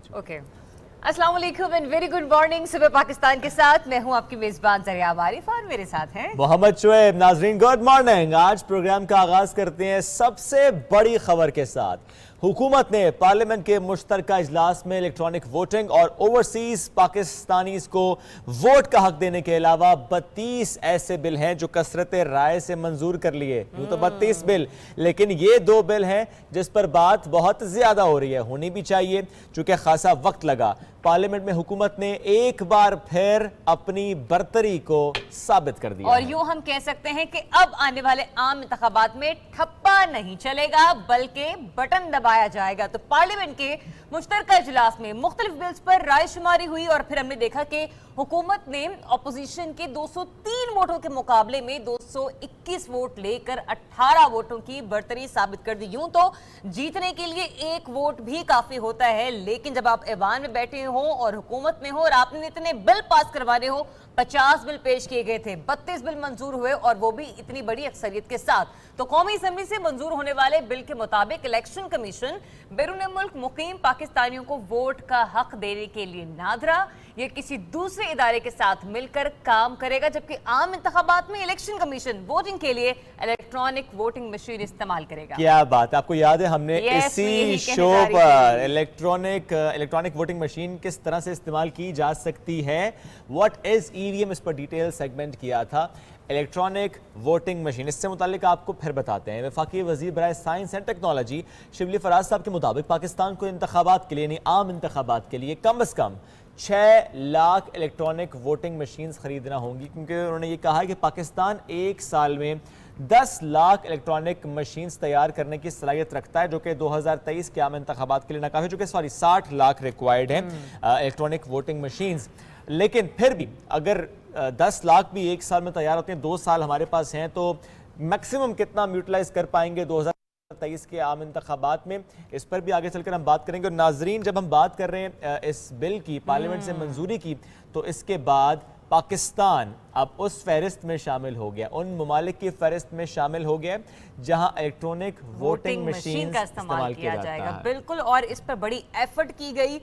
जाओ। ओके, अस्सलाम वालेकुम एंड वेरी गुड मॉर्निंग। सुबह पाकिस्तान के साथ मैं हूं आपकी मेजबान जरिया आरिफ और मेरे साथ हैं मोहम्मद शुएब। नाजरीन गुड मॉर्निंग। आज प्रोग्राम का आगाज करते हैं सबसे बड़ी खबर के साथ। हुकूमत ने पार्लियामेंट के मुश्तरका इजलास में इलेक्ट्रॉनिक वोटिंग और ओवरसीज पाकिस्तानीज को वोट का हक देने के अलावा 32 ऐसे बिल हैं जो कसरत राय से मंजूर कर लिए। यूं तो 32 बिल, लेकिन ये 2 बिल हैं जिस पर बात बहुत ज्यादा हो रही है, होनी भी चाहिए चूंकि खासा वक्त लगा। पार्लियामेंट में हुकूमत ने एक बार फिर अपनी बरतरी को साबित कर दिया और यूं हम कह सकते हैं कि अब आने वाले आम इंतखाबात में ठप्पा नहीं चलेगा बल्कि बटन दबाया जाएगा। तो पार्लियामेंट के मुश्तरका इजलास में मुख्तलिफ बिल्स पर रायशुमारी हुई और फिर हमने देखा कि हुकूमत ने अपोजिशन के 203 वोटों के मुकाबले में 221 वोट लेकर 18 वोटों की बरतरी साबित कर दी। यूं तो जीतने के लिए 1 वोट भी काफी होता है, लेकिन जब आप ऐवान में बैठे हो और हुकूमत में हो और आपने इतने बिल पास करवाने हो, 50 बिल पेश किए गए थे, 32 बिल मंजूर हुए और वो भी इतनी बड़ी अक्सरियत के साथ। तो कौमी असेंबली से मंजूर होने वाले बिल के मुताबिक इलेक्शन कमीशन बैरून मुल्क मुकीम पाकिस्तानियों को वोट का हक देने के लिए नादरा या किसी दूसरे इदारे के साथ मिलकर काम करेगा, जबकि आम इंतखाबात में इलेक्शन कमीशन वोटिंग के लिए इलेक्ट्रॉनिक वोटिंग मशीन इस्तेमाल करेगा। क्या बात, आपको याद है हमने इसी शो पर इलेक्ट्रॉनिक वोटिंग मशीन किस तरह से इस्तेमाल की जा सकती है, व्हाट इज ईवीएम, इस पर डिटेल सेगमेंट किया था। इलेक्ट्रॉनिक वोटिंग मशीन, इससे मुतालिक आपको फिर बताते हैं। वफाकी वजीर बराए science and technology Shibli Faraz sahab के मुताबिक पाकिस्तान को इंतखाबात के लिए, यानी आम इंतखाबात के लिए कम अज़ कम 6 लाख इलेक्ट्रॉनिक वोटिंग मशीन्स खरीदना होंगी, क्योंकि उन्होंने ये कहा है कि पाकिस्तान एक साल में 10 लाख इलेक्ट्रॉनिक मशीन्स तैयार करने की सलाहियत रखता है, जो कि 2023 के आम इंतखाबात के लिए नाकाफी, जो कि 60 लाख रिक्वायर्ड है इलेक्ट्रॉनिक वोटिंग मशीन्स। लेकिन फिर भी अगर 10 लाख भी एक साल में तैयार होते हैं, 2 साल हमारे पास हैं, तो मैक्सिमम कितना हम यूटिलाइज कर पाएंगे 2023 के आम इंतखाबात में, इस पर भी आगे चलकर हम बात करेंगे। और नाजरीन, जब हम बात कर रहे हैं इस बिल की पार्लियामेंट से मंजूरी की, तो इसके बाद पाकिस्तान अब उस फहरिस्त में शामिल हो गया, उन ममालिक की फहरिस्त में शामिल हो गया जहां इलेक्ट्रॉनिक वोटिंग मशीन का इस्तेमाल किया जाएगा। बिल्कुल, और इस पर बड़ी एफर्ट की गई।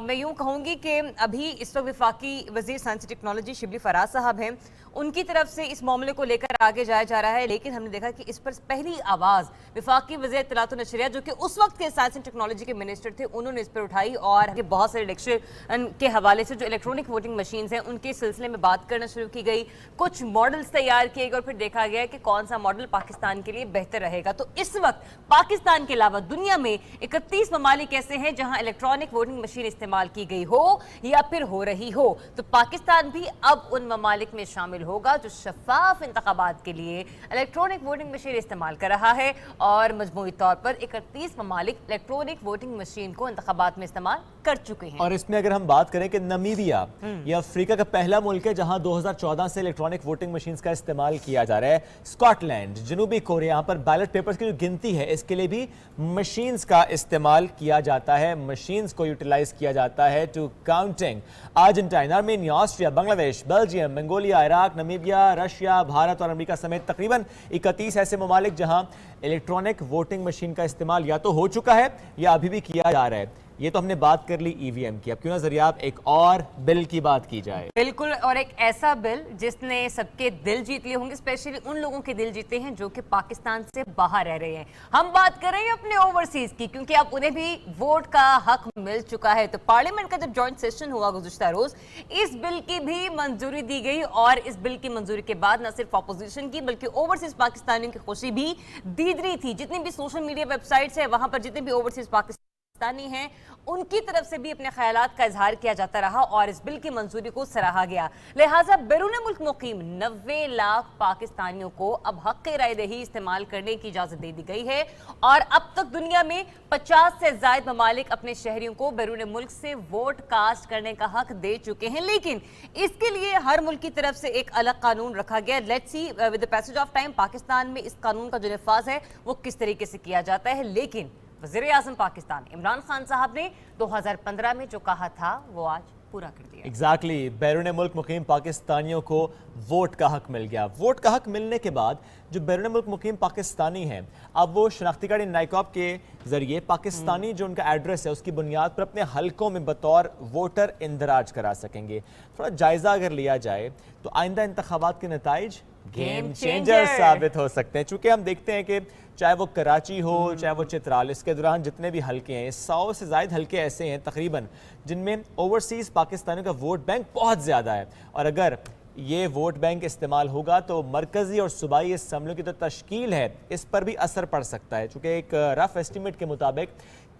मैं यूं कहूंगी कि अभी इस वक्त वफाकी वजीर science and technology Shibli Faraz साहब हैं, उनकी तरफ से इस मामले को लेकर आगे जाया जा रहा है, लेकिन हमने देखा कि इस पर पहली आवाज वफाकी वज़ीर इत्तलात व नशरियात, जो कि उस वक्त के साइंस एंड टेक्नोलॉजी के मिनिस्टर थे, उन्होंने इस पर उठाई और बहुत सारे इलेक्शन के हवाले से जो इलेक्ट्रॉनिक वोटिंग मशीन हैं उनके सिलसिले में बात करना शुरू की गई। कुछ मॉडल्स तैयार किए गए और फिर देखा गया कि कौन सा मॉडल पाकिस्तान के लिए बेहतर रहेगा। तो इस वक्त पाकिस्तान के अलावा दुनिया में 31 ममालिक ऐसे हैं जहां इलेक्ट्रॉनिक वोटिंग मशीन इस्तेमाल की गई हो या फिर हो रही हो। तो पाकिस्तान भी अब उन ममालिक में शामिल होगा जो शफाफ इंतखाबात के लिए इलेक्ट्रॉनिक वोटिंग मशीन इस्तेमाल कर रहा है, और मजमूई तौर पर 31 ममालिक इलेक्ट्रॉनिक वोटिंग मशीन को इंतखाबात में इस्तेमाल कर चुके हैं। और इसमें अगर हम बात करें कि नमीबिया ये अफ्रीका का पहला मुल्क है जहां 2014 से इलेक्ट्रॉनिक वोटिंग मशीन्स का इस्तेमाल किया जा रहा है। स्कॉटलैंड, जनूबी कोरिया, यहाँ पर बैलेट पेपर्स की जो गिनती है इसके लिए भी मशीन्स का इस्तेमाल किया जाता है, मशीन्स को यूटिलाइज किया जाता है to counting. Argentina, Armenia, Austria, Bangladesh, Belgium, Mongolia, Iraq, Namibia, Russia, Bharat और अमेरिका समेत तकरीबन 31 ऐसे ममालिक जहां इलेक्ट्रॉनिक वोटिंग मशीन का इस्तेमाल या तो हो चुका है या अभी भी किया जा रहा है। ये तो हमने बात कर ली ईवीएम की, अब क्यों ना जरिया आप एक और बिल की बात की जाए। बिल्कुल, और एक ऐसा बिल जिसने सबके दिल जीत लिए होंगे, स्पेशली उन लोगों के दिल जीते हैं जो कि पाकिस्तान से बाहर रह रहे हैं। हम बात कर रहे हैं अपने ओवरसीज की, क्योंकि अब उन्हें भी वोट का हक मिल चुका है। तो पार्लियामेंट का जब जॉइंट सेशन हुआ गुज़िश्ता रोज, इस बिल की भी मंजूरी दी गई और इस बिल की मंजूरी के बाद न सिर्फ अपोजिशन की बल्कि ओवरसीज पाकिस्तानियों की खुशी भी दीदरी थी। जितनी भी सोशल मीडिया वेबसाइट्स है वहां पर जितने भी ओवरसीज पाकिस्तानी हैं उनकी तरफ से भी अपने ख्यालात का इजहार किया जाता रहा और इस बिल की मंजूरी को सराहा गया। लिहाजा बैरून मुल्क मुकीम 90 लाख पाकिस्तानियों को अब हक राय दही इस्तेमाल करने की इजाजत दे दी गई है और अब तक दुनिया में 50 से ज्यादा ममालिक अपने शहरियों को बैरून मुल्क से वोट कास्ट करने का हक दे चुके हैं, लेकिन इसके लिए हर मुल्क की तरफ से एक अलग कानून रखा गया। Let's see with the passage of time Pakistan में इस कानून का जो नफाज है वो किस तरीके से किया जाता है। लेकिन वज़ीर-ए-आज़म पाकिस्तान इमरान खान साहब ने 2015 में जो कहा था वो आज पूरा कर दिया। एग्जैक्टली बैरून मुल्क मुकीम पाकिस्तानियों को वोट का हक मिल गया। वोट का हक मिलने के बाद जो बैरून मुल्क मुकीम पाकिस्तानी हैं, अब वो शनाख्ती कार्ड नाइकॉब के जरिए पाकिस्तानी जो उनका एड्रेस है उसकी बुनियाद पर अपने हलकों में बतौर वोटर इंदराज करा सकेंगे। थोड़ा जायजा अगर लिया जाए तो आइंदा इंतखाबात के नताइज गेम चेंजर साबित हो सकते हैं, चूंकि हम देखते हैं कि चाहे वो कराची हो चाहे वो चित्राल, इसके दौरान जितने भी हलके हैं 100 से ज़ायद हलके ऐसे हैं तकरीबन जिनमें ओवरसीज़ पाकिस्तानियों का वोट बैंक बहुत ज़्यादा है। और अगर ये वोट बैंक इस्तेमाल होगा तो मरकज़ी और सूबाई असम्बलियों की तो तश्कील है इस पर भी असर पड़ सकता है, चूँकि एक रफ एस्टिमेट के मुताबिक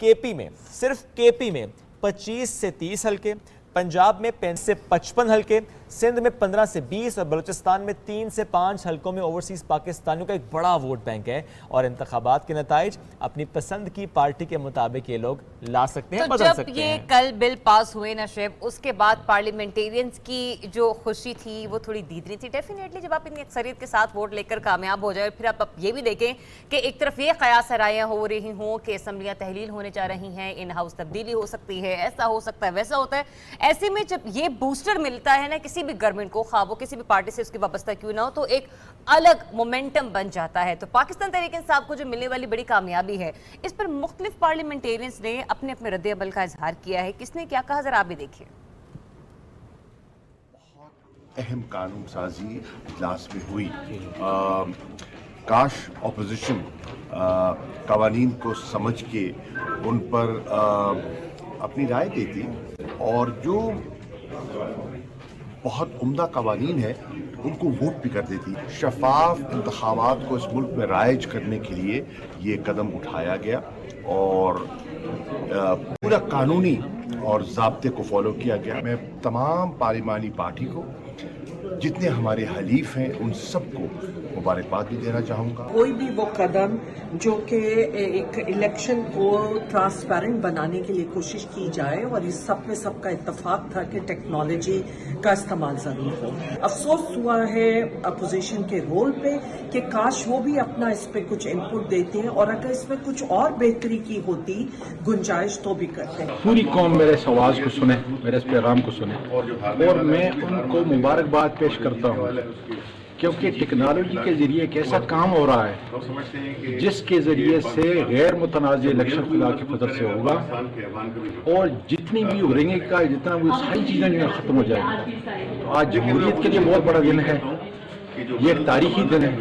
केपी में, सिर्फ केपी में 25 से 30 हलके, पंजाब में 35 से 55 हलके, सिंध में 15 से 20 और बलूचिस्तान में 3 से 5 हलकों में ओवरसीज़ पाकिस्तानियों का एक बड़ा वोट बैंक है। और इंतखाबात के नताइज अपनी पसंद की पार्टी के मुताबिक ये लोग ला सकते हैं, तो बदल जब सकते ये हैं। कल बिल पास हुए ना शेब, उसके बाद पार्लियामेंटेरियंस की जो खुशी थी वो थोड़ी दीदनी थी। डेफिनेटली जब आप इतनी अक्सरियत के साथ वोट लेकर कामयाब हो जाए, फिर आप ये भी देखें कि एक तरफ ये कयास रायां हो रही हों कि असम्बलियाँ तहलील होने जा रही हैं, इन हाउस तब्दीली हो सकती है, ऐसा हो सकता है, वैसा होता है। ऐसे में जब ये बूस्टर मिलता है ना किसी भी गवर्नमेंट को, ख्वाब हो किसी भी पार्टी से उसकी वाबस्ता क्यों ना हो, तो एक अलग मोमेंटम बन जाता है। तो पाकिस्तान तहरीक-ए-इंसाफ को जो मिलने वाली बड़ी कामयाबी है, इस पर मुख्तलिफ पार्लियामेंटेरियंस ने अपने अपने रद्द अमल का इजहार किया है। किसने क्या कहा, जरा आप भी देखिए। अहम कानून साजी इजलास में हुई। काश अपोजिशन कवानीन को समझ के उन पर अपनी राय देती और जो बहुत उम्दा कवानीन है उनको वोट भी कर देती। शफाफ इंतखाबात को इस मुल्क में राइज करने के लिए ये कदम उठाया गया और पूरा कानूनी और ज़ाब्ते को फॉलो किया गया। मैं तमाम पार्लिमानी पार्टी को, जितने हमारे हलीफ हैं, उन सबको मुबारकबाद भी देना चाहूँगा। कोई भी वो कदम जो कि एक इलेक्शन को ट्रांसपेरेंट बनाने के लिए कोशिश की जाए और इस सब में सबका इत्तेफाक था कि टेक्नोलॉजी का इस्तेमाल जरूर हो। अफसोस हुआ है अपोजिशन के रोल पे कि काश वो भी अपना इस पे कुछ इनपुट देते हैं और अगर इसमें कुछ और बेहतरी की होती गुंजाइश तो भी करते हैं। पूरी कौम मेरे इस आवाज़ को सुने, मेरे इस पैगाम को सुने और मैं उनको मुबारकबाद पेश करता हूँ, क्योंकि टेक्नोलॉजी के जरिए एक ऐसा काम हो रहा है जिसके जरिए से गैर मुतनाज़ इलेक्शन खुदा के फजल से होगा और जितनी भी उरेंगे का जितना भी सारी चीज़ें जो ख़त्म हो जाएगी। तो आज जमहूरियत के लिए बहुत बड़ा दिन है, ये एक तारीखी दिन है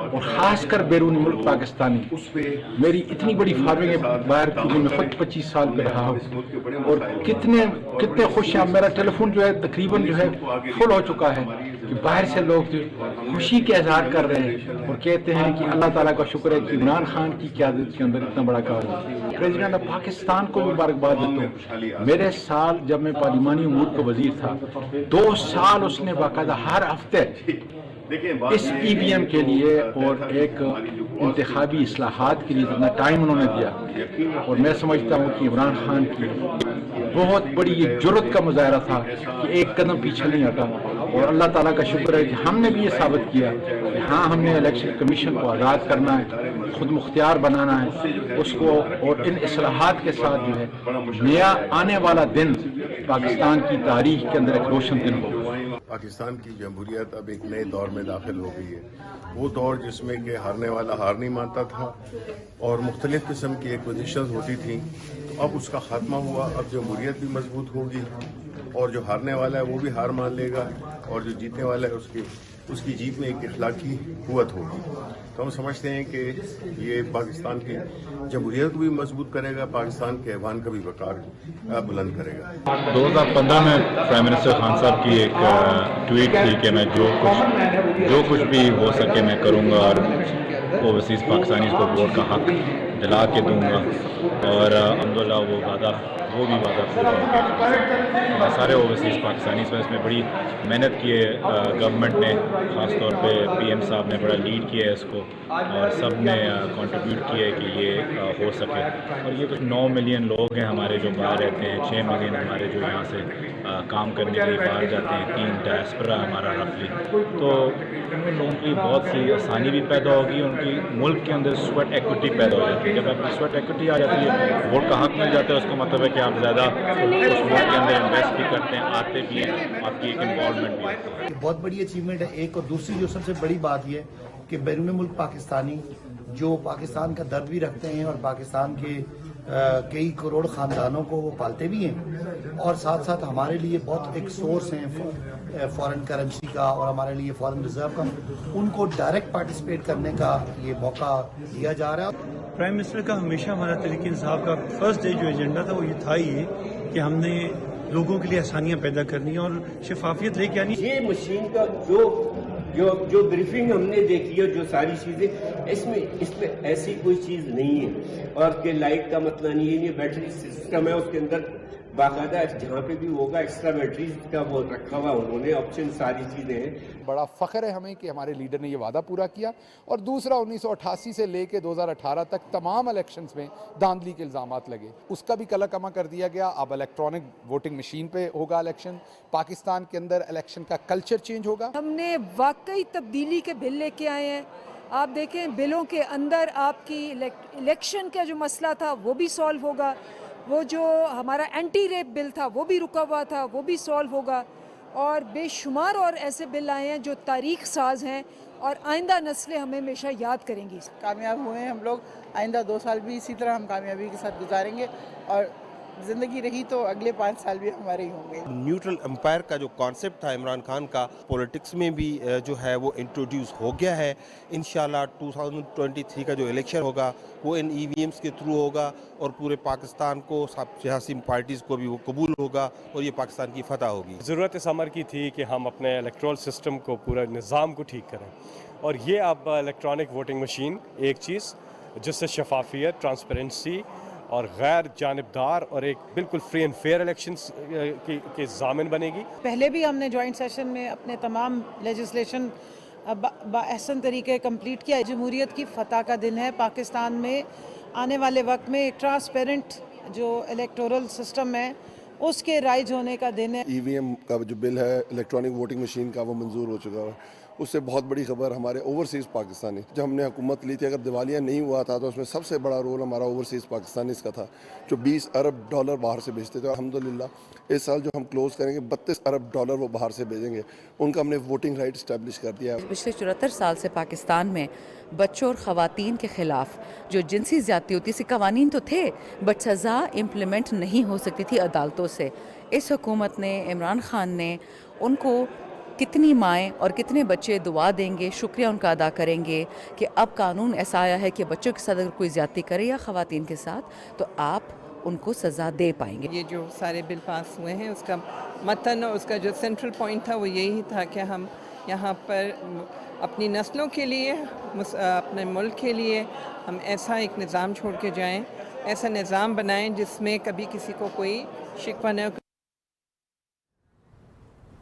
और ख़ासकर बैरूनी मुल्क पाकिस्तानी। मेरी इतनी बड़ी फार्मिंग है बाहर की, मैं खुद 25 साल पे रहा हूँ और कितने खुश हैं। मेरा टेलीफोन जो है तकरीबन जो है फुल हो चुका है कि बाहर से लोग जो खुशी के इजहार कर रहे हैं और कहते हैं कि अल्लाह ताला का शुक्र है कि इमरान खान की क़यादत के अंदर इतना बड़ा काम है। प्रेसिडेंट ऑफ पाकिस्तान को मुबारकबाद देता हूँ। मेरे साल जब मैं पार्लिमानी उमूर का वजीर था, 2 साल उसने बाकायदा हर हफ्ते इस EVM के लिए और एक इंतखाबी इस्लाहात के लिए जितना टाइम उन्होंने दिया, और मैं समझता हूँ कि इमरान खान की बहुत बड़ी ये जुर्रत का मुजाहरा था कि एक कदम पीछे नहीं हटा। और अल्लाह ताला का शुक्र है कि हमने भी ये साबित किया कि हाँ, हमने इलेक्शन कमीशन को आज़ाद करना है, खुद मुख्तियार बनाना है उसको, और इन इस्लाहात के साथ जो है नया आने वाला दिन पाकिस्तान की तारीख के अंदर एक रोशन दिन हो। पाकिस्तान की जमहूरियत अब एक नए दौर में दाखिल हो गई है। वो दौर जिसमें कि हारने वाला हार नहीं मानता था और मुख्तलिफ किस्म की एक्विजिशंस होती थी, तो अब उसका खात्मा हुआ। अब जमहूरियत भी मजबूत होगी और जो हारने वाला है वो भी हार मान लेगा और जो जीतने वाला है उसकी जीत में एक इखलाकी कुव्वत होगी। तो हम समझते हैं कि ये पाकिस्तान की जमहूरियत को भी मजबूत करेगा, पाकिस्तान के ऐवान का भी वक़ार बुलंद करेगा। 2015 में प्राइम मिनिस्टर खान साहब की एक ट्वीट थी कि मैं जो कुछ भी हो सके मैं करूँगा और ओवरसीज़ पाकिस्तानीज़ को वोट का हक दिला के दूँगा, और अल्हम्दुलिल्लाह वो भी वादा पूरा हो गया। सारे ओवरसीज़ पाकिस्तानी इसमें बड़ी मेहनत की है गवर्नमेंट ने, ख़ास तौर पे PM साहब ने बड़ा लीड किया है इसको और सब ने कंट्रीब्यूट किया है कि ये हो सके। और ये कुछ 9 मिलियन लोग हैं हमारे जो बाहर रहते हैं, 6 मिलियन हमारे जो यहाँ से काम करने के लिए बाहर जाते हैं, 3 डायस्पोरा हमारा रफली। तो उन लोगों की बहुत सी आसानी भी पैदा होगी, उनकी मुल्क के अंदर स्वेट एक्विटी पैदा हो जाती है। जब आपकी स्वेट एक्विटी आ जाती है, वोट का हक मिल जाता है, उसका मतलब है कि कि आप ज़्यादा उस वोट के अंदर इन्वेस्ट भी करते हैं, आते भी हैं, आपकी एक इन्वॉल्वमेंट भी है। ये बहुत बड़ी अचीवमेंट है एक, और दूसरी जो सबसे बड़ी बात ये है कि बैरून मुल्क पाकिस्तानी जो पाकिस्तान का दर्द भी रखते हैं और पाकिस्तान के कई करोड़ ख़ानदानों को वो पालते भी हैं, और साथ साथ हमारे लिए बहुत एक सोर्स हैं फॉरेन करेंसी का और हमारे लिए फॉरेन रिजर्व का, उनको डायरेक्ट पार्टिसिपेट करने का ये मौका दिया जा रहा है। प्राइम मिनिस्टर का हमेशा हमारा तहरीक इंसाफ का फर्स्ट डे जो एजेंडा था वो ये था ही कि हमने लोगों के लिए आसानियां पैदा करनी और शफाफियत लेके आनी। ये मशीन का जो ब्रीफिंग हमने देखी है, जो सारी चीजें इसमें ऐसी कोई चीज नहीं है, और कि लाइट का मतलब नहीं है, ये बैटरी सिस्टम है, उसके अंदर बाकायदा जहाँ पे भी होगा एक्स्ट्रा बैटरीज का वो रखा हुआ उन्होंने ऑप्शन, सारी चीजें हैं। बड़ा फख्र है हमें कि हमारे लीडर ने ये वादा पूरा किया। और दूसरा 1988 से लेके 2018 तक तमाम इलेक्शंस में धांधली के इल्ज़ामात लगे, उसका भी कलकमा कर दिया गया। अब इलेक्ट्रॉनिक वोटिंग मशीन पे होगा इलेक्शन, पाकिस्तान के अंदर इलेक्शन का कल्चर चेंज होगा। हमने वाकई तब्दीली के बिल लेके आए हैं। आप देखें बिलों के अंदर आपकी इलेक्शन का जो मसला था वो भी सॉल्व होगा, वो जो हमारा एंटी रेप बिल था वो भी रुका हुआ था वो भी सॉल्व होगा, और बेशुमार और ऐसे बिल आए हैं जो तारीख साज हैं और आइंदा नस्लें हमें हमेशा याद करेंगी। कामयाब हुए हैं हम लोग, आइंदा 2 साल भी इसी तरह हम कामयाबी के साथ गुजारेंगे, और ज़िंदगी रही तो अगले 5 साल भी हमारे ही होंगे। न्यूट्रल एम्पायर का जो कॉन्सेप्ट था इमरान खान का, पॉलिटिक्स में भी जो है वो इंट्रोड्यूस हो गया है। इंशाल्लाह 2023 का जो इलेक्शन होगा वो इन EVMs के थ्रू होगा, और पूरे पाकिस्तान को, सब सियासी पार्टीज़ को भी वो कबूल होगा, और ये पाकिस्तान की फतह होगी। ज़रूरत इस अमर की थी कि हम अपने इलेक्ट्रल सिस्टम को, पूरा निज़ाम को ठीक करें, और ये अब इलेक्ट्रॉनिक वोटिंग मशीन एक चीज़ जिससे शफाफियत, ट्रांसपेरेंसी और गैर जानिबदार और एक बिल्कुल फ्री एंड फेयर इलेक्शंस के ज़ामिन बनेगी। पहले भी हमने जॉइंट सेशन में अपने तमाम लेजिस्लेशन बाअहसन तरीके कंप्लीट किया। जमहूरियत की फतह का दिन है। पाकिस्तान में आने वाले वक्त में एक ट्रांसपेरेंट जो इलेक्टोरल सिस्टम है उसके राइज होने का दिन है। EVM का जो बिल है, इलेक्ट्रॉनिक वोटिंग मशीन का, वो मंजूर हो चुका है। उससे बहुत बड़ी खबर हमारे ओवरसीज़ पाकिस्तानी, जब हमने हुकूमत ली थी, अगर दिवालिया नहीं हुआ था तो उसमें सबसे बड़ा रोल हमारा ओवरसीज़ पाकिस्तानीज़ का था, जो $20 अरब बाहर से भेजते थे। और अल्हम्दुलिल्लाह इस साल जो हम क्लोज करेंगे $32 अरब वो बाहर से भेजेंगे, उनका हमने वोटिंग राइट इस्टेब्लिश कर दिया है। पिछले 74 साल से पाकिस्तान में बच्चों और ख़वातीन के ख़िलाफ़ जो जिनसी ज़्यादती होती थी, कवानीन तो थे बट सज़ा इम्प्लीमेंट नहीं हो सकती थी अदालतों से। इस हुकूमत ने, इमरान खान ने, उनको कितनी माएँ और कितने बच्चे दुआ देंगे, शुक्रिया उनका अदा करेंगे कि अब कानून ऐसा आया है कि बच्चों के साथ अगर कोई ज़्यादती करे या ख़वातीन के साथ तो आप उनको सज़ा दे पाएंगे। ये जो सारे बिल पास हुए हैं उसका मतन और उसका जो सेंट्रल पॉइंट था वो यही था कि हम यहाँ पर अपनी नस्लों के लिए, अपने मुल्क के लिए हम ऐसा एक निज़ाम छोड़ के जाएँ, ऐसा निज़ाम बनाएं जिसमें कभी किसी को कोई शिकवा न।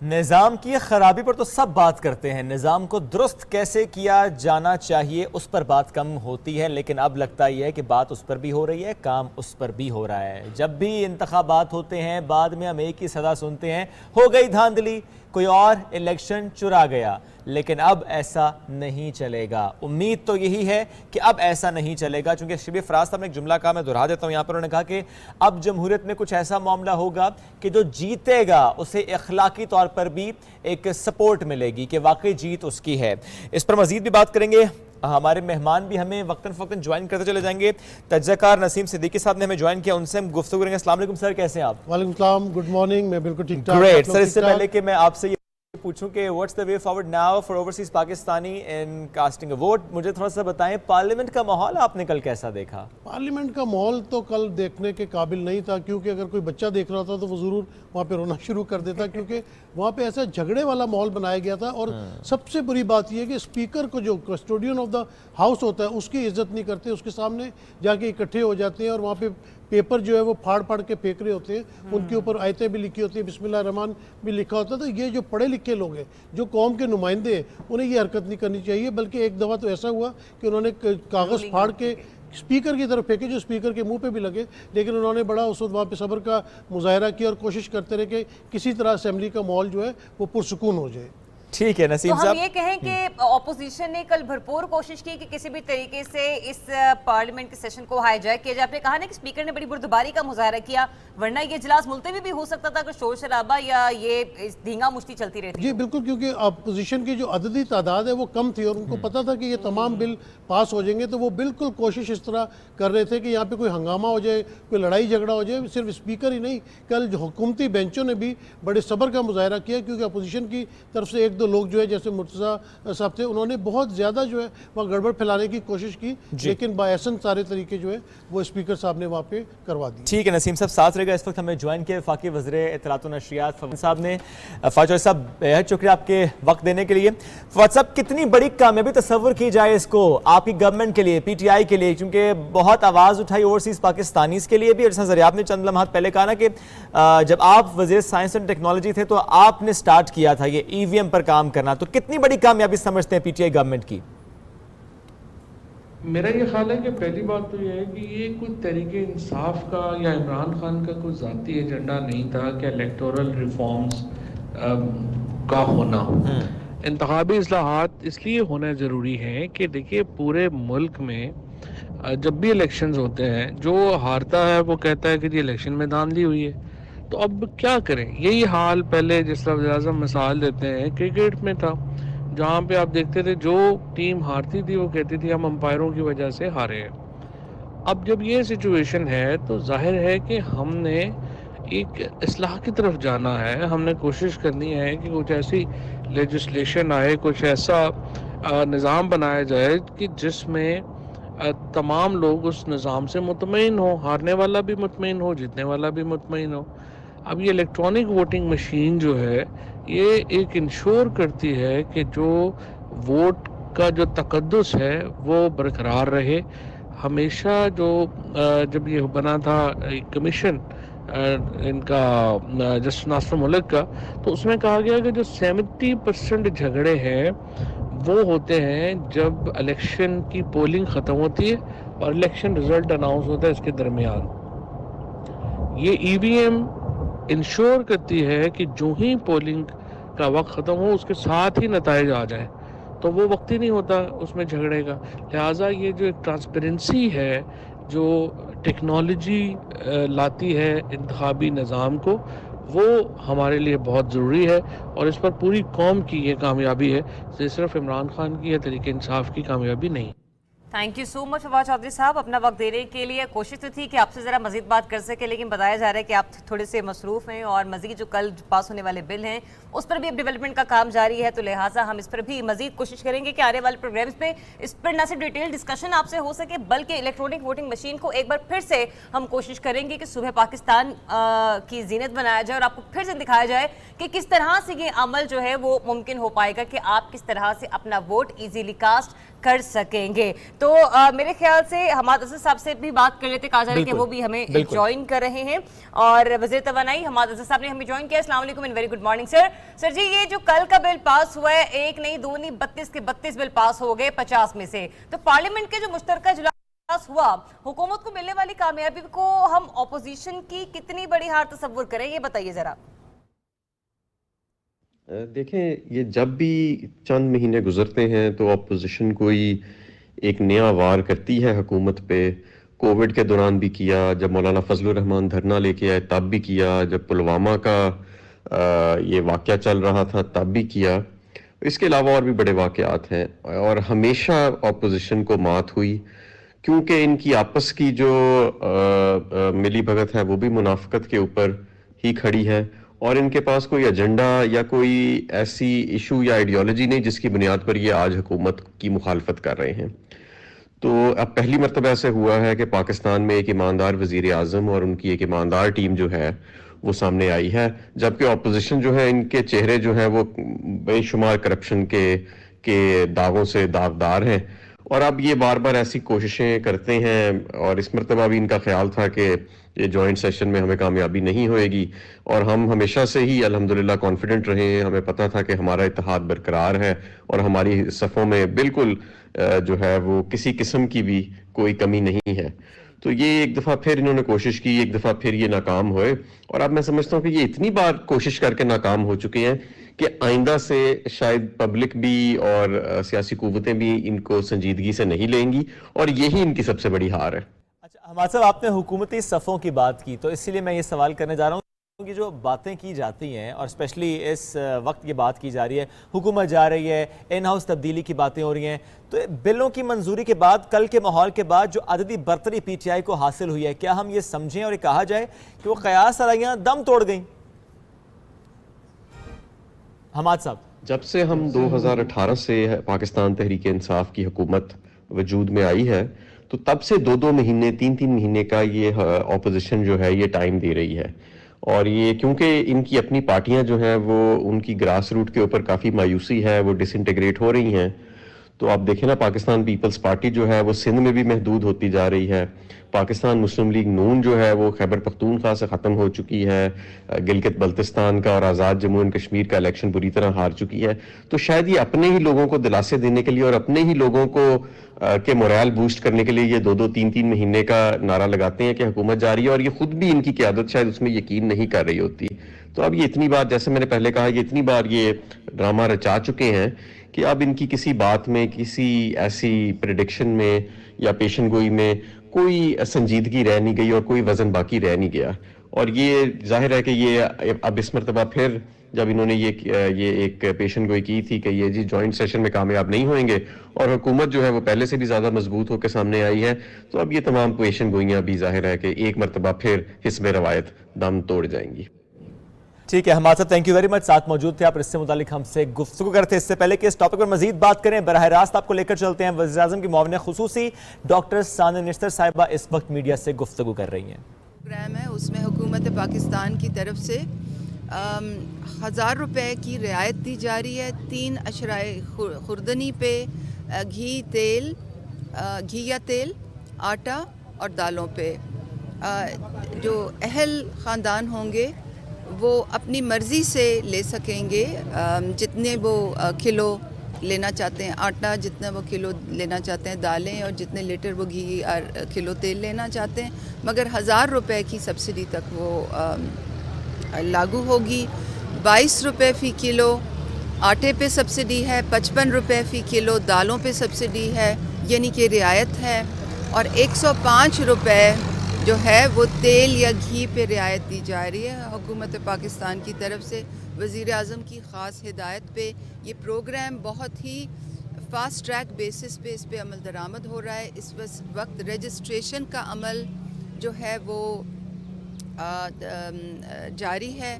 निज़ाम की खराबी पर तो सब बात करते हैं, निज़ाम को दुरुस्त कैसे किया जाना चाहिए उस पर बात कम होती है, लेकिन अब लगता ही है कि बात उस पर भी हो रही है, काम उस पर भी हो रहा है। जब भी इंतखाबात होते हैं बाद में हम एक ही सदा सुनते हैं, हो गई धांधली, कोई और इलेक्शन चुरा गया। लेकिन अब ऐसा नहीं चलेगा। उम्मीद तो यही है कि अब ऐसा नहीं चलेगा, क्योंकि शिबी फराज साहब ने एक जुमला कहा, मैं दोहरा देता हूं यहाँ पर। उन्होंने कहा कि अब जमहूरियत में कुछ ऐसा मामला होगा कि जो जीतेगा उसे इखलाकी तौर पर भी एक सपोर्ट मिलेगी कि वाकई जीत उसकी है। इस पर मजीद भी बात करेंगे। हमारे मेहमान भी हमें वक्तन फ़वक्तन ज्वाइन करते चले जाएंगे। तज्ज़कार नसीम सिद्दीकी साहब ने हमें ज्वाइन किया, उनसे हम गुफ्तगू करेंगे। अस्सलाम वालेकुम सर, कैसे हैं आप? वालेकुम सलाम, गुड मॉर्निंग। मैं बिल्कुल ठीक ठाक। ग्रेट सर, इससे पहले कि मैं आपसे पूछूं कि what's the way forward now for overseas Pakistani in casting a vote, मुझे थोड़ा सा बताएं पार्लियामेंट का माहौल आपने कल कैसा देखा? पार्लियामेंट का माहौल तो कल देखने के काबिल नहीं था, क्योंकि अगर कोई बच्चा देख रहा था तो वो ज़रूर वहाँ पे रोना शुरू कर देता, क्योंकि वहाँ पे ऐसा झगड़े वाला माहौल बनाया गया था। और सबसे बुरी बात यह है कि स्पीकर को, जो कस्टोडियन ऑफ द हाउस होता है, उसकी इज्जत नहीं करते, उसके सामने जाके इकट्ठे हो जाते हैं और वहाँ पे पेपर जो है वो फाड़ फाड़ के फेंक रहे होते हैं। उनके ऊपर आयतें भी लिखी होती है, बिस्मिल्लाह रहमान भी लिखा होता है। तो ये जो पढ़े लिखे लोग हैं, जो कौम के नुमाइंदे हैं, उन्हें ये हरकत नहीं करनी चाहिए। बल्कि एक दफ़ा तो ऐसा हुआ कि उन्होंने कागज़ फाड़ के स्पीकर की तरफ फेंके, जो स्पीकर के मुंह पे भी लगे, लेकिन उन्होंने बड़ा उस वक्त वहाँ पे सब्र का मुजाहरा किया और कोशिश करते रहे कि किसी तरह असेंबली का माहौल जो है वो पुरसुकून हो जाए। ठीक है तो नसीम हम साहब, ये कहें कि ऑपोजिशन ने कल भरपूर कोशिश की कि किसी भी तरीके से इस पार्लियामेंट के सेशन को हाईजैक किया जाए। आपने कहा ना कि स्पीकर ने बड़ी बुर्दबारी का मुजाहरा किया, वरना ये इजलास मुलतवी भी हो सकता था अगर शोर शराबा या ये धींगा मुश्ती चलती रहती। जी बिल्कुल, क्योंकि अपोजिशन की जो अददी तादाद है वो कम थी और उनको पता था कि ये तमाम बिल पास हो जाएंगे, तो वो बिल्कुल कोशिश इस तरह कर रहे थे कि यहाँ पे कोई हंगामा हो जाए, कोई लड़ाई झगड़ा हो जाए। सिर्फ स्पीकर ही नहीं, कल जो हुकूमती बेंचों ने भी बड़े सब्र का मुजाहरा किया, क्योंकि अपोजिशन की तरफ से एक दो लोग जो है जैसे मुर्तज़ा साहब थे, उन्होंने बहुत ज़्यादा जो है वहाँ गड़बड़ फैलाने की कोशिश की, लेकिन बायसन सारे तरीके जो है वो स्पीकर साहब ने वहाँ पे करवा दी। ठीक है नसीम साहब साथ रहेगा। इस वक्त हमें ज्वाइन किया वफाकी वज़ीर इत्तलात व नशरियात फवाद साहब ने। फवाद साहब बेहद शुक्रिया आपके वक्त देने के लिए। फवाद साहब, कितनी बड़ी कामयाबी तस्वर की जाए इसको आपकी गवर्नमेंट के लिए, PTI के लिए, क्योंकि बहुत आवाज़ उठाई ओवरसीज़ पाकिस्तानीज़ के लिए भी, और जैसा ज़रिया आपने चंद लम्हात पहले कहा ना कि जब आप वज़ीर साइंस एंड टेक्नोलॉजी थे तो आपने स्टार्ट किया था ये EVM पर काम करना, तो कितनी बड़ी कामयाबी समझते हैं PTI गवर्नमेंट की? मेरा ये ख्याल है कि पहली बात तो ये है कि ये कोई तरीके इंसाफ का या इमरान खान का कोई ज़ाती एजेंडा नहीं था कि इलेक्टोरल रिफॉर्म्स का होना। इंतखाबी इस्लाहात इसलिए होना ज़रूरी है कि देखिए पूरे मुल्क में जब भी इलेक्शंस होते हैं, जो हारता है वो कहता है कि जी इलेक्शन में धांधली हुई है। तो अब क्या करें, यही हाल पहले जिस तरह वज़ीर-ए-आज़म मिसाल देते हैं क्रिकेट में था, जहाँ पे आप देखते थे जो टीम हारती थी वो कहती थी हम अंपायरों की वजह से हारे हैं। अब जब ये सिचुएशन है तो जाहिर है कि हमने एक इस्लाह की तरफ जाना है, हमने कोशिश करनी है कि कुछ ऐसी लेजिस्लेशन आए, कुछ ऐसा निज़ाम बनाया जाए कि जिसमें तमाम लोग उस निज़ाम से मुतमईन हो, हारने वाला भी मुतमईन हो, जीतने वाला भी मुतमईन हो। अब ये इलेक्ट्रॉनिक वोटिंग मशीन जो है ये एक इंश्योर करती है कि जो वोट का जो तकद्दुस है वो बरकरार रहे। हमेशा जो जब ये बना था कमीशन इनका जस्टिस नासिर मुल्क का, तो उसमें कहा गया कि जो 70% झगड़े हैं वो होते हैं जब इलेक्शन की पोलिंग ख़त्म होती है और इलेक्शन रिजल्ट अनाउंस होता है इसके दरमियान। ये EVM इंश्योर करती है कि जो ही पोलिंग का वक्त ख़त्म हो उसके साथ ही नताइज आ जाए, तो वो वक्त ही नहीं होता उसमें झगड़े का। लिहाजा ये जो एक ट्रांसपेरेंसी है जो टेक्नोलॉजी लाती है इंतखाबी निज़ाम को, वो हमारे लिए बहुत ज़रूरी है और इस पर पूरी कौम की ये कामयाबी है, ये सिर्फ इमरान खान की या तरीके इंसाफ की कामयाबी नहीं। Thank you so much Fawad Chaudhry साहब अपना वक्त देने के लिए। कोशिश तो थी कि आपसे ज़रा मजीद बात कर सके, लेकिन बताया जा रहा है कि आप थोड़े से मसरूफ़ हैं और मजीद जो कल पास होने वाले बिल हैं उस पर भी अब डेवलपमेंट का काम जारी है, तो लिहाजा हम इस पर भी मजीद कोशिश करेंगे कि आने वाले प्रोग्राम्स पे इस पर न सिर्फ डिटेल डिस्कशन आपसे हो सके, बल्कि इलेक्ट्रॉनिक वोटिंग मशीन को एक बार फिर से हम कोशिश करेंगे कि सुबह पाकिस्तान की जीनत बनाया जाए और आपको फिर से दिखाया जाए कि किस तरह से ये अमल जो है वो मुमकिन हो पाएगा कि आप किस तरह से अपना वोट ईजीली कास्ट कर सकेंगे। तो मेरे ख्याल से हमाद अज़ीज़ साहब से भी बात कर लेते, कहा जा रहा है कि वो भी हमें ज्वाइन कर रहे हैं, और वज़ीर तवानाई हमाद अज़ीज़ साहब ने हमें ज्वाइन किया। अस्सलाम वालेकुम and very good morning sir. Sir ji, ये जो कल का बिल पास हुआ है, एक नहीं दो नहीं 32 के 32 बिल पास हो गए 50 में से, तो पार्लियामेंट के जो मुश्तरका इजलास हुआ, हुकूमत को मिलने वाली कामयाबी को हम ऑपोजिशन की कितनी बड़ी हार तस्वुर करें, ये बताइए जरा। देखें, ये जब भी चंद महीने गुजरते हैं तो अपोजिशन कोई एक नया वार करती है हुकूमत पे। कोविड के दौरान भी किया, जब मौलाना फजलुर रहमान धरना लेके आए तब भी किया, जब पुलवामा का ये वाक़या चल रहा था तब भी किया। इसके अलावा और भी बड़े वाक़यात हैं और हमेशा अपोजिशन को मात हुई, क्योंकि इनकी आपस की जो मिली भगत है वो भी मुनाफिकत के ऊपर ही खड़ी है और इनके पास कोई एजेंडा या कोई ऐसी इशू या आइडियोलॉजी नहीं जिसकी बुनियाद पर ये आज हुकूमत की मुखालफत कर रहे हैं। तो अब पहली मरतबा ऐसे हुआ है कि पाकिस्तान में एक ईमानदार वज़ीर आज़म और उनकी एक ईमानदार टीम जो है वो सामने आई है, जबकि अपोजिशन जो है इनके चेहरे जो हैं वो बेशुमार करप्शन के दागों से दागदार हैं। और अब ये बार बार ऐसी कोशिशें करते हैं और इस मरतबा भी इनका ख्याल था कि ये जॉइंट सेशन में हमें कामयाबी नहीं होएगी, और हम हमेशा से ही अल्हम्दुलिल्लाह कॉन्फिडेंट रहे हैं। हमें पता था कि हमारा इत्तेहाद बरकरार है और हमारी सफ़ों में बिल्कुल जो है वो किसी किस्म की भी कोई कमी नहीं है। तो ये एक दफ़ा फिर इन्होंने कोशिश की, एक दफ़ा फिर ये नाकाम हुए, और अब मैं समझता हूँ कि ये इतनी बार कोशिश करके नाकाम हो चुके हैं कि आइंदा से शायद पब्लिक भी और सियासी कुव्वतें भी इनको संजीदगी से नहीं लेंगी, और यही इनकी सबसे बड़ी हार है। अच्छा हमाद साहब, आपने हुकूमती सफ़ों की बात की, तो इसीलिए मैं ये सवाल करने जा रहा हूँ कि जो बातें की जाती हैं और स्पेशली इस वक्त ये बात की जा रही है, हुकूमत जा रही है, इन हाउस तब्दीली की बातें हो रही हैं, तो बिलों की मंजूरी के बाद, कल के माहौल के बाद जो अददी बरतरी पीटीआई को हासिल हुई है, क्या हम ये समझें और ये कहा जाए कि वो क़यास आराइयाँ दम तोड़ गई? हमाद साहब, जब से हम 2018 से पाकिस्तान तहरीक इंसाफ की हुकूमत वजूद में आई है, तो तब से 2-2 महीने 3-3 महीने का ये ऑपोजिशन जो है ये टाइम दे रही है। और ये क्योंकि इनकी अपनी पार्टियां जो हैं वो उनकी ग्रास रूट के ऊपर काफ़ी मायूसी है, वो डिसइंटीग्रेट हो रही हैं। तो आप देखें ना, पाकिस्तान पीपल्स पार्टी जो है वो सिंध में भी महदूद होती जा रही है। पाकिस्तान मुस्लिम लीग नून जो है वो खैबर पख्तूनख्वा से ख़त्म हो चुकी है। गिलगित बल्तिस्तान का और आज़ाद जम्मू एंड कश्मीर का इलेक्शन बुरी तरह हार चुकी है। तो शायद ये अपने ही लोगों को दिलासे देने के लिए और अपने ही लोगों को के मोरल बूस्ट करने के लिए ये 2-2, 3-3 महीने का नारा लगाते हैं कि हुकूमत जा रही है, और ये खुद भी इनकी क़यादत शायद उसमें यकीन नहीं कर रही होती। तो अब ये इतनी बार, जैसे मैंने पहले कहा, ये इतनी बार ये ड्रामा रचा चुके हैं कि अब इनकी किसी बात में, किसी ऐसी प्रेडिक्शन में या पेशन गोई में कोई संजीदगी रह नहीं गई और कोई वजन बाकी रह नहीं गया। और ये जाहिर है कि ये अब इस मरतबा फिर जब इन्होंने ये एक पेशन गोई की थी कि ये जी जॉइंट सेशन में कामयाब नहीं होंगे, और हुकूमत जो है वो पहले से भी ज़्यादा मजबूत होकर सामने आई है, तो अब ये तमाम पेशन गोइयाँ भी जाहिर है कि एक मरतबा फिर हिस्ब रवायत दम तोड़ जाएंगी। ठीक है हमारे साथ, थैंक यू वेरी मच, साथ मौजूद थे आप, इससे मुतालिक हमसे गुफ्तगू करते। इससे पहले कि इस टॉपिक पर मजीद बात करें, बराह रास्त आपको लेकर चलते हैं। वज़ीर-ए-आज़म की मुआविन खुसूसी डॉक्टर सानिया निश्तर साहिबा इस वक्त मीडिया से गुफ्तगू कर रही हैं। प्रोग्राम है, उसमें हुकूमत पाकिस्तान की तरफ से 1000 रुपये की रियायत दी जा रही है 3 अशराए खुर्दनी पे घी या तेल, आटा और दालों पे। जो अहल ख़ानदान होंगे वो अपनी मर्ज़ी से ले सकेंगे, जितने वो किलो लेना चाहते हैं आटा, जितना वो किलो लेना चाहते हैं दालें, और जितने लीटर वो घी और किलो तेल लेना चाहते हैं, मगर 1000 रुपये की सब्सिडी तक वो लागू होगी। 22 रुपये फ़ी किलो आटे पे सब्सिडी है, 55 रुपये फ़ी किलो दालों पे सब्सिडी है, यानी कि रियायत है, और 105 रुपये जो है वो तेल या घी पे रियायत दी जा रही है। हुकूमत पाकिस्तान की तरफ से वज़ीर-ए-आज़म की ख़ास हिदायत पे ये प्रोग्राम बहुत ही फ़ास्ट ट्रैक बेसिस पे इस पे अमल दरामद हो रहा है। इस वक्त रजिस्ट्रेशन का अमल जो है वो जारी है।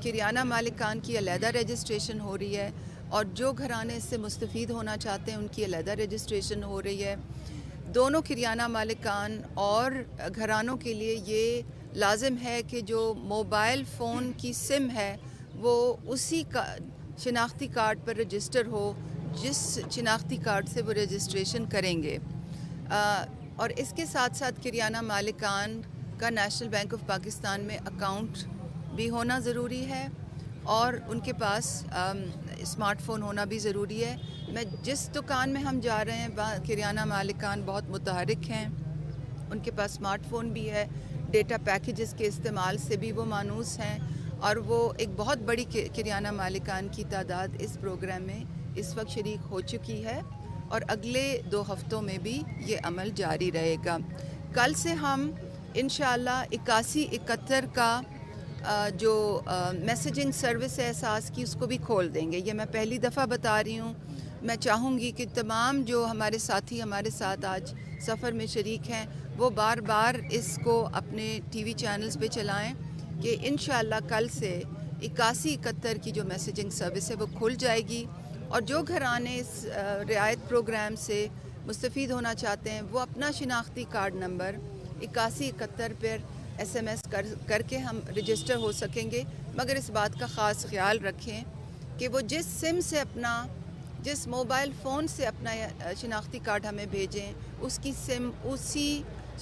किराना मालिकान की अलहदा रजिस्ट्रेशन हो रही है, और जो घराने इससे मुस्तफ़ीद होना चाहते हैं उनकी अलहदा रजिस्ट्रेशन हो रही है। दोनों किराना मालिकान और घरानों के लिए ये लाजिम है कि जो मोबाइल फ़ोन की सिम है वो उसी का शिनाख्ती कार्ड पर रजिस्टर हो जिस शिनाख्ती कार्ड से वो रजिस्ट्रेशन करेंगे। और इसके साथ साथ किराना मालिकान का नेशनल बैंक ऑफ पाकिस्तान में अकाउंट भी होना ज़रूरी है, और उनके पास स्मार्टफ़ोन होना भी ज़रूरी है। मैं जिस दुकान में हम जा रहे हैं वहाँ किराना मालिकान बहुत मुतहरिक हैं, उनके पास स्मार्टफ़ोन भी है, डेटा पैकेजेस के इस्तेमाल से भी वो मानूस हैं, और वो एक बहुत बड़ी किराना मालिकान की तादाद इस प्रोग्राम में इस वक्त शरीक हो चुकी है, और अगले 2 हफ्तों में भी ये अमल जारी रहेगा। कल से हम इंशाअल्लाह 8171 का जो मैसेजिंग सर्विस है एहसास की, उसको भी खोल देंगे। ये मैं पहली दफ़ा बता रही हूँ। मैं चाहूँगी कि तमाम जो हमारे साथी हमारे साथ आज सफ़र में शरीक हैं वो बार बार इसको अपने टीवी चैनल्स पे चलाएं कि इंशाअल्लाह कल से 8171 की जो मैसेजिंग सर्विस है वो खुल जाएगी, और जो घराने इस रियायत प्रोग्राम से मुस्तफ़ीद होना चाहते हैं वो अपना शिनाख्ती कार्ड नंबर 8171 पर SMS करके हम रजिस्टर हो सकेंगे। मगर इस बात का ख़ास ख्याल रखें कि वो जिस सिम से अपना, जिस मोबाइल फ़ोन से अपना शिनाख्ती कार्ड हमें भेजें, उसकी सिम उसी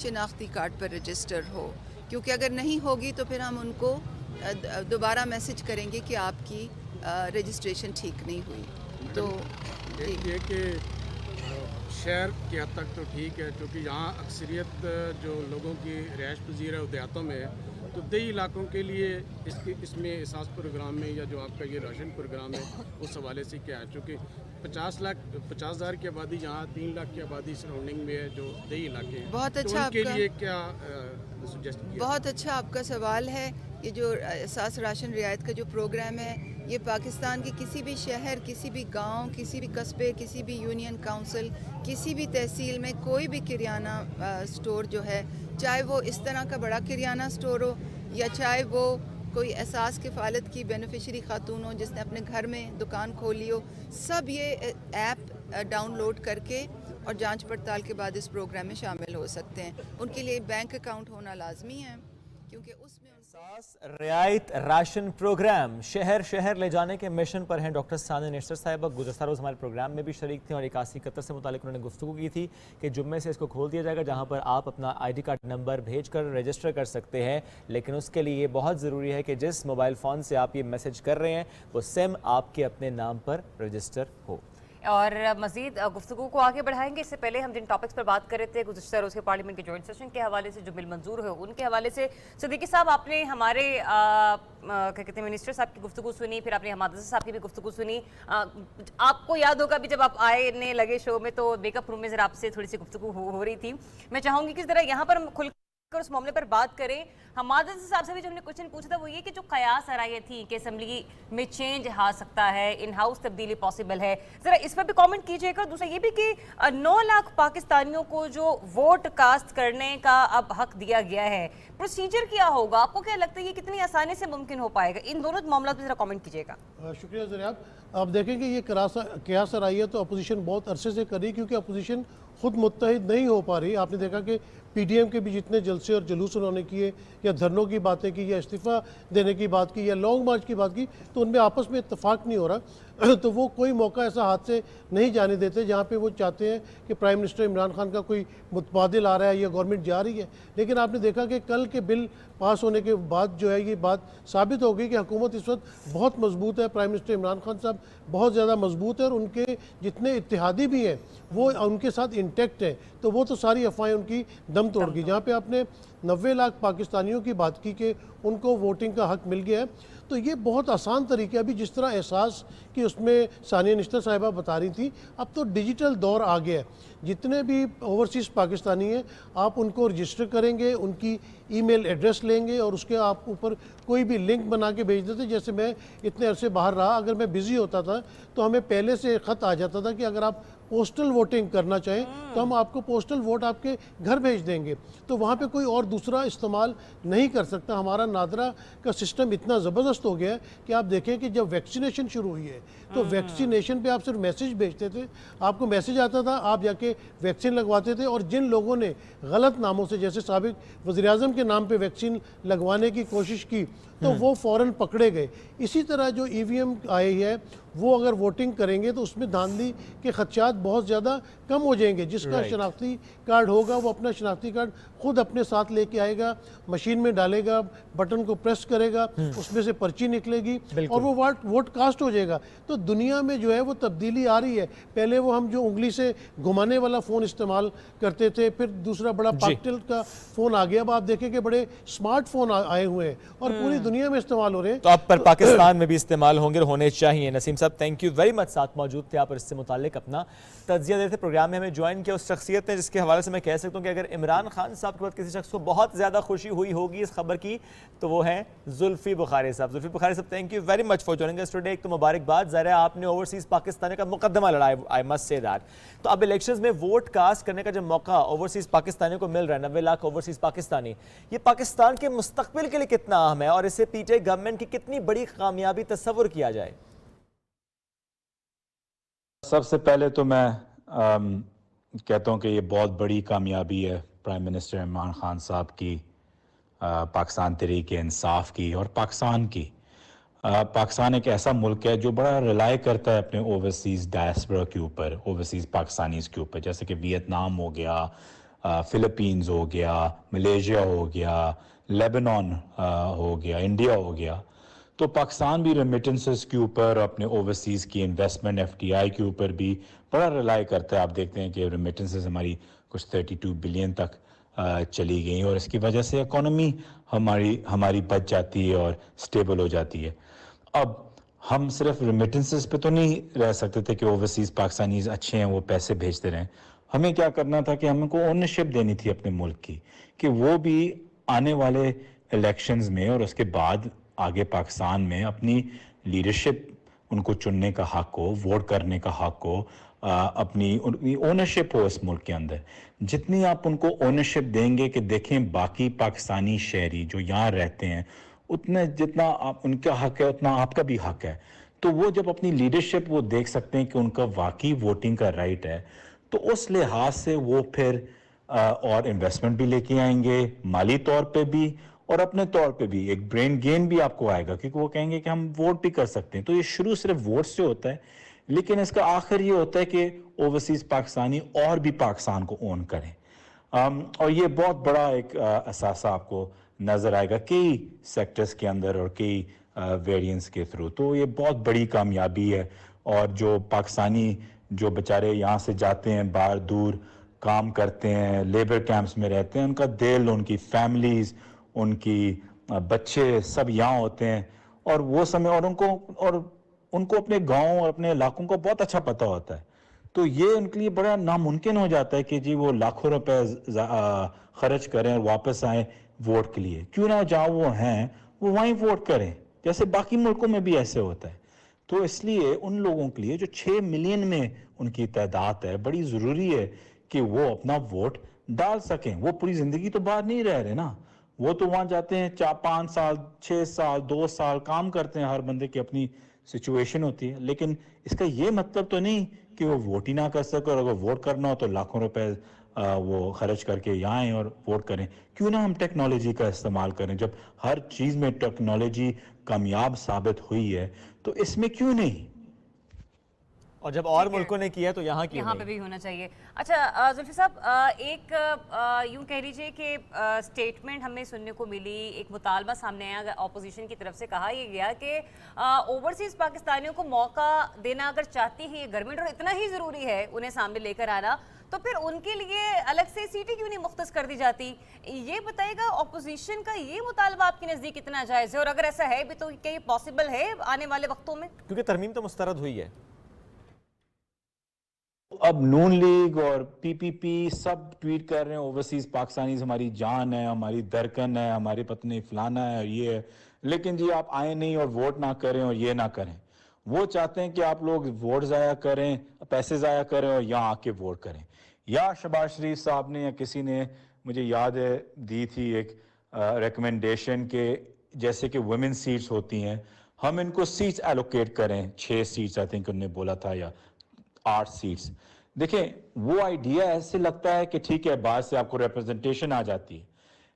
शिनाख्ती कार्ड पर रजिस्टर हो, क्योंकि अगर नहीं होगी तो फिर हम उनको दोबारा मैसेज करेंगे कि आपकी रजिस्ट्रेशन ठीक नहीं हुई। तो ये कि शहर की हद तक तो ठीक है, क्योंकि यहाँ अक्सरियत जो लोगों की रिहाइश पजीर है देहातों में, तो देही इलाकों के लिए इसमें एहसास प्रोग्राम में या जो आपका ये राशन प्रोग्राम है उस हवाले से क्या है, चूँकि 50,000 की आबादी यहाँ 3 लाख की आबादी सराउंडिंग में है जो देही इलाके हैं, बहुत अच्छा तो उनके आपका लिए क्या सजेस्ट किया? बहुत अच्छा आपका सवाल है। ये जो एहसास राशन रियायत का जो प्रोग्राम है, ये पाकिस्तान के किसी भी शहर, किसी भी गांव, किसी भी कस्बे, किसी भी यूनियन काउंसिल, किसी भी तहसील में कोई भी किराना स्टोर जो है, चाहे वो इस तरह का बड़ा किराना स्टोर हो या चाहे वो कोई एहसास किफ़ालत की बेनिफिशरी खातून हो जिसने अपने घर में दुकान खोली हो, सब ये ऐप डाउनलोड करके और जांच पड़ताल के बाद इस प्रोग्राम में शामिल हो सकते हैं। उनके लिए बैंक अकाउंट होना लाजमी है क्योंकि उसमें रियायत राशन प्रोग्राम शहर शहर ले जाने के मिशन पर हैं डॉक्टर सानिया निश्तर साहिबा। गुज़श्ता रोज़ हमारे प्रोग्राम में भी शरीक थी और 8171 से मुतालिक उन्होंने गुफ्तगू की थी कि जुम्मे से इसको खोल दिया जाएगा जहां पर आप अपना ID कार्ड नंबर भेजकर रजिस्टर कर सकते हैं, लेकिन उसके लिए ये बहुत ज़रूरी है कि जिस मोबाइल फ़ोन से आप ये मैसेज कर रहे हैं वो सिम आपके अपने नाम पर रजिस्टर हो। और मज़ीद गुफ्तगू को आगे बढ़ाएंगे। इससे पहले हम जिन टॉपिक्स पर बात कर रहे थे गुज़श्ता रोज़ के पार्लियामेंट के जॉइंट सेशन के हवाले से जो बिल मंजूर हुए उनके हवाले से, सिद्दीकी साहब आपने हमारे क्या कहते हैं मिनिस्टर साहब की गुफ्तगू सुनी, फिर आपने हमाद साहब की भी गुफ्तगू सुनी। आपको याद होगा भी जब आप आने लगे शो में तो मेकअप रूम में ज़रा आपसे थोड़ी सी गुफ्तगू हो रही थी। मैं चाहूँगी कि ज़रा यहाँ पर हम खुल उस मामले पर बात करें। हमाद साहब से भी जो हमने क्वेश्चन पूछा था वो ये कि जो कयास आराइयाँ थी कि असेंबली में चेंज आ सकता है, इन हाउस तब्दीली पॉसिबल है, ज़रा इस पर भी कमेंट कीजिएगा। दूसरा ये भी कि 9 लाख पाकिस्तानियों को जो वोट कास्ट करने का अब हक दिया गया है, प्रोसीजर क्या होगा, आपको क्या लगता है ये कितनी आसानी से मुमकिन हो पाएगा? इन दोनों मामला पर ज़रा कमेंट कीजिएगा। शुक्रिया ज़रिया। आप देखेंगे ये कयास आराइयाँ तो अपोजिशन बहुत अरसे से कर रही है क्योंकि अपोजिशन खुद मुत्तहिद नहीं हो पा रही। आपने देखा कि PDM के भी जितने जलसे और जुलूस उन्होंने किए या धरनों की बातें की या इस्तीफ़ा देने की बात की या लॉन्ग मार्च की बात की, तो उनमें आपस में इत्तेफाक नहीं हो रहा। तो वो कोई मौका ऐसा हाथ से नहीं जाने देते जहाँ पे वो चाहते हैं कि प्राइम मिनिस्टर इमरान खान का कोई मुतबादिल आ रहा है या गवर्नमेंट जा रही है। लेकिन आपने देखा कि कल के बिल पास होने के बाद जो है ये बात साबित हो गई कि हुकूमत इस वक्त बहुत मजबूत है, प्राइम मिनिस्टर इमरान खान साहब बहुत ज़्यादा मजबूत है और उनके जितने इत्तेहादी भी हैं वो उनके साथ इंटेक्ट हैं। तो वो तो सारी अफवाहें उनकी दम तोड़ गई। जहाँ पे आपने 90 लाख पाकिस्तानियों की बात की कि उनको वोटिंग का हक मिल गया है, तो ये बहुत आसान तरीका अभी जिस तरह एहसास कि उसमें सानिया निश्तर साहिबा बता रही थी, अब तो डिजिटल दौर आ गया है। जितने भी ओवरसीज़ पाकिस्तानी हैं आप उनको रजिस्टर करेंगे, उनकी ईमेल एड्रेस लेंगे और उसके आप ऊपर कोई भी लिंक बना के भेज देते। जैसे मैं इतने अरसे बाहर रहा, अगर मैं बिज़ी होता था तो हमें पहले से ख़त आ जाता था कि अगर आप पोस्टल वोटिंग करना चाहें तो हम आपको पोस्टल वोट आपके घर भेज देंगे। तो वहाँ पे कोई और दूसरा इस्तेमाल नहीं कर सकता। हमारा नादरा का सिस्टम इतना ज़बरदस्त हो गया है कि आप देखें कि जब वैक्सीनेशन शुरू हुई है तो वैक्सीनेशन पे आप सिर्फ मैसेज भेजते थे, आपको मैसेज आता था, आप जाके वैक्सीन लगवाते थे। और जिन लोगों ने गलत नामों से जैसे साबिक वज़ीर-ए-आज़म के नाम पे वैक्सीन लगवाने की कोशिश की तो वो फ़ौरन पकड़े गए। इसी तरह जो EVM आई है वो अगर वोटिंग करेंगे तो उसमें धांधली के खदशात बहुत ज़्यादा कम हो जाएंगे। जिसका शनाख्ती कार्ड होगा वो अपना शनाख्ती कार्ड खुद अपने साथ लेके आएगा, मशीन में डालेगा, बटन को प्रेस करेगा, उसमें से पर्ची निकलेगी और वो वोट कास्ट हो जाएगा। तो दुनिया में जो है वो तब्दीली आ रही है। पहले वो हम जो उंगली से घुमाने वाला फ़ोन इस्तेमाल करते थे, फिर दूसरा बड़ा पाकटिल का फ़ोन आ गया। अब आप देखें कि बड़े स्मार्टफोन आए हुए हैं और पूरी दुनिया में इस्तेमाल हो रहे हैं। तो अब पर पाकिस्तान में भी इस्तेमाल होंगे और होने चाहिए। नसीम साहब थैंक यू वेरी मच, साथ मौजूद थे आप और इससे मुतालिक अपना तज्जिया देते। प्रोग्राम में हमें ज्वाइन किया उस शख्सियत ने जिसके हवाले से मैं कह सकता हूँ कि अगर इमरान खान साहब के बाद किसी शख्स को बहुत ज़्यादा खुशी हुई होगी इस खबर की तो वो हैं जुल्फी बुखारी साहब। जुल्फी बुखारी साहब thank you very much for joining us today. एक तो मुबारकबाद, ज़रा आपने ओवरसीज़ पाकिस्तानी का मुकदमा लड़ा, आई मस्ट से दैट। तो अब इलेक्शंस में वोट कास्ट करने का जो मौका ओवरसीज़ पाकिस्तानियों को मिल रहा है, 90 लाख ओवरसीज़ पाकिस्तानी, ये पाकिस्तान के मुस्तकबिल के लिए कितना अहम है और इससे पीछे गवर्नमेंट की कितनी बड़ी कामयाबी तस्वुर किया जाए? सबसे पहले तो मैं कहता हूँ कि ये बहुत बड़ी कामयाबी है प्राइम मिनिस्टर इमरान खान साहब की, पाकिस्तान तहरीक इंसाफ की और पाकिस्तान की। पाकिस्तान एक ऐसा मुल्क है जो बड़ा रिलाई करता है अपने ओवरसीज़ डायस्पोरा के ऊपर, ओवरसीज़ पाकिस्तानीज़ के ऊपर, जैसे कि वियतनाम हो गया, फ़िलिपींस हो गया, मलेशिया हो गया, लेबनान हो गया, इंडिया हो गया। तो पाकिस्तान भी रेमिटेंसेस के ऊपर, अपने ओवरसीज़ की इन्वेस्टमेंट FDI के ऊपर भी बड़ा रिलाई करता है। आप देखते हैं कि रेमिटेंसेस हमारी कुछ 32 बिलियन तक चली गई और इसकी वजह से इकोनॉमी हमारी बच जाती है और स्टेबल हो जाती है। अब हम सिर्फ रेमिटेंसेस पे तो नहीं रह सकते थे कि ओवरसीज़ पाकिस्तानीज अच्छे हैं वो पैसे भेजते रहें। हमें क्या करना था कि हमको ओनरशिप देनी थी अपने मुल्क की, कि वो भी आने वाले इलेक्शंस में और उसके बाद आगे पाकिस्तान में अपनी लीडरशिप, उनको चुनने का हक हो, वोट करने का हक हो, अपनी ओनरशिप हो इस मुल्क के अंदर। जितनी आप उनको ओनरशिप देंगे कि देखें बाकी पाकिस्तानी शहरी जो यहाँ रहते हैं उतने जितना आप उनका हक है उतना आपका भी हक है, तो वो जब अपनी लीडरशिप वो देख सकते हैं कि उनका वाकई वोटिंग का राइट है, तो उस लिहाज से वो फिर और इन्वेस्टमेंट भी लेके आएंगे, माली तौर पे भी और अपने तौर पे भी एक ब्रेन गेन भी आपको आएगा, क्योंकि वो कहेंगे कि हम वोट भी कर सकते हैं। तो ये शुरू सिर्फ वोट से होता है, लेकिन इसका आखिर ये होता है कि ओवरसीज़ पाकिस्तानी और भी पाकिस्तान को ओन करें। और ये बहुत बड़ा एक असासा आपको नज़र आएगा कई सेक्टर्स के अंदर और कई वेरिएंट्स के थ्रू। तो ये बहुत बड़ी कामयाबी है। और जो पाकिस्तानी जो बेचारे यहाँ से जाते हैं बाहर दूर काम करते हैं, लेबर कैंप्स में रहते हैं, उनका दिल, उनकी फैमिलीज़, उनकी बच्चे सब यहाँ होते हैं और वो समय और उनको अपने गांव और अपने इलाकों का बहुत अच्छा पता होता है। तो ये उनके लिए बड़ा नामुमकिन हो जाता है कि जी वो लाखों रुपए खर्च करें और वापस आए वोट के लिए। क्यों ना जहाँ वो हैं वो वहीं वोट करें, जैसे बाकी मुल्कों में भी ऐसे होता है। तो इसलिए उन लोगों के लिए जो 6 मिलियन में उनकी तादाद है, बड़ी ज़रूरी है कि वो अपना वोट डाल सकें। वो पूरी ज़िंदगी तो बाहर नहीं रह रहे ना, वो तो वहाँ जाते हैं 4-5 साल, 6 साल, 2 साल काम करते हैं। हर बंदे की अपनी सिचुएशन होती है, लेकिन इसका ये मतलब तो नहीं कि वो वोट ही ना कर सके। और अगर वोट करना हो तो लाखों रुपए वो खर्च करके यहाँ आए और वोट करें। क्यों ना हम टेक्नोलॉजी का इस्तेमाल करें, जब हर चीज़ में टेक्नोलॉजी कामयाब साबित हुई है तो इसमें क्यों नहीं। और जब और मुल्कों ने किया तो यहाँ पे भी होना चाहिए। अच्छा जुल्फी साहब, एक यूं कह लीजिए कि स्टेटमेंट हमें सुनने को मिली, एक मुतालबा सामने आया ऑपोजिशन की तरफ से, कहा यह गया कि ओवरसीज पाकिस्तानियों को मौका देना अगर चाहती है ये गवर्नमेंट और इतना ही ज़रूरी है उन्हें सामने लेकर आना, तो फिर उनके लिए अलग से सीटें क्यों नहीं मुख्तस कर दी जाती। ये बताइएगा ऑपोजिशन का ये मुतालबा आपके नज़दीक कितना जायज़ है, और अगर ऐसा है भी तो क्या ये पॉसिबल है आने वाले वक्तों में? क्योंकि तरमीम तो मुस्तरद हुई है। अब नून लीग और पीपीपी सब ट्वीट कर रहे हैं ओवरसीज पाकिस्तानीज हमारी जान है, हमारी दरकन है, हमारी पत्नी फलाना है और ये है, लेकिन जी आप आए नहीं और वोट ना करें और ये ना करें। वो चाहते हैं कि आप लोग वोट ज़ाया करें, पैसे ज़ाया करें और यहाँ आके वोट करें। या शहबाज शरीफ साहब ने या किसी ने मुझे याद है दी थी एक रिकमेंडेशन के जैसे कि वुमेन सीट्स होती हैं, हम इनको सीट्स एलोकेट करें, 6 सीट्स आई थिंक उन्होंने बोला था या 8 सीट्स। देखें वो आइडिया ऐसे लगता है कि ठीक है बाहर से आपको रिप्रेजेंटेशन आ जाती है,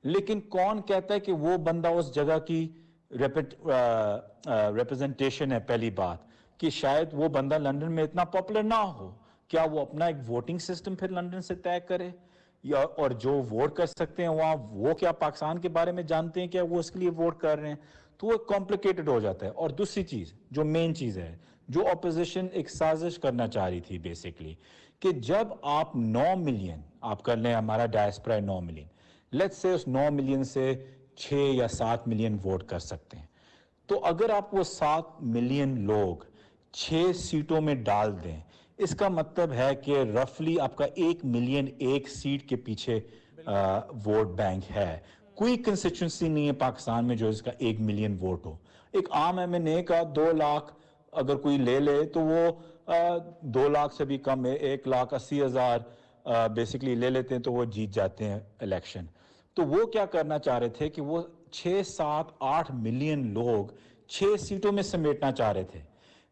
लेकिन कौन कहता है कि वो बंदा उस जगह की रिप्रेजेंटेशन है। पहली बात कि शायद वो बंदा लंदन में इतना पॉपुलर ना हो, क्या वो अपना एक वोटिंग सिस्टम फिर लंदन से तय करे, या और जो वोट कर सकते हैं वहाँ वो क्या पाकिस्तान के बारे में जानते हैं, क्या वो उसके लिए वोट कर रहे हैं, तो वो कॉम्प्लिकेटेड हो जाता है। और दूसरी चीज़ जो मेन चीज़ है जो ऑपोजिशन एक साजिश करना चाह रही थी बेसिकली, कि जब आप 9 मिलियन आप कर लें, हमारा डायस्पोरा 9 मिलियन, लेट्स से उस 9 मिलियन से 6 या 7 मिलियन वोट कर सकते हैं, तो अगर आप वो 7 मिलियन लोग 6 सीटों में डाल दें, इसका मतलब है कि रफली आपका 1 मिलियन एक सीट के पीछे वोट बैंक है। कोई कंस्टिट्यूंसी नहीं है पाकिस्तान में जो इसका 1 मिलियन वोट हो। एक आम एमएनए का 2 लाख अगर कोई ले ले तो वो 2 लाख से भी कम है, 1,80,000 बेसिकली ले लेते हैं तो वो जीत जाते हैं इलेक्शन। तो वो क्या करना चाह रहे थे कि वो 6, 7, 8 मिलियन लोग 6 सीटों में समेटना चाह रहे थे।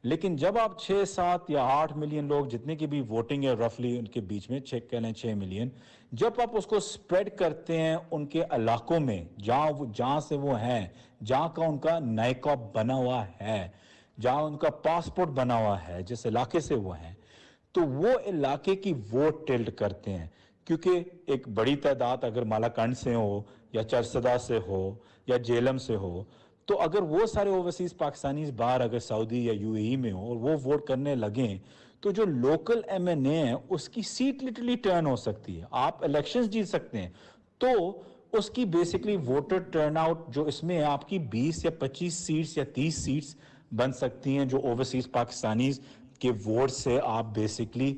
लेकिन जब आप 6, 7 या 8 मिलियन लोग जितने की भी वोटिंग है रफली उनके बीच में 6 मिलियन, जब आप उसको स्प्रेड करते हैं उनके इलाकों में जहाँ से वो हैं, जहाँ का उनका नायका बना हुआ है, जहाँ उनका पासपोर्ट बना हुआ है, जिस इलाके से वो हैं, तो वो इलाके की वोट टिल्ट करते हैं। क्योंकि एक बड़ी तादाद अगर मालाकंड से हो या चरसदा से हो या जेलम से हो, तो अगर वो सारे ओवरसीज पाकिस्तानीज बाहर अगर सऊदी या यूएई में हो और वो वोट करने लगें, तो जो लोकल एमएनए है उसकी सीट लिटरली टर्न हो सकती है। आप इलेक्शंस जीत सकते हैं, तो उसकी बेसिकली वोटर टर्नआउट जो इसमें आपकी 20 या 25 सीट्स या 30 सीट्स बन सकती हैं, जो ओवरसीज पाकिस्तानीज के वोट से आप बेसिकली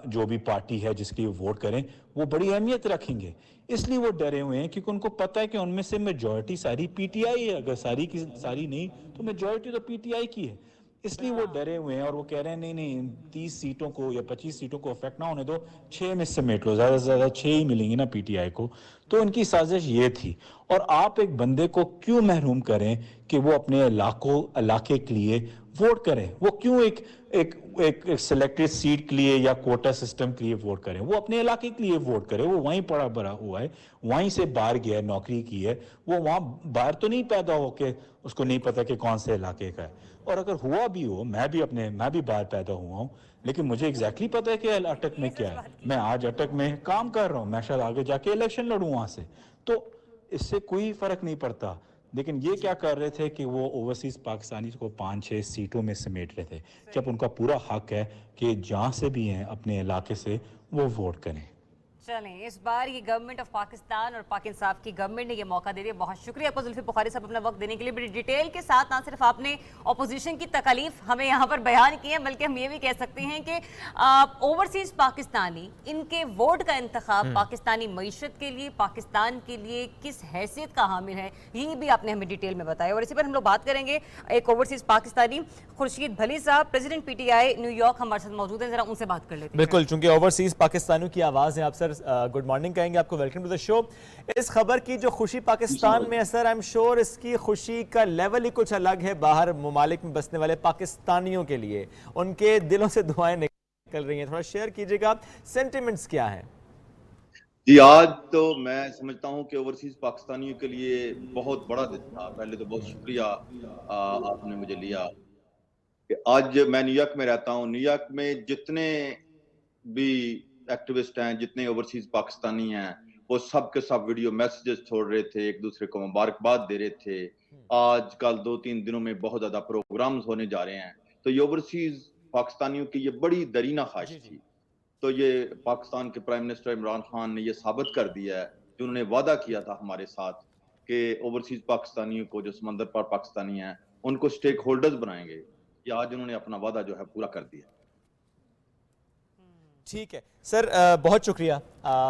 जो भी पार्टी है जिसकी वोट करें वो बड़ी अहमियत रखेंगे। इसलिए वो डरे हुए हैं क्योंकि उनको पता है कि उनमें से मेजॉरिटी सारी पीटीआई है, अगर सारी की सारी नहीं तो मेजॉरिटी तो पीटीआई की है। इसलिए वो डरे हुए हैं और वो कह रहे हैं नहीं नहीं 30 सीटों को या 25 सीटों को अफेक्ट ना होने दो, 6 में समेट लो, ज्यादा से ज्यादा 6 ही मिलेंगी ना पीटीआई को। तो इनकी साजिश ये थी। और आप एक बंदे को क्यों महरूम करें कि वो अपने इलाके के लिए वोट करें? वो क्यों एक सिलेक्टेड सीट के लिए या कोटा सिस्टम के लिए वोट करें? वो अपने इलाके के लिए वोट करें। वो वहीं पड़ा बड़ा हुआ है, वहीं से बाहर गया है, नौकरी की है, वो वहां बाहर तो नहीं पैदा होके उसको नहीं पता कि कौन से इलाके का है। और अगर हुआ भी हो, मैं भी बाहर पैदा हुआ हूँ, लेकिन मुझे एग्जैक्टली पता है कि अटक में क्या है। मैं आज अटक में काम कर रहा हूँ, मैं शायद आगे जाके इलेक्शन लड़ूं वहां से, तो इससे कोई फर्क नहीं पड़ता। लेकिन ये क्या कर रहे थे कि वो ओवरसीज पाकिस्तानी को 5-6 सीटों में समेट रहे थे, जब उनका पूरा हक है कि जहां से भी हैं अपने इलाके से वो वोट करें। चलें, इस बार ये गवर्नमेंट ऑफ पाकिस्तान और पाक इंसाफ की गवर्नमेंट ने ये मौका दे दिया। बहुत शुक्रिया आपको जुल्फी बुखारी साहब अपना वक्त देने के लिए। बड़ी डिटेल के साथ ना सिर्फ आपने अपोजिशन की तकलीफ हमें यहाँ पर बयान की है, बल्कि हम ये भी कह सकते हैं कि ओवरसीज पाकिस्तानी इनके वोट का इंतखाब पाकिस्तानी मईशत के लिए, पाकिस्तान के लिए किस हैसियत का हामिल है, ये भी आपने हमें डिटेल में बताया। और इसी पर हम लोग बात करेंगे एक ओवरसीज पाकिस्तानी खुर्शीद भली साहब, प्रेसिडेंट पीटीआई न्यूयॉर्क हमारे साथ मौजूद हैं, जरा उनसे बात कर लेते हैं। बिल्कुल, चूंकि ओवरसीज पाकिस्तानियों की आवाज़ है, आप सर गुड मॉर्निंग कहेंगे आपको, वेलकम टू द शो। इस खबर की जो खुशी पाकिस्तान में है सर, आई एम श्योर इसकी खुशी का लेवल ही कुछ अलग है बाहर ममालिक में बसने वाले पाकिस्तानियों के लिए, उनके दिलों से दुआएं निकल रही हैं। थोड़ा शेयर कीजिएगा, सेंटिमेंट्स क्या है? जी, आज तो मैं समझता हूं कि ओवरसीज पाकिस्तानियों के लिए बहुत बड़ा दिन था। पहले तो बहुत शुक्रिया आपने मुझे लिया। आज मैं न्यूयॉर्क में रहता हूं। न्यूयॉर्क में जितने भी एक्टिविस्ट हैं, जितने ओवरसीज पाकिस्तानी हैं, वो सब के सब वीडियो मैसेजेस छोड़ रहे थे, एक दूसरे को मुबारकबाद दे रहे थे। आज कल 2-3 दिनों में बहुत ज्यादा प्रोग्राम्स होने जा रहे हैं। तो ये ओवरसीज पाकिस्तानियों की ये बड़ी दरीना ख्वाहिश थी। तो ये पाकिस्तान के प्राइम मिनिस्टर इमरान खान ने ये साबित कर दिया है जो उन्होंने वादा किया था हमारे साथ कि ओवरसीज पाकिस्तानियों को, जो समंदर पार पाकिस्तानी हैं, उनको स्टेक होल्डर्स बनाएंगे। ये आज उन्होंने अपना वादा जो है पूरा कर दिया। ठीक है सर, बहुत शुक्रिया।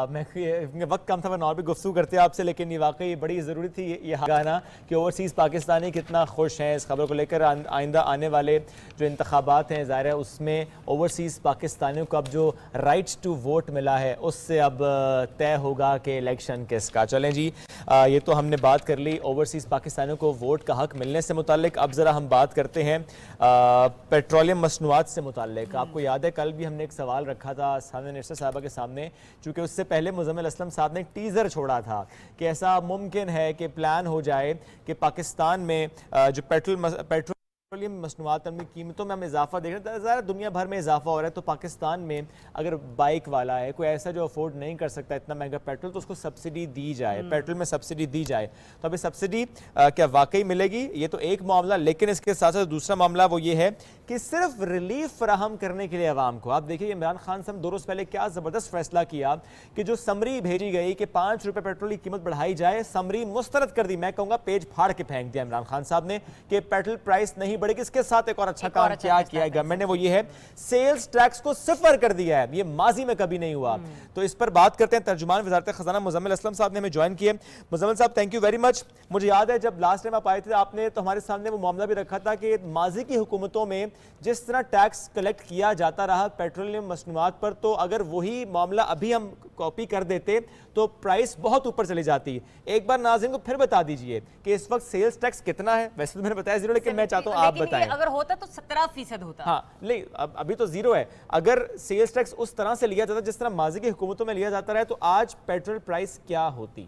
मैं वक्त कम था, वरना और भी गुफ्तगू करते आपसे, लेकिन ये वाकई बड़ी ज़रूरी थी ये गाना कि ओवरसीज़ पाकिस्तानी कितना खुश हैं इस खबर को लेकर। आइंदा आने वाले जो इंतखाबात हैं, ज़ाहिर है उसमें ओवरसीज़ पाकिस्तानियों को अब जो राइट टू वोट मिला है उससे अब तय होगा कि इलेक्शन किसका। चलें जी, ये तो हमने बात कर ली ओवरसीज़ पाकिस्तानियों को वोट का हक मिलने से मुतालिक। अब ज़रा हम बात करते हैं पेट्रोलियम मसनूआत से मुतालिक। आपको याद है कल भी हमने एक सवाल रखा था सामने मिनिस्टर साहबा के सामने, चूँकि उससे पहले मुजम्मिल असलम साहब ने एक टीज़र छोड़ा था कि ऐसा मुमकिन है कि प्लान हो जाए कि पाकिस्तान में जो पेट्रोलियम मसनूआत की कीमतों में हम इजाफा देख रहे हैं, ज़्यादा दुनिया भर में इजाफा हो रहा है। तो पाकिस्तान में अगर बाइक वाला है, कोई ऐसा जो अफोर्ड नहीं कर सकता इतना महंगा पेट्रोल, तो उसको सब्सिडी दी जाए, पेट्रोल में सब्सिडी दी जाए। तो अभी सब्सिडी क्या वाकई मिलेगी? ये तो एक मामला, लेकिन इसके साथ साथ दूसरा मामला वो ये है कि सिर्फ रिलीफ फराहम करने के लिए आवाम को, आप देखिए इमरान खान साहब 2 रोज़ पहले क्या ज़बरदस्त फैसला किया कि जो समरी भेजी गई कि 5 रुपये पेट्रोल की कीमत बढ़ाई जाए, समरी मुस्तरद कर दी। मैं कहूँगा पेज फाड़ के फेंक दिया इमरान खान साहब ने कि पेट्रोल प्राइस नहीं बढ़ेगी। इसके साथ एक और अच्छा काम क्या किया है गवर्नमेंट ने, वो ये है सेल्स टैक्स को 0 कर दिया है। ये माजी में कभी नहीं हुआ। तो इस पर बात करते हैं। तर्जुमान वज़ारत ख़ज़ाना मुज़म्मिल असलम साहब ने हमें ज्वाइन किए। मुज़म्मिल साहब, थैंक यू वेरी मच। मुझे याद है जब लास्ट टाइम आप आए थे, आपने तो हमारे सामने वो मामला भी रखा था कि माजी की हुकूमतों में जिस तरह टैक्स कलेक्ट किया जाता रहा पेट्रोलियम मसनूआत पर, तो अगर वही मामला अभी हम कॉपी कर देते तो प्राइस बहुत ऊपर चली जाती। एक बार नाज़रीन को फिर बता दीजिए कि इस वक्त सेल्स टैक्स कितना है। वैसे तो मैंने बताया 0, लेकिन मैं चाहता हूँ आप बताएं। अगर होता तो 17% होता। हाँ, नहीं, अभी तो 0 है। अगर सेल्स टैक्स उस तरह से लिया जाता जिस तरह माजी की हुकूमतों में लिया जाता रहा, तो आज पेट्रोल प्राइस क्या होती?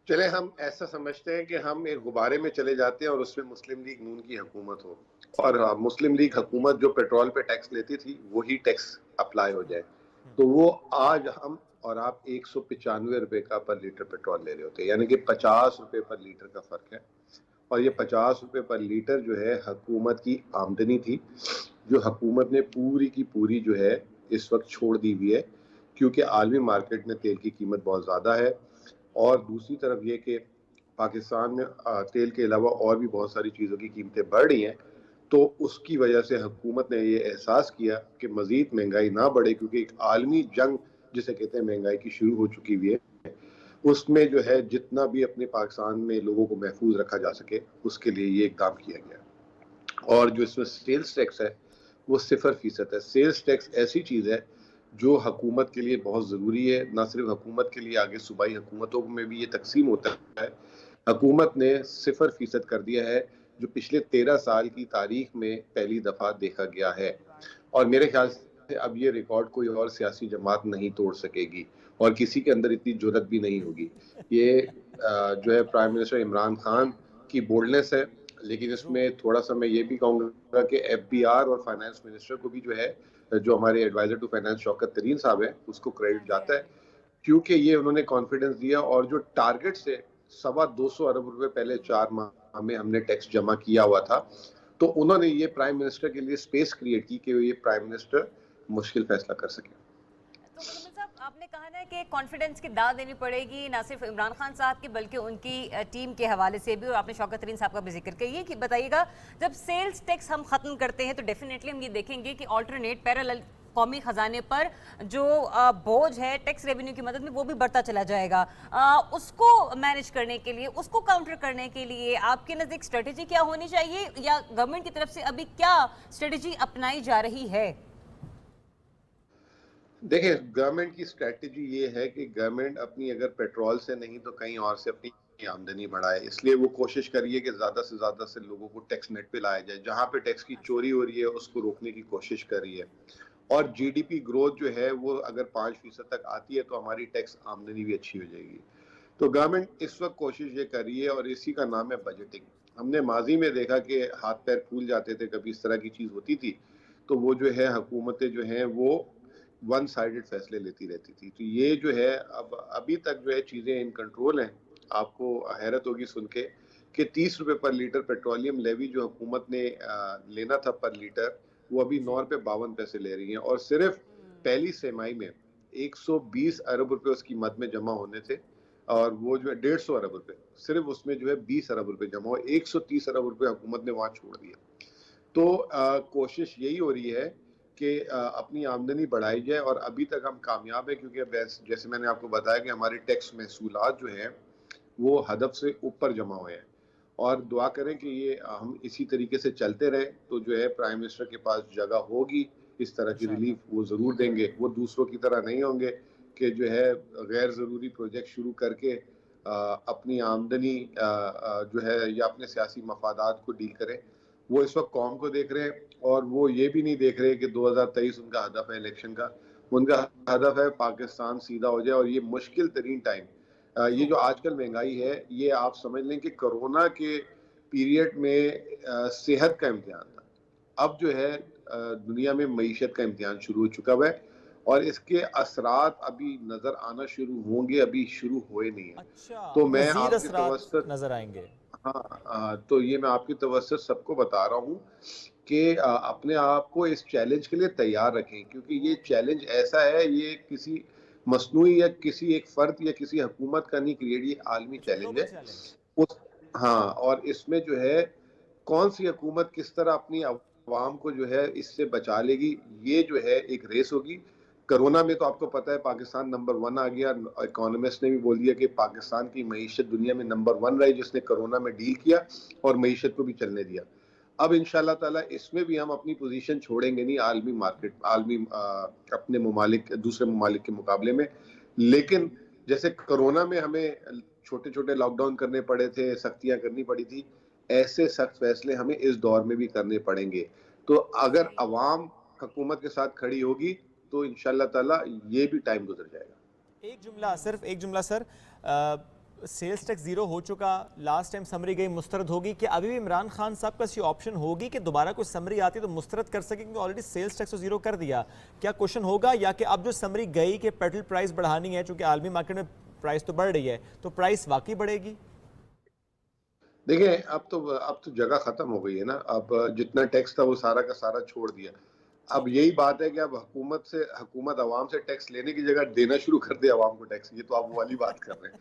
चले, हम ऐसा समझते हैं कि हम एक गुब्बारे में चले जाते हैं और उसमें मुस्लिम लीग नून की हुकूमत हो, और मुस्लिम लीग हुकूमत जो पेट्रोल पे टैक्स लेती थी वही टैक्स अप्लाई हो जाए। तो वो आज हम और आप 195 रुपए का पर लीटर पेट्रोल ले रहे होते हैं, यानी कि 50 रुपए पर लीटर का फर्क है। और ये 50 रुपए पर लीटर जो है हुकूमत की आमदनी थी, जो हुकूमत ने पूरी की पूरी जो है इस वक्त छोड़ दी हुई है, क्योंकि आलमी मार्केट में तेल की कीमत बहुत ज़्यादा है, और दूसरी तरफ ये कि पाकिस्तान में तेल के अलावा और भी बहुत सारी चीज़ों की कीमतें बढ़ रही हैं, तो उसकी वजह से हुकूमत ने ये एहसास किया कि मज़ीद महंगाई ना बढ़े, क्योंकि एक आलमी जंग जिसे कहते हैं महंगाई की शुरू हो चुकी हुई है। उसमें जो है जितना भी अपने पाकिस्तान में लोगों को महफूज रखा जा सके, उसके लिए ये इकदाम किया गया। और जो इसमें सेल्स टैक्स है वो 0% है। सेल्स टैक्स ऐसी चीज़ है जो हुकूमत के लिए बहुत ज़रूरी है, ना सिर्फ हुकूमत के लिए, आगे सूबाई हुकूमतों में भी ये तकसीम होता है। हुकूमत ने 0% कर दिया है, जो पिछले 13 साल की तारीख में पहली दफ़ा देखा गया है, और मेरे ख्याल से अब ये रिकॉर्ड कोई और सियासी जमात नहीं तोड़ सकेगी, और किसी के अंदर इतनी जुर्रत भी नहीं होगी। ये जो है प्राइम मिनिस्टर इमरान खान की बोल्डनेस है, लेकिन इसमें थोड़ा सा मैं ये भी कहूँगा कि FBR और फाइनेंस मिनिस्टर को भी जो है, जो हमारे एडवाइजर टू फाइनेंस शौकत तरीन साहब हैं, उसको क्रेडिट जाता है, क्योंकि ये उन्होंने कॉन्फिडेंस दिया, और जो टारगेट से 225 अरब रुपए पहले 4 माह में हमने टैक्स जमा किया हुआ था, तो उन्होंने ये प्राइम मिनिस्टर के लिए स्पेस क्रिएट की कि ये प्राइम मिनिस्टर मुश्किल फैसला कर सके। आपने कहा ना कि कॉन्फिडेंस की दाद देनी पड़ेगी ना सिर्फ इमरान खान साहब की बल्कि उनकी टीम के हवाले से भी, और आपने शौकत तरीन साहब का भी जिक्र किया कि बताइएगा जब सेल्स टैक्स हम खत्म करते हैं तो डेफिनेटली हम ये देखेंगे कि ऑल्टरनेट पैरेलल कौमी खजाने पर जो बोझ है टैक्स रेवेन्यू की मदद में वो भी बढ़ता चला जाएगा। उसको मैनेज करने के लिए, उसको काउंटर करने के लिए आपके नज़दीक स्ट्रेटेजी क्या होनी चाहिए, या गवर्नमेंट की तरफ से अभी क्या स्ट्रेटेजी अपनाई जा रही है? देखिए, गवर्नमेंट की स्ट्रेटजी ये है कि गवर्नमेंट अपनी अगर पेट्रोल से नहीं तो कहीं और से अपनी आमदनी बढ़ाए, इसलिए वो कोशिश करिए कि ज़्यादा से लोगों को टैक्स नेट पे लाया जाए। जहाँ पे टैक्स की चोरी हो रही है उसको रोकने की कोशिश कर रही है, और GDP ग्रोथ जो है वो अगर 5% तक आती है तो हमारी टैक्स आमदनी भी अच्छी हो जाएगी। तो गवर्नमेंट इस वक्त कोशिश ये कर रही है, और इसी का नाम है बजटिंग। हमने माजी में देखा कि हाथ पैर फूल जाते थे, कभी इस तरह की चीज़ होती थी, तो वो जो है हुकूमतें जो हैं वो वन साइडेड फैसले लेती रहती थी। तो ये जो है अब अभी तक जो है चीज़ें इन कंट्रोल हैं। आपको हैरत होगी सुन के कि 30 रुपए पर लीटर पेट्रोलियम लेवी जो हुकूमत ने लेना था पर लीटर, वो अभी 9 रुपए 52 पैसे ले रही हैं, और सिर्फ पहली सेमाई में 120 अरब रुपए उसकी मद में जमा होने थे, और वो जो है 150 अरब रुपए, सिर्फ उसमें जो है 20 अरब रुपए जमा हो, 130 अरब रुपए हुकूमत ने वहाँ छोड़ दिया। तो कोशिश यही हो रही है कि अपनी आमदनी बढ़ाई जाए, और अभी तक हम कामयाब हैं, क्योंकि जैसे मैंने आपको बताया कि हमारे टैक्स महसूलात जो हैं वो हदफ से ऊपर जमा हुए हैं, और दुआ करें कि ये हम इसी तरीके से चलते रहे, तो जो है प्राइम मिनिस्टर के पास जगह होगी, इस तरह की रिलीफ वो ज़रूर देंगे। वो दूसरों की तरह नहीं होंगे कि जो है गैर ज़रूरी प्रोजेक्ट शुरू करके अपनी आमदनी जो है या अपने सियासी मफादात को डील करें। वो इस वक्त कौम को देख रहे हैं, और वो ये भी नहीं देख रहे कि 2023 उनका हदफ है इलेक्शन का। उनका हदफ है पाकिस्तान सीधा हो जाए, और ये मुश्किल तरीन टाइम, ये जो आजकल महंगाई है, ये आप समझ लें कि कोरोना के पीरियड में सेहत का इम्तिहान था, अब जो है दुनिया में मईशत का इम्तिहान शुरू हो चुका है, और इसके असरात अभी नजर आना शुरू होंगे, अभी शुरू हुए नहीं है। तो मैं आपके तवस्सुत नजर आएंगे। हाँ, तो ये मैं आपकी तवस्सुत सबको बता रहा हूँ कि अपने आप को इस चैलेंज के लिए तैयार रखें, क्योंकि ये चैलेंज ऐसा है, ये किसी मसनूई या किसी एक फर्द या किसी हुकूमत का नहीं क्रिएट, ये आलमी चैलेंज है। हाँ, और इसमें जो है कौन सी हुकूमत किस तरह अपनी अवाम को जो है इससे बचा लेगी, ये जो है एक रेस होगी। कोरोना में तो आपको पता है पाकिस्तान नंबर 1 आ गया, इकोनॉमिस्ट ने भी बोल दिया कि पाकिस्तान की मईशत दुनिया में नंबर 1 रही, जिसने कोरोना में डील किया और मईशत को भी चलने दिया। अब इंशाल्लाह ताला इसमें भी हम अपनी पोजीशन छोड़ेंगे नहीं आलमी मार्केट, अपने ममालिक, दूसरे ममालिक के मुकाबले में। लेकिन जैसे कोरोना में हमें छोटे छोटे लॉकडाउन करने पड़े थे, सख्तियां करनी पड़ी थी, ऐसे सख्त फैसले हमें इस दौर में भी करने पड़ेंगे। तो अगर अवाम हुकूमत के साथ खड़ी होगी तो इंशाल्लाह ताला ये भी टाइम गुजर जाएगा। सिर्फ एक जुमला सर, सेल्स टैक्स जीरो हो चुका, लास्ट टाइम समरी गई मुस्तरद होगी, कि अभी भी इमरान खान साहब का ऑप्शन होगी कि दोबारा कोई समरी आती तो मुस्तरद कर सके, क्योंकि ऑलरेडी सेल्स टैक्स तो जीरो कर दिया? क्या क्वेश्चन होगा, या कि अब जो समरी गई कि पेट्रोल प्राइस बढ़ानी है, चूंकि आलमी मार्केट में प्राइस तो बढ़ रही है, तो प्राइस वाकई बढ़ेगी? देखिए, अब तो जगह खत्म हो गई है ना, अब जितना टैक्स था वो सारा का सारा छोड़ दिया। अब यही बात है कि अब हुकूमत आवाम से टैक्स लेने की जगह देना शुरू कर दे आवाम को टैक्स। ये तो आप वो वाली बात कर रहे हैं।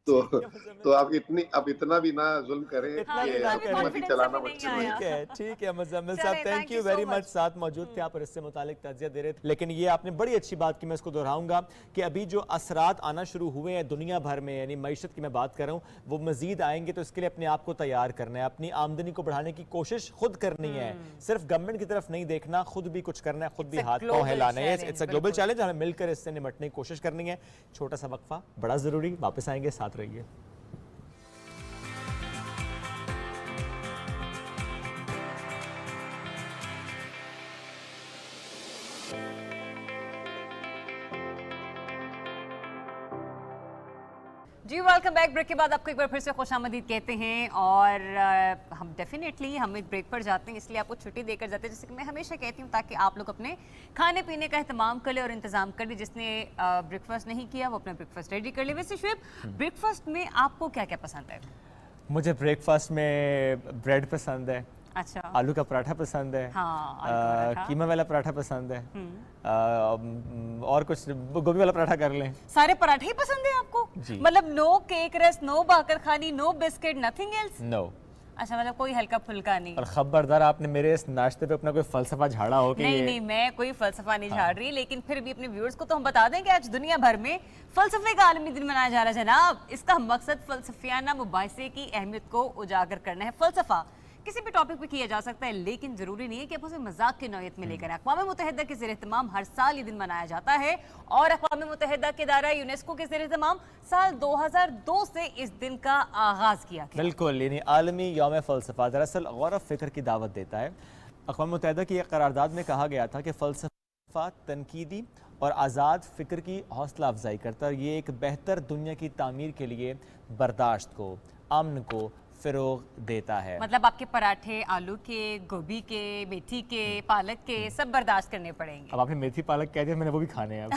तो आप इतना भी ना जुल्म करें कि हुकूमत ही चलाना बच्चे। ठीक है मुजम्मिल साहब, थैंक यू वेरी मच, साथ मौजूद थे आप और इससे मुतालिक तज्जिया दे रहे थे। लेकिन ये आपने बड़ी अच्छी बात की, मैं इसको दोहराऊंगा कि अभी जो असरात आना शुरू हुए हैं दुनिया भर में, यानी मईशत की मैं बात कर रहा हूँ, वो मजीद आएंगे। तो इसके लिए अपने आप को तैयार करना है, अपनी आमदनी को बढ़ाने की कोशिश खुद करनी है, सिर्फ गवर्नमेंट की तरफ नहीं देखना, खुद भी कुछ करना है, खुद भी हाथ पांव हिलाना है। इट्स अ ग्लोबल चैलेंज, हमें मिलकर इससे निपटने की कोशिश करनी है। छोटा सा वक्फा बड़ा जरूरी, वापस आएंगे, साथ रहिए। जी वेलकम बैक। ब्रेक के बाद आपको एक बार फिर से खुशामदीद कहते हैं और हम डेफिनेटली हम एक ब्रेक पर जाते हैं, इसलिए आपको छुट्टी देकर जाते हैं, जैसे कि मैं हमेशा कहती हूँ, ताकि आप लोग अपने खाने पीने का एहतमाम कर ले और इंतजाम कर ले। जिसने ब्रेकफास्ट नहीं किया वो अपना ब्रेकफास्ट रेडी कर ले। वैसे शुएब, ब्रेकफास्ट में आपको क्या क्या पसंद है? मुझे ब्रेकफास्ट में ब्रेड पसंद है, अच्छा, आलू का पराठा पसंद है, हाँ, कीमा वाला पराठा पसंद है, और कुछ गोभी वाला पराठा कर लें। सारे पराठे ही पसंद है आपको? मतलब no cake rusk, no bakarkhani, no biscuit, nothing else? No. अच्छा, मतलब कोई हल्का फुल्का नहीं। और खबरदार आपने मेरे इस नाश्ते पे अपना कोई फलसफा झाड़ा हो कि नहीं, मैं कोई फलसफा नहीं झाड़ रही, लेकिन फिर भी अपने व्यूअर्स को तो हम बता दें कि आज दुनिया भर में फलसफे का आलमी दिन मनाया जा रहा है जनाब। इसका मकसद फलसफियाना मुबाहिसे की अहमियत को उजागर करना है। फलसफा किसी भी टॉपिक पे किया जा सकता है, लेकिन जरूरी नहीं है कि आप उसे मजाक की नौयत में लेकर। अक़वाम मुत्तहिदा के ज़ेर-ए-एहतमाम हर साल ये दिन मनाया जाता है और अक़वाम मुत्तहिदा के दायरा यूनेस्को के ज़ेर-ए-एहतमाम साल 2002 से इस दिन का आगाज किया गया। बिल्कुल, यानी आलमी यौम फ़लसफ़ा दरअसल गौर व फ़िक्र की दावत देता है। अक़वाम मुत्तहिदा की एक करारदाद में कहा गया था कि फ़लसफ़ा तनकीदी और आज़ाद फ़िक्र की हौसला अफजाई करता है। ये एक बेहतर दुनिया की तामीर के लिए बर्दाश्त को, अमन को फ़रोग़ देता है। मतलब आपके पराठे आलू के, गोभी के, मेथी के, पालक के सब बर्दाश्त करने पड़ेंगे। अब आपने मेथी पालक कह दिया, मैंने वो भी खाने हैं अब।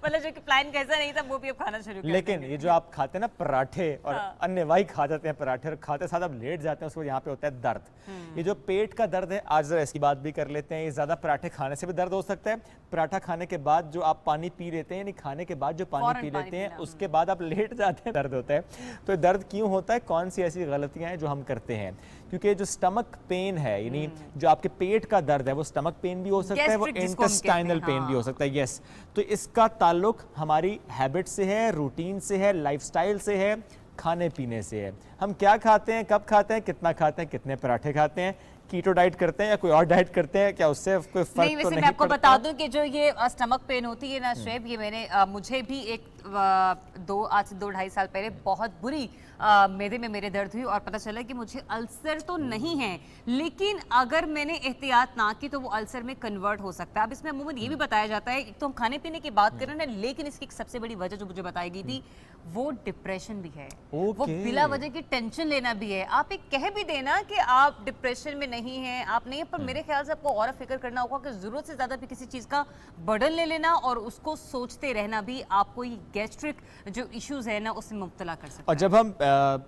मतलब जो कि प्लान कैसा नहीं था वो भी अब खाना शुरू कर लेकिन देंगे। ये जो आप खाते हैं ना पराठे और अन्य वाही खा जाते हैं पराठे और खाते साथ आप लेट जाते हैं, उसको यहाँ पे होता है दर्द। ये जो पेट का दर्द है, आज जरा इसकी बात भी कर लेते हैं। ये ज़्यादा पराठे खाने से भी दर्द हो सकता है। पराठा खाने के बाद जो आप पानी पी लेते हैं, यानी खाने के बाद जो पानी पी लेते हैं, उसके बाद आप लेट जाते हैं, दर्द होता है। तो दर्द क्यों होता है? कौन सी ऐसी गलतियाँ हैं जो हम करते हैं? क्योंकि जो स्टमक पेन है, यानी जो आपके पेट का दर्द है, वो स्टमक पेन भी हो सकता है, वो इंटेस्टाइनल पेन भी हो सकता है। यस, तो इसका ताल्लुक हमारी हैबिट से है, रूटीन से है, लाइफस्टाइल से है, खाने पीने से है। हम क्या खाते हैं, कब खाते हैं, कितना खाते हैं, कितने पराठे खाते हैं, कीटो डाइट करते हैं या कोई और डाइट करते हैं, क्या उससे कोई फर्क नहीं? तो वैसे नहीं मैं आपको पड़ता? बता दूं कि जो ये स्टमक पेन होती है ना शुएब, ये मैंने मुझे भी आज से 2-2.5 साल पहले बहुत बुरी मैदे में मेरे दर्द हुई और पता चला कि मुझे अल्सर तो नहीं है, लेकिन अगर मैंने एहतियात ना की तो वो अल्सर में कन्वर्ट हो सकता है। अब इसमें अमूमन ये भी बताया जाता है, तो हम खाने पीने की बात कर रहे हैं, लेकिन इसकी एक सबसे बड़ी वजह जो मुझे बताई गई थी वो डिप्रेशन भी है। वो बिला वजह की टेंशन लेना भी है। आप एक कह भी देना कि आप डिप्रेशन में नहीं हैं, आप नहीं, पर मेरे ख्याल से आपको और फिक्र करना होगा कि जरूरत से ज्यादा भी किसी चीज का बर्डन ले लेना और उसको सोचते रहना भी आपको ये गैस्ट्रिक जो इश्यूज है ना उसमें मुब्तला कर सकता है। और जब हम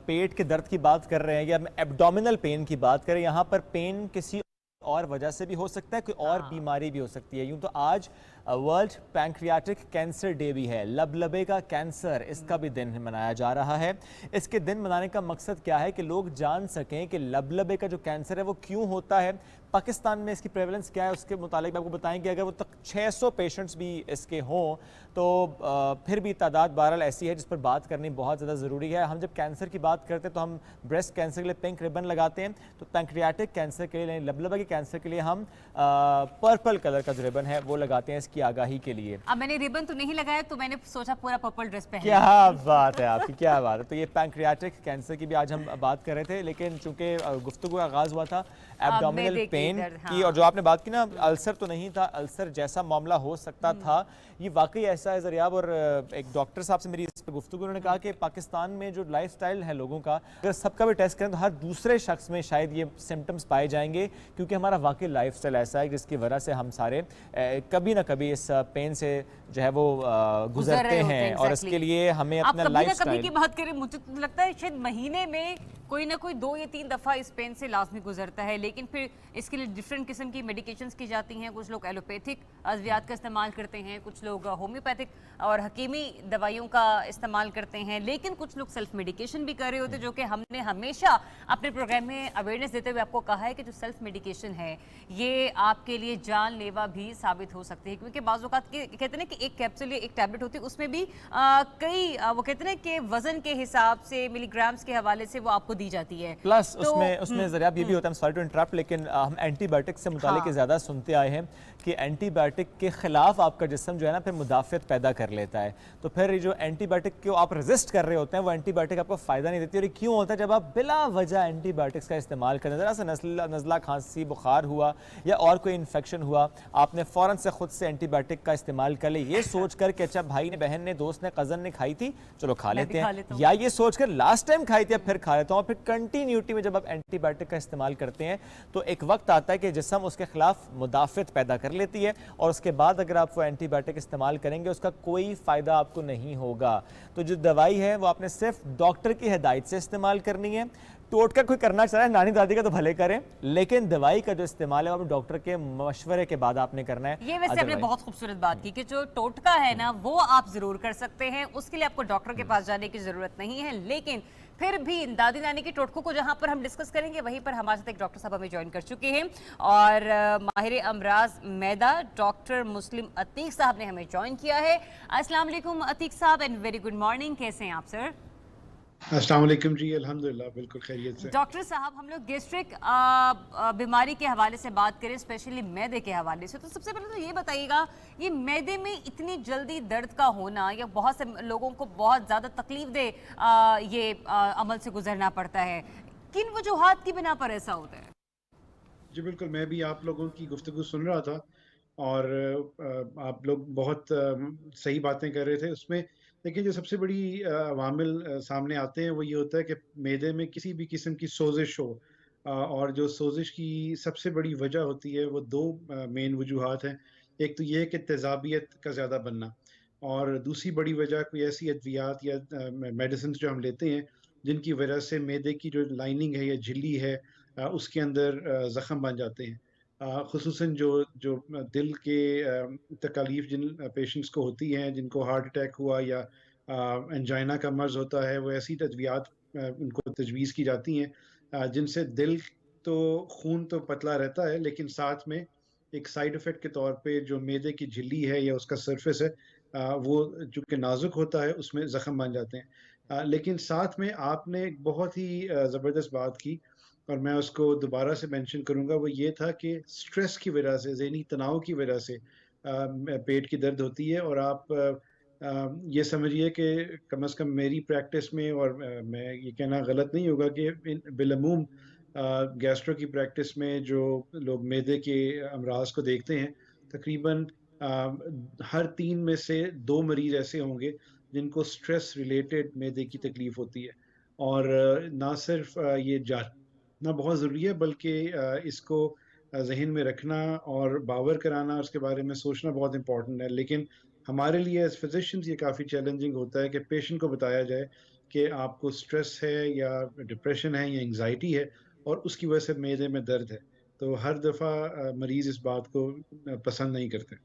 पेट के दर्द की बात कर रहे हैं या एब्डोमिनल पेन की बात करें, यहाँ पर पेन किसी और वजह से भी हो सकता है, कोई और बीमारी भी हो सकती है। यूं तो आज वर्ल्ड पैंक्रियाटिक कैंसर डे भी है, लबलबे का कैंसर, इसका भी दिन मनाया जा रहा है। इसके दिन मनाने का मकसद क्या है कि लोग जान सकें कि लबलबे का जो कैंसर है वो क्यों होता है, पाकिस्तान में इसकी प्रेवलेंस क्या है, उसके मुतालिक आपको बताएंगे। अगर वो तक 600 पेशेंट्स भी इसके हों तो फिर भी तादाद बहरहाल ऐसी है जिस पर बात करनी बहुत ज़्यादा ज़रूरी है। हम जब कैंसर की बात करते हैं तो हम ब्रेस्ट कैंसर के लिए पिंक रिबन लगाते हैं, तो पैंक्रियाटिक कैंसर के लिए, लबलबा के कैंसर के लिए हम पर्पल कलर का जो रिबन है वो लगाते हैं इसकी आगाही के लिए। अब मैंने रिबन तो नहीं लगाया तो मैंने सोचा पूरा पर्पल ड्रेस पहन। क्या बात है आपकी, क्या बात है। तो ये पैंक्रियाटिक कैंसर की भी आज हम बात कर रहे थे, लेकिन चूंकि गुफ्तगू का आगाज हुआ था एब्डोमिनल पेन की, और जो आपने बात की ना, अल्सर तो नहीं था, अल्सर जैसा मामला हो सकता था, ये वाकई ऐसा है ज़रियाब। और एक डॉक्टर साहब से मेरी इस पर गुफ्तगू, उन्होंने कहा कि पाकिस्तान में जो लाइफस्टाइल है लोगों का, अगर सबका भी टेस्ट करें तो हर दूसरे शख्स में शायद ये सिम्टम्स पाए जाएंगे, क्योंकि हमारा वाकई लाइफस्टाइल ऐसा है जिसकी वजह से हम सारे कभी ना कभी कभी इस पेन से जो है वो गुजरते हैं और इसके लिए हमें आप अपना कभी ना कभी लाइफस्टाइल की बात करें, मुझे तो लगता है शायद महीने में कोई ना कोई 2 या 3 दफ़ा इस पेन से लाजमी गुजरता है, लेकिन फिर इसके लिए डिफरेंट किस्म की मेडिकेशंस की जाती हैं। कुछ लोग एलोपैथिक अद्वियात का इस्तेमाल करते हैं, कुछ लोग होम्योपैथिक और हकीमी दवाइयों का इस्तेमाल करते हैं, लेकिन कुछ लोग सेल्फ मेडिकेशन भी कर रहे होते हैं, जो कि हमने हमेशा अपने प्रोग्राम में अवेयरनेस देते हुए आपको कहा है कि जो सेल्फ मेडिकेशन है ये आपके लिए जानलेवा भी साबित हो सकती है, क्योंकि बाज़ औक़ात कहते हैं कि एक कैप्सूल या एक टैबलेट होती है, उसमें भी कई वो कहते हैं कि वजन के हिसाब से मिलीग्राम्स के हवाले से वो आपको दी जाती है। प्लस तो, उसमें जरिया ये भी होता है, सॉरी टू इंटरप्ट, लेकिन हम एंटीबायोटिक से मुतालिक ज़्यादा सुनते आए हैं कि एंटीबायोटिक के खिलाफ आपका जिस्म जो है ना फिर मुदाफ़ियत पैदा कर लेता है, तो फिर ये जो एंटीबायोटिक को आप रेजिस्ट कर रहे होते हैं वो एंटीबायोटिक आपको फ़ायदा नहीं देती। और ये क्यों होता है? जब आप बिला वजह एंटीबायोटिक्स का इस्तेमाल करें, ज़रा सा नज़ला खांसी बुखार हुआ या और कोई इन्फेक्शन हुआ, आपने फ़ौरन से खुद से एंटीबायोटिक का इस्तेमाल कर लिया, ये सोच कर कि अच्छा भाई ने, बहन ने, दोस्त ने, कज़न ने खाई थी, चलो खा लेते हैं, या ये सोच कर लास्ट टाइम खाई थी अब फिर खा लेता हूँ। फिर कंटिन्यूटी में जब आप एंटीबायोटिक का इस्तेमाल करते हैं तो एक वक्त आता है कि जिस्म उसके खिलाफ मुदाफ़ियत पैदा कर लेती है और उसके बाद अगर आप वो एंटीबायोटिक इस्तेमाल करेंगे उसका कोई फ़ायदा आपको नहीं होगा। तो जो दवाई है वो आपने सिर्फ डॉक्टर की हिदायत से इस्तेमाल करनी है। टोटका कोई करना चाह रहा है, नानी दादी का तो भले करें, लेकिन दवाई का जो इस्तेमाल है वो डॉक्टर के मशवरे के बाद आपने करना है। ये वैसे आपने बहुत खूबसूरत बात की कि जो टोटका है ना वो आप जरूर कर सकते हैं, उसके लिए आपको डॉक्टर के पास जाने की जरूरत नहीं है, लेकिन फिर भी दादी नानी के टोटकों को जहां पर हम डिस्कस करेंगे वहीं पर हमारे साथ एक डॉक्टर साहब हमें ज्वाइन कर चुके हैं और माहिर अमराज मैदा डॉक्टर मुस्लिम अतीक साहब ने हमें ज्वाइन किया है। अस्सलाम वालेकुम अतीक साहब एंड वेरी गुड मॉर्निंग, कैसे हैं आप सर? अस्सलाम वालेकुम जी, अल्हम्दुलिल्लाह बिल्कुल खैरियत से। डॉक्टर साहब, हम लोग गैस्ट्रिक बीमारी के हवाले से बात करें, स्पेशली मैदे के हवाले से, तो सबसे पहले तो ये बताइएगा, ये मैदे में इतनी जल्दी दर्द का होना या बहुत से लोगों को बहुत ज़्यादा तकलीफ दे ये अमल से गुजरना पड़ता है, किन वजूहात की बिना पर ऐसा होता है? जी बिल्कुल, मैं भी आप लोगों की गुफ्तगू सुन रहा था और आप लोग बहुत सही बातें कर रहे थे उसमें। देखिए, जो सबसे बड़ी अवामिल सामने आते हैं वो ये होता है कि मैदे में किसी भी किस्म की सोजिश हो, और जो सोजिश की सबसे बड़ी वजह होती है वो 2 मेन वजूहात हैं। एक तो ये है कि तेज़ाबियत का ज़्यादा बनना, और दूसरी बड़ी वजह कोई ऐसी अद्वियात या मेडिसिन जो हम लेते हैं जिनकी वजह से मैदे की जो लाइनिंग है या झिल्ली है उसके अंदर ज़ख़म बन जाते हैं। ख़ुसूसन जो जो दिल के तकालीफ जिन पेशेंट्स को होती हैं, जिनको हार्ट अटैक हुआ या एंजाइना का मर्ज़ होता है, वो ऐसी अद्वियात उनको तजवीज़ की जाती हैं जिनसे दिल तो खून तो पतला रहता है, लेकिन साथ में एक साइड इफ़ेक्ट के तौर पे जो मैदे की झिल्ली है या उसका सरफेस है वो चूँकि नाजुक होता है उसमें ज़ख़म बन जाते हैं। लेकिन साथ में आपने एक बहुत ही ज़बरदस्त बात की और मैं उसको दोबारा से मेंशन करूँगा, वो ये था कि स्ट्रेस की वजह से, ज़हनी तनाव की वजह से पेट की दर्द होती है। और आप ये समझिए कि कम से कम मेरी प्रैक्टिस में, और मैं ये कहना गलत नहीं होगा कि बिलअमूम गैस्ट्रो की प्रैक्टिस में जो लोग मैदे के अमराज को देखते हैं, तकरीबन हर 3 में से 2 मरीज़ ऐसे होंगे जिनको स्ट्रेस रिलेटेड मैदे की तकलीफ़ होती है। और ना सिर्फ ये जानना बहुत ज़रूरी है, बल्कि इसको ज़हन में रखना और बावर कराना, उसके बारे में सोचना बहुत इम्पोर्टेंट है। लेकिन हमारे लिए एज़ फिजिशियंस ये काफ़ी चैलेंजिंग होता है कि पेशेंट को बताया जाए कि आपको स्ट्रेस है या डिप्रेशन है या एंग्जाइटी है और उसकी वजह से मैदे में दर्द है। तो हर दफ़ा मरीज़ इस बात को पसंद नहीं करते।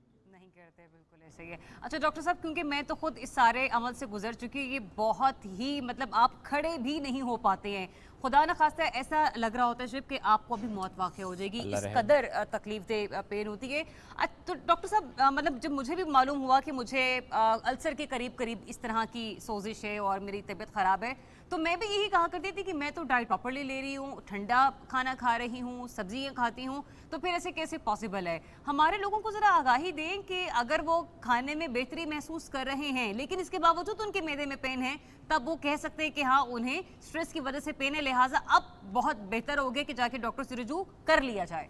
सही है। अच्छा डॉक्टर साहब, क्योंकि मैं तो खुद इस सारे अमल से गुजर चुकी हूँ, ये बहुत ही मतलब आप खड़े भी नहीं हो पाते हैं, खुदा न खास्ता ऐसा लग रहा होता है कि आपको अभी मौत वाक़ई हो जाएगी, इस कदर तकलीफ दे पेन होती है। तो डॉक्टर साहब, मतलब जब मुझे भी मालूम हुआ कि मुझे अल्सर के करीब करीब इस तरह की सोजिश है और मेरी तबीयत ख़राब है, तो मैं भी यही कहा करती थी कि मैं तो डाइट प्रॉपर्ली ले रही हूँ, ठंडा खाना खा रही हूँ, सब्जियाँ खाती हूँ, तो फिर ऐसे कैसे पॉसिबल है? हमारे लोगों को ज़रा आगाही दें कि अगर वो खाने में बेहतरी महसूस कर रहे हैं लेकिन इसके बावजूद उनके मैदे में पेन है, तब वो कह सकते हैं कि हाँ उन्हें स्ट्रेस की वजह से पेन है, लिहाजा अब बहुत बेहतर हो गया कि जाके डॉक्टर से रुजू कर लिया जाए।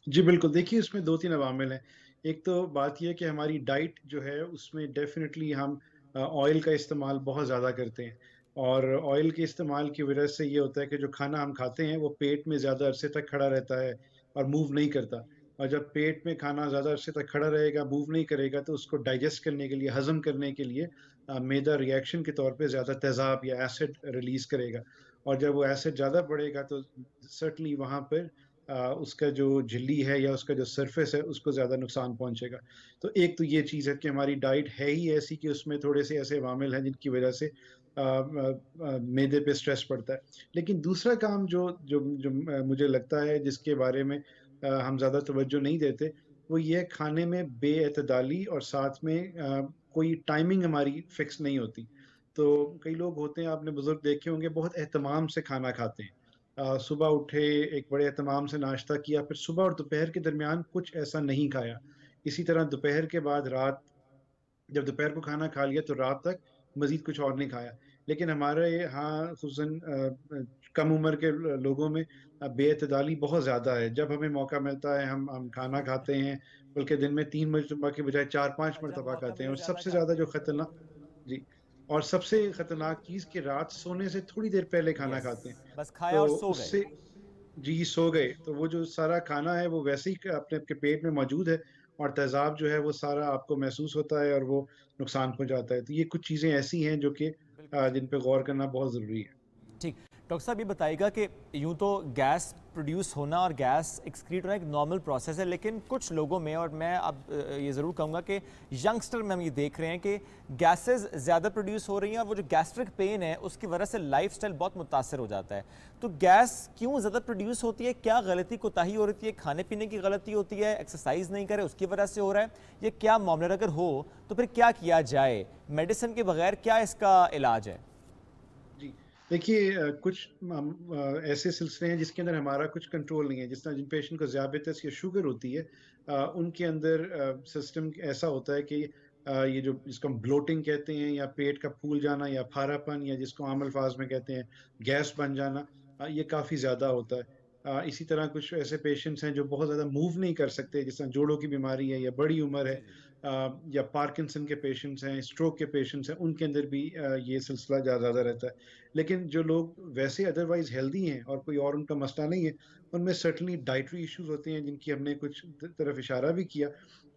जी बिल्कुल, देखिए इसमें 2-3 अवामिल हैं। एक तो बात यह कि हमारी डाइट जो है उसमें डेफिनेटली हम ऑयल का इस्तेमाल बहुत ज़्यादा करते हैं, और ऑयल के इस्तेमाल की वजह से ये होता है कि जो खाना हम खाते हैं वो पेट में ज़्यादा अरसे तक खड़ा रहता है और मूव नहीं करता। और जब पेट में खाना ज़्यादा अरसे तक खड़ा रहेगा, मूव नहीं करेगा, तो उसको डाइजेस्ट करने के लिए, हजम करने के लिए मैदा रिएक्शन के तौर पे ज़्यादा तेज़ाब या एसिड रिलीज़ करेगा, और जब वो एसिड ज़्यादा बढ़ेगा तो सर्टनली वहाँ पर उसका जो झिल्ली है या उसका जो सरफेस है उसको ज़्यादा नुकसान पहुँचेगा। तो एक तो ये चीज़ है कि हमारी डाइट है ही ऐसी कि उसमें थोड़े से ऐसे अवामिल हैं जिनकी वजह से मैदे पे स्ट्रेस पड़ता है। लेकिन दूसरा काम जो जो जो मुझे लगता है जिसके बारे में हम ज़्यादा तवज्जो नहीं देते, वो ये है खाने में बेएतदाली, और साथ में कोई टाइमिंग हमारी फिक्स नहीं होती। तो कई लोग होते हैं, आपने बुज़ुर्ग देखे होंगे, बहुत एहतमाम से खाना खाते हैं। सुबह उठे, एक बड़े एहतमाम से नाश्ता किया, फिर सुबह और दोपहर के दरमियान कुछ ऐसा नहीं खाया। इसी तरह दोपहर के बाद रात, जब दोपहर को खाना खा लिया तो रात तक मज़ीद कुछ और नहीं खाया। लेकिन हमारे यहाँ ख़ुसूसन कम उम्र के लोगों में बेएतदाली बहुत ज़्यादा है। जब हमें मौका मिलता है हम खाना खाते हैं, बल्कि दिन में 3 मरतबा के बजाय 4-5 मरतबा खाते हैं। और सबसे ज़्यादा जो खतरनाक, जी, और सबसे खतरनाक चीज़ कि रात सोने से थोड़ी देर पहले खाना खाते हैं। बस खाया और सो उससे गए। जी, सो गए, तो वो जो सारा खाना है वो वैसे ही अपने आपके पेट में मौजूद है, और तेज़ाब जो है वो सारा आपको महसूस होता है और वो नुकसान पहुँचाता है। तो ये कुछ चीज़ें ऐसी हैं जो कि जिन पे गौर करना बहुत ज़रूरी है। ठीक, डॉक्टर साहब ये बताइएगा कि यूं तो गैस प्रोड्यूस होना और गैस एक्सक्रीट होना एक नॉर्मल प्रोसेस है, लेकिन कुछ लोगों में, और मैं अब ये ज़रूर कहूँगा कि यंगस्टर में हम ये देख रहे हैं कि गैसेस ज़्यादा प्रोड्यूस हो रही हैं, और वो जो गैस्ट्रिक पेन है उसकी वजह से लाइफस्टाइल बहुत मुतासर हो जाता है। तो गैस क्यों ज़्यादा प्रोड्यूस होती है? क्या गलती कोताही हो रही है? खाने पीने की गलती होती है, एक्सरसाइज नहीं करे उसकी वजह से हो रहा है, ये क्या मामला? अगर हो तो फिर क्या किया जाए? मेडिसिन के बगैर क्या इसका इलाज है? देखिए, कुछ ऐसे सिलसिले हैं जिसके अंदर हमारा कुछ कंट्रोल नहीं है। जिस तरह जिन पेशेंट को ज़ियाबेतिस या शुगर होती है, उनके अंदर सिस्टम ऐसा होता है कि ये जो जिसको हम ब्लोटिंग कहते हैं, या पेट का फूल जाना, या फारापन, या जिसको आम अल्फाज में कहते हैं गैस बन जाना, ये काफ़ी ज़्यादा होता है। इसी तरह कुछ ऐसे पेशेंट्स हैं जो बहुत ज़्यादा मूव नहीं कर सकते, जिस तरह जोड़ों की बीमारी है, या बड़ी उम्र है, या पार्किंसन के पेशेंट्स हैं, स्ट्रोक के पेशेंट्स हैं, उनके अंदर भी ये सिलसिला ज़्यादा रहता है। लेकिन जो लोग वैसे अदरवाइज़ हेल्दी हैं और कोई और उनका मसला नहीं है, उनमें सर्टनली डाइटरी इश्यूज़ होते हैं जिनकी हमने कुछ तरफ इशारा भी किया।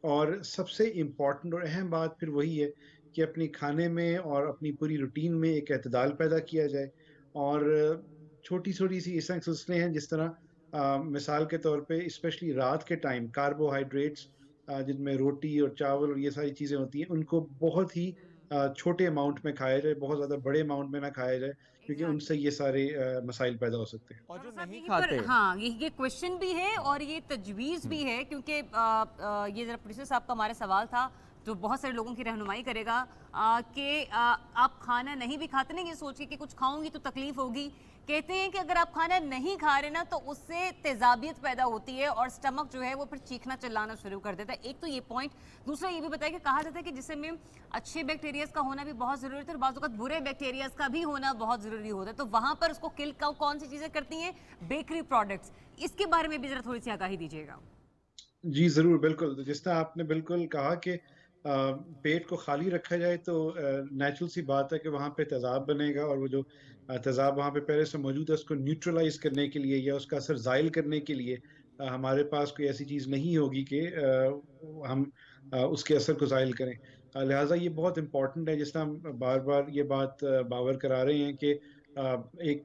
और सबसे इम्पॉर्टेंट और अहम बात फिर वही है कि अपनी खाने में और अपनी पूरी रूटीन में एक एतदाल पैदा किया जाए। और छोटी-छोटी सी इस तरह के सिलसिले हैं, जिस तरह मिसाल के तौर पे स्पेशली रात के टाइम कार्बोहाइड्रेट्स, जिनमें रोटी और चावल और ये सारी चीज़ें होती हैं, उनको बहुत ही छोटे अमाउंट में खाया जाए, बहुत ज़्यादा बड़े अमाउंट में ना खाया जाए, क्योंकि उनसे ये सारे मसाइल पैदा हो सकते हैं। और जो नहीं खाते, हाँ, ये क्वेश्चन भी है और ये तजवीज़ भी है, क्योंकि ये जरा प्रोड्यूसर साहब का हमारा सवाल था जो बहुत सारे लोगों की रहनुमाई करेगा कि आप खाना नहीं भी खाते ना, ये सोच के कि कुछ खाऊंगी तो तकलीफ होगी। कहते हैं कि अगर आप खाना नहीं खा रहे ना तो उससे तेजाबियत पैदा होती है और स्टमक जो है वो फिर चीखना चिल्लाना शुरू कर देता है। एक तो ये पॉइंट। दूसरा ये भी बताया कि कहा जाता है कि जिसमें अच्छे बैक्टीरियाज का होना भी बहुत ज़रूरी है और बाज़ वक़्त बुरे बैक्टीरियाज का भी होना बहुत ज़रूरी होता है। तो वहाँ पर उसको किल कौन सी चीज़ें करती हैं? Bakery products. इसके बारे में भी ज़रा थोड़ी सी आगाही दीजिएगा। जी ज़रूर, बिल्कुल। तो जिस तरह आपने बिल्कुल कहा कि पेट को खाली रखा जाए तो नेचुरल सी बात है कि वहाँ पे तेज़ाब बनेगा, और वो जो तेज़ाब वहाँ पे पहले से मौजूद है उसको न्यूट्रलाइज करने के लिए या उसका असर ज़ाइल करने के लिए हमारे पास कोई ऐसी चीज़ नहीं होगी कि हम उसके असर को ज़ाइल करें। लिहाजा ये बहुत इम्पॉर्टेंट है, जिस तरह हम बार बार ये बात बावर करा रहे हैं कि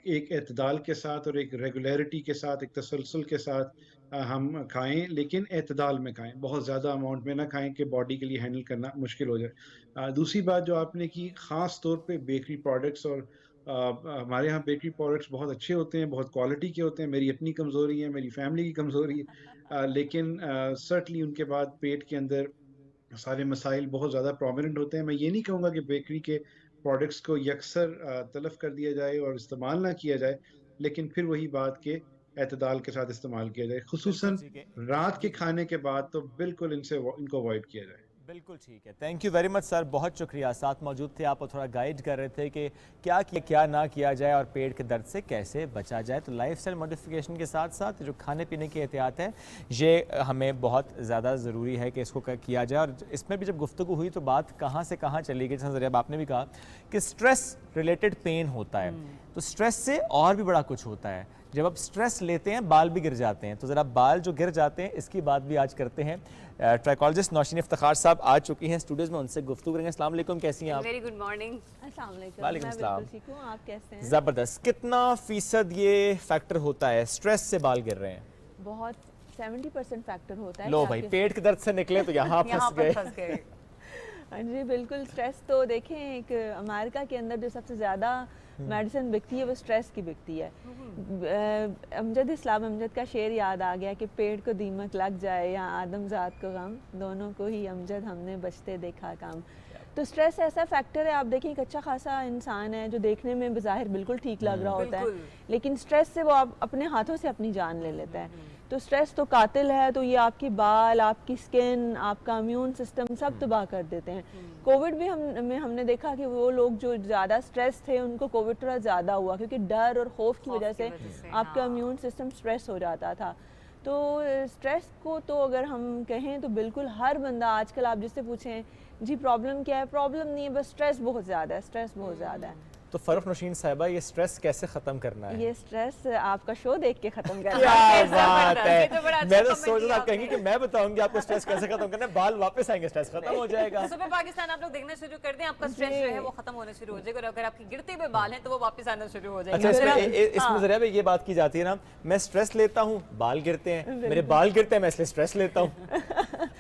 एक एतदाल के साथ और एक रेगुलरिटी के साथ, एक तसलसल के साथ हम खाएं, लेकिन एतदाल में खाएं, बहुत ज़्यादा अमाउंट में ना खाएं कि बॉडी के लिए हैंडल करना मुश्किल हो जाए। दूसरी बात जो आपने की, ख़ास तौर पे बेकरी प्रोडक्ट्स, और हमारे यहाँ बेकरी प्रोडक्ट्स बहुत अच्छे होते हैं, बहुत क्वालिटी के होते हैं। मेरी अपनी कमज़ोरी है, मेरी फैमिली की कमज़ोरी है, लेकिन सर्टनली उनके बाद पेट के अंदर सारे मसाइल बहुत ज़्यादा प्रोमिनेंट होते हैं। मैं ये नहीं कहूँगा कि बेकरी के प्रोडक्ट्स को यकसर तलफ़ कर दिया जाए और इस्तेमाल ना किया जाए, लेकिन फिर वही बात के एतदाल के साथ इस्तेमाल किया जाए, खुसूसन रात के खाने के बाद तो बिल्कुल इनको अवॉइड किया जाए। बिल्कुल ठीक है। Thank you very much sir, बहुत शुक्रिया। साथ मौजूद थे आप और थोड़ा गाइड कर रहे थे कि क्या ना किया जाए और पेट के दर्द से कैसे बचा जाए। तो लाइफस्टाइल मॉडिफिकेशन के साथ साथ जो खाने पीने की एहतियात है ये हमें बहुत ज़्यादा ज़रूरी है कि इसको किया जाए। और इसमें भी जब गुफ्तगू हुई तो बात कहाँ से कहाँ चली गई, जैसा जरिए आपने भी कहा कि स्ट्रेस रिलेटेड पेन होता है, तो स्ट्रेस से और भी बड़ा कुछ होता है। जब आप स्ट्रेस लेते हैं बाल भी गिर जाते हैं, तो ज़रा बाल जो गिर जाते हैं इसकी बात भी आज करते हैं। ट्राइकोलॉजिस्ट नौशीन इफ्तिखार साहब आ चुकी हैं स्टूडियोज में, उनसे गुफ्तगू करेंगे। अस्सलाम वालेकुम, कैसी हैं आप? Very good morning. अस्सलाम वालेकुम। वालेकुम मैं सलाम। बिल्कुल ठीक हूँ, आप कैसे हैं? ज़बरदस्त। कितना फ़ीसद ये फैक्टर होता है स्ट्रेस से बाल गिर रहे हैं? बहुत 70% फैक्टर होता है। लो कि भाई, आपके- पेट के दर्द से निकले तो यहाँ फंस गए। हाँ जी बिल्कुल। स्ट्रेस तो देखें, एक अमेरिका के अंदर जो सबसे ज़्यादा मेडिसिन बिकती है वो स्ट्रेस की बिकती है। अमजद इस्लाम अमजद का शेर याद आ गया कि पेड़ को दीमक लग जाए या आदमजात को गम, दोनों को ही अमजद हमने बचते देखा काम। तो स्ट्रेस ऐसा फैक्टर है, आप देखिए एक अच्छा खासा इंसान है जो देखने में बज़ाहिर बिल्कुल ठीक लग रहा होता है, लेकिन स्ट्रेस से वो आप अपने हाथों से अपनी जान ले लेता है। तो स्ट्रेस तो कातिल है। तो ये आपकी बाल, आपकी स्किन, आपका इम्यून सिस्टम सब तबाह कर देते हैं। कोविड भी हमने देखा कि वो लोग जो ज़्यादा स्ट्रेस थे उनको कोविड थोड़ा ज़्यादा हुआ, क्योंकि डर और खौफ की वजह से आपका इम्यून सिस्टम स्ट्रेस हो जाता था। तो स्ट्रेस को तो अगर हम कहें तो बिल्कुल हर बंदा आजकल, आप जिससे पूछें जी प्रॉब्लम क्या है, प्रॉब्लम नहीं है, बस स्ट्रेस बहुत ज़्यादा है, स्ट्रेस बहुत ज़्यादा है। तो फरफ नौशीन साहिबा, ये स्ट्रेस कैसे खत्म करना है? ये स्ट्रेस आपका शो देख के खत्म करना क्या बात है। तो बड़ा अच्छा मैं तो comment सोच दिया रहा कहेंगे कि मैं बताऊंगी आपको स्ट्रेस कैसे खत्म करना है, बाल वापस आएंगे, स्ट्रेस खत्म हो जाएगा। सुबह पाकिस्तान आप लोग देखना शुरू कर दें, आपका स्ट्रेस जो है वो खत्म होना शुरू हो जाएगा, और अगर आपके गिरते हुए बाल हैं तो वो वापस आना शुरू हो जाएगा। अच्छा, इसमें जरा ये बात की जाती है ना, मैं स्ट्रेस लेता हूँ बाल गिरते हैं, मेरे बाल गिरते हैं मैं इसलिए स्ट्रेस लेता हूँ।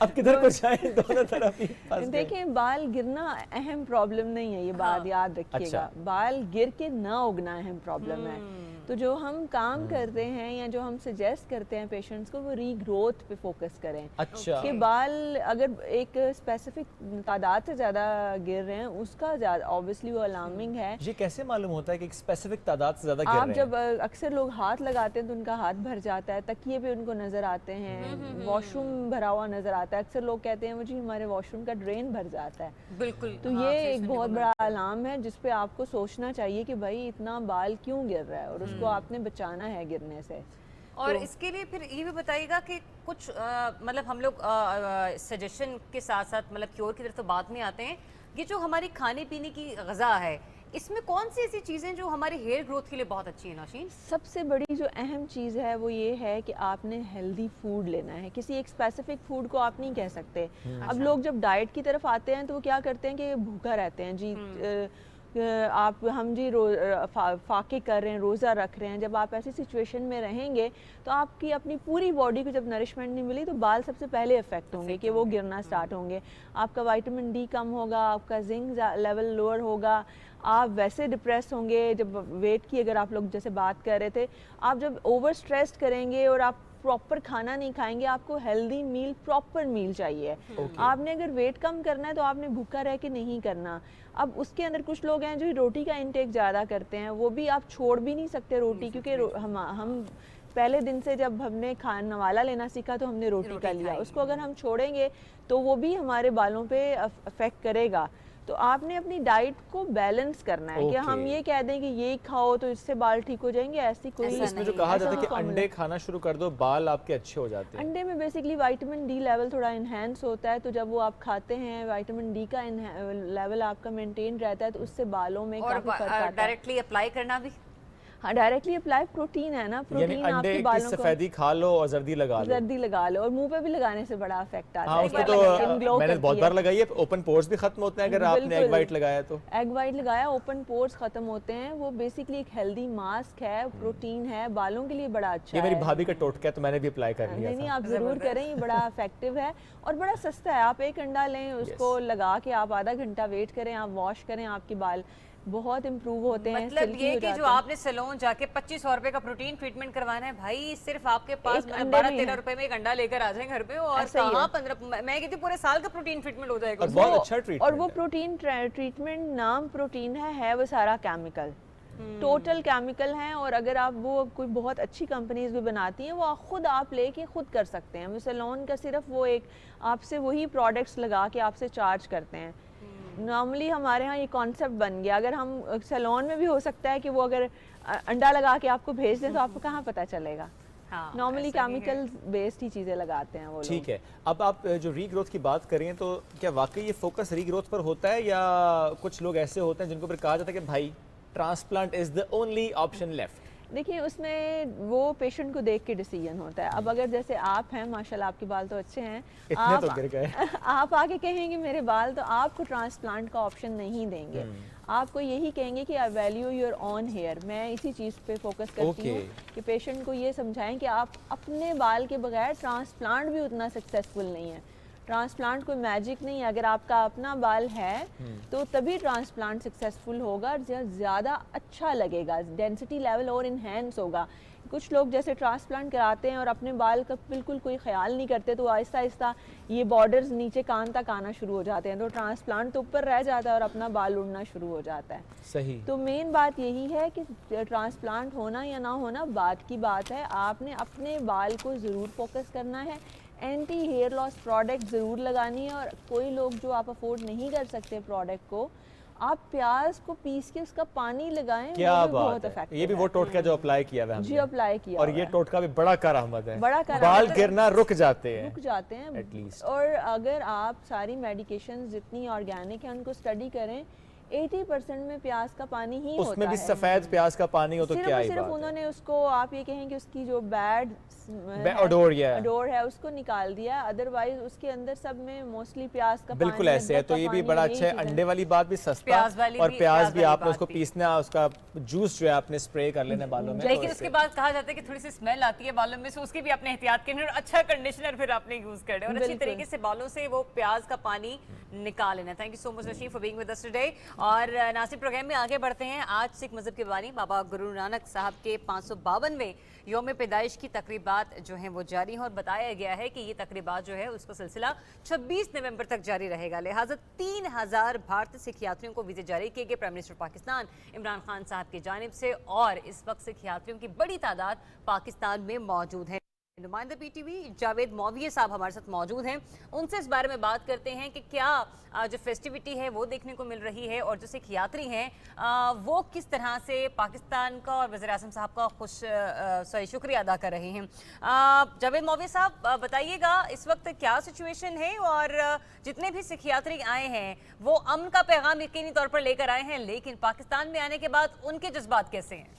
अब किधर को जाए, दोनों तरफ ही फंस गए। देखें, बाल गिरना अहम प्रॉब्लम नहीं है, ये बात याद रखिएगा। अच्छा। बाल गिर के ना उगना अहम प्रॉब्लम है। तो जो हम काम करते हैं या जो हम सजेस्ट करते हैं पेशेंट्स को, वो रीग्रोथ पे फोकस करें। अच्छा। कि बाल अगर एक स्पेसिफिक तादाद से ज़्यादा गिर रहे हैं, उसका ऑब्वियसली वो अलार्मिंग है। ये कैसे मालूम होता है कि एक स्पेसिफिक तादाद से ज़्यादा गिर रहे आप हैं? जब अक्सर लोग हाथ लगाते हैं तो उनका हाथ भर जाता है, तकिए पे उनको नज़र आते हैं, वॉशरूम भरा हुआ नज़र आता है। अक्सर लोग कहते हैं मुझे हमारे वॉशरूम का ड्रेन भर जाता है। बिल्कुल। तो ये एक बहुत बड़ा अलार्म है जिस पे आपको सोचना चाहिए कि भाई इतना बाल क्यों गिर रहा है, और उसको आपने बचाना है गिरने से। और तो इसके लिए फिर ये भी बताइएगा कि कुछ मतलब हम लोग सजेशन के साथ साथ मतलब क्योर की तरफ तो बाद में आते हैं, ये जो हमारी खाने पीने की ग़िज़ा है, इसमें कौन सी ऐसी चीज़ें जो हमारे हेयर ग्रोथ के लिए बहुत अच्छी है नौशीन? सबसे बड़ी जो अहम चीज़ है वो ये है कि आपने हेल्दी फूड लेना है। किसी एक स्पेसिफिक फूड को आप नहीं कह सकते। अब लोग जब डाइट की तरफ आते हैं तो वो क्या करते हैं कि भूखा रहते हैं जी, आप हम जी फाके कर रहे हैं, रोज़ा रख रहे हैं। जब आप ऐसी सिचुएशन में रहेंगे तो आपकी अपनी पूरी बॉडी को जब नरिशमेंट नहीं मिली तो बाल सबसे पहले इफेक्ट होंगे कि वो गिरना स्टार्ट होंगे। आपका विटामिन डी कम होगा, आपका जिंक लेवल लोअर होगा, आप वैसे डिप्रेस होंगे। जब वेट की अगर आप लोग जैसे बात कर रहे थे, आप जब ओवर स्ट्रेस्ड करेंगे और आप प्रॉपर खाना नहीं खाएंगे, आपको हेल्दी मील, प्रॉपर मील चाहिए। आपने अगर वेट कम करना है तो आपने भूखा रह के नहीं करना। अब उसके अंदर कुछ लोग हैं जो रोटी का इंटेक ज़्यादा करते हैं, वो भी आप छोड़ भी नहीं सकते रोटी, क्योंकि हम पहले दिन से जब हमने नवाला लेना सीखा तो हमने रोटी का लिया, उसको अगर हम छोड़ेंगे तो वो भी हमारे बालों पे अफेक्ट करेगा। तो आपने अपनी डाइट को बैलेंस करना है कि हम ये कह दें कि ये खाओ तो इससे बाल ठीक हो जाएंगे, ऐसी कोई इसमें जो कहा जाता है कि अंडे खाना शुरू कर दो बाल आपके अच्छे हो जाते हैं। अंडे में बेसिकली विटामिन डी लेवल थोड़ा इन्हेंस होता है, तो जब वो आप खाते हैं विटामिन डी का लेवल आपका मेंटेन रहता है, तो उससे बालों में काफी फर्क आता है। डायरेक्टली अप्लाई करना भी? हाँ, डायरेक्टली अप्लाई। प्रोटीन है ना, प्रोटीन अंडे आपके की बालों सफेदी खा लो और जर्दी लगा लो। जर्दी लगा लो, और मुंह पे भी लगाने से बड़ा इफेक्ट आता हाँ, है। उसको तो मैंने बहुत बार लगाई है, ओपन पोर्स भी खत्म होते हैं अगर आपने एग वाइट लगाया तो। एग वाइट लगाया, ओपन पोर्स खत्म होते हैं। वो बेसिकली एक हेल्दी मास्क है, प्रोटीन है, बालों के लिए बड़ा अच्छा ये है। मेरी भाभी का टोटका है तो मैंने भी अप्लाई कर लिया। नहीं, आप जरूर करें, ये बड़ा इफेक्टिव है और बड़ा सस्ता है। आप एक अंडा लें, उसको लगा के आप आधा घंटा वेट करें, आप वॉश करें, आपके बाल बहुत इम्प्रूव होते हैं। मतलब ये कि जो आपने सैलून जाके 2500 रुपए का प्रोटीन ट्रीटमेंट करवाना है, भाई सिर्फ आपके पास 12-13 रुपए में एक अंडा लेकर आ जाए घर पे, और कहाँ 15, मैं कहती हूँ पूरे साल का प्रोटीन ट्रीटमेंट हो जाएगा। और बहुत अच्छा ट्रीटमेंट। और वो प्रोटीन ट्रीटमेंट नाम प्रोटीन है वो सारा केमिकल, टोटल केमिकल हैं। और अगर आप वो कोई बहुत अच्छी कंपनीज भी बनाती हैं, वो खुद आप लेके खुद कर सकते हैं। वो सैलून का सिर्फ वो एक आपसे वही प्रोडक्ट्स लगा के आपसे चार्ज करते हैं। नॉर्मली हमारे यहाँ ये कॉन्सेप्ट बन गया, अगर हम सैलून में भी हो सकता है कि वो अगर अंडा लगा के आपको भेज दें तो आपको कहाँ पता चलेगा। नॉर्मली केमिकल बेस्ड ही चीज़ें लगाते हैं वो लोग। ठीक है, अब आप जो रीग्रोथ की बात करें तो क्या वाकई ये फोकस रीग्रोथ पर होता है, या कुछ लोग ऐसे होते हैं जिनको फिर कहा जाता है कि भाई transplant is the only option left? देखिए उसमें वो पेशेंट को देख के डिसीजन होता है। अब अगर जैसे आप हैं, माशाल्लाह आपके बाल तो अच्छे हैं, इतने तो गिर गए। आप आके कहेंगे मेरे बाल, तो आपको ट्रांसप्लांट का ऑप्शन नहीं देंगे। आपको यही कहेंगे कि I value your on here. मैं इसी चीज़ पे फोकस करती हूँ कि पेशेंट को ये समझाएं कि आप अपने बाल के बगैर ट्रांसप्लांट भी उतना सक्सेसफुल नहीं है। ट्रांसप्लांट कोई मैजिक नहीं है। अगर आपका अपना बाल है तो तभी ट्रांसप्लांट सक्सेसफुल होगा, ज़्यादा अच्छा लगेगा, डेंसिटी लेवल और इन्हेंस होगा। कुछ लोग जैसे ट्रांसप्लांट कराते हैं और अपने बाल का बिल्कुल कोई ख्याल नहीं करते, तो आहिस्ता आहिस्ता ये बॉर्डर्स नीचे कान तक आना शुरू हो जाते हैं, तो ट्रांसप्लांट तो ऊपर रह जाता है और अपना बाल उड़ना शुरू हो जाता है। सही। तो मेन बात यही है कि ट्रांसप्लांट होना या ना होना बात की बात है। आपने अपने बाल को ज़रूर फोकस करना है, एंटी हेयर लॉस प्रोडक्ट ज़रूर लगानी है। और कोई लोग जो आप अफोर्ड नहीं कर सकते प्रोडक्ट को, आप प्याज को पीस के उसका पानी लगाएं, क्या वो भी बात बहुत है। इफेक्टिव ये भी वो टोटका जो अप्लाई किया हुआ है जी, अप्लाई किया और ये टोटका भी बड़ा करामत है। बड़ा करामत बाल है। गिरना रुक जाते हैं at least। और अगर आप सारी मेडिकेशन जितनी ऑर्गेनिक है उनको स्टडी करें, 80% में प्याज का पानी ही होता है। उसमें भी सफेद प्याज का पानी हो तो क्या ही सिर्फ बात उन्होंने उसको, आप ये कहें कि उसकी जो बैड अडोर है उसको निकाल दिया, अदरवाइज उसके अंदर सब में मोस्टली प्याज का बिल्कुल ऐसे है। तो ये भी बड़ा अच्छा है। अंडे वाली बात भी सस्ता, और प्याज भी आपने उसको पीसना, उसका जूस जो है आपने स्प्रे कर लेना बालों में। लेकिन उसके बाद कहा जाता है कि थोड़ी सी स्मेल आती है बालों में, से उसकी भी अपने एहतियात करनी और अच्छा कंडीशनर फिर आपने यूज कर और अच्छी तरीके से बालों से वो प्याज का पानी निकाल लेना। Thank you so much Nashif for being with us today. और नासिर प्रोग्राम में आगे बढ़ते हैं। आज सिख मजहब के बानी बाबा गुरु नानक साहब के 552वें योम पैदाइश की तकरीबात जो हैं वो जारी हैं और बताया गया है कि ये तकरीबात जो है उसका सिलसिला 26 नवंबर तक जारी रहेगा। लिहाजा 3000 भारतीय सिख यात्रियों को वीज़े जारी किए गए प्राइम मिनिस्टर पाकिस्तान इमरान खान साहब की जानिब से, और इस वक्त सिख यात्रियों की बड़ी तादाद पाकिस्तान में मौजूद है। नुमाइंदा पीटीवी जावेद मौविया साहब हमारे साथ मौजूद हैं। उनसे इस बारे में बात करते हैं कि क्या जो फेस्टिविटी है वो देखने को मिल रही है और जो सिख यात्री हैं वो किस तरह से पाकिस्तान का और वज़ीर आज़म साहब का शुक्रिया अदा कर रहे हैं। जावेद मौविया साहब बताइएगा इस वक्त क्या सिचुएशन है, और जितने भी सिख यात्री आए हैं वो अमन का पैगाम यकीनी तौर पर लेकर आए हैं, लेकिन पाकिस्तान में आने के बाद उनके जज्बात कैसे हैं?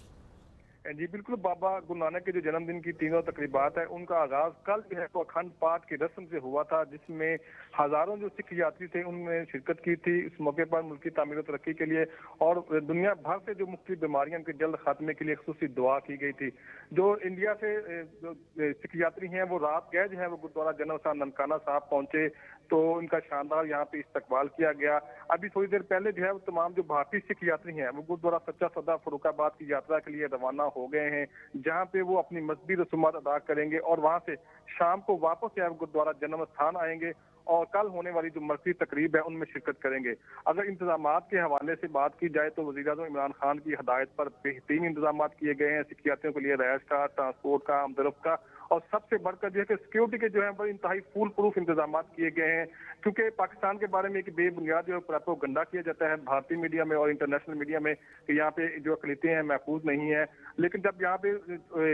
जी बिल्कुल, बाबा गुरु नानक के जो जन्मदिन की तीनों तकरीबात है उनका आगाज कल जो है तो अखंड पाठ की रस्म से हुआ था, जिसमें हजारों जो सिख यात्री थे उनने शिरकत की थी। इस मौके पर मुल्क की तामीर और तरक्की के लिए और दुनिया भर से जो मुख्तलिफ बीमारियां उनके जल्द खात्मे के लिए खुसूसी दुआ की गई थी। जो इंडिया से जो सिख यात्री हैं वो रात गए जो है वो गुरुद्वारा जनरल साहब ननकाना साहब पहुंचे, तो उनका शानदार यहाँ पे इस्तकबाल किया गया। अभी थोड़ी देर पहले जो है वो तमाम जो भारतीय सिख यात्री हैं वो गुरुद्वारा सच्चा सौदा फरुखाबाद की यात्रा के लिए रवाना हो गए हैं, जहाँ पे वो अपनी मजहबी रसूमात अदा करेंगे और वहाँ से शाम को वापस जो है गुरुद्वारा जन्म स्थान आएंगे और कल होने वाली जो मरकज़ी तकरीब है उनमें शिरकत करेंगे। अगर इंतजामात के हवाले से बात की जाए तो वज़ीर आज़म इमरान खान की हदायत पर बेहतरीन इंतजामात किए गए हैं सिख यात्रियों के लिए, रहायश का, ट्रांसपोर्ट का, आमदरफ्त का, और सबसे बढ़कर जो है कि सिक्योरिटी के जो है बड़े इंतहाई फुल प्रूफ इंतजाम किए गए हैं। क्योंकि पाकिस्तान के बारे में एक बेबुनियाद जो है प्रोपेगेंडा किया जाता है भारतीय मीडिया में और इंटरनेशनल मीडिया में कि यहाँ पे जो अक़लियतें हैं महफूज नहीं है, लेकिन जब यहाँ पे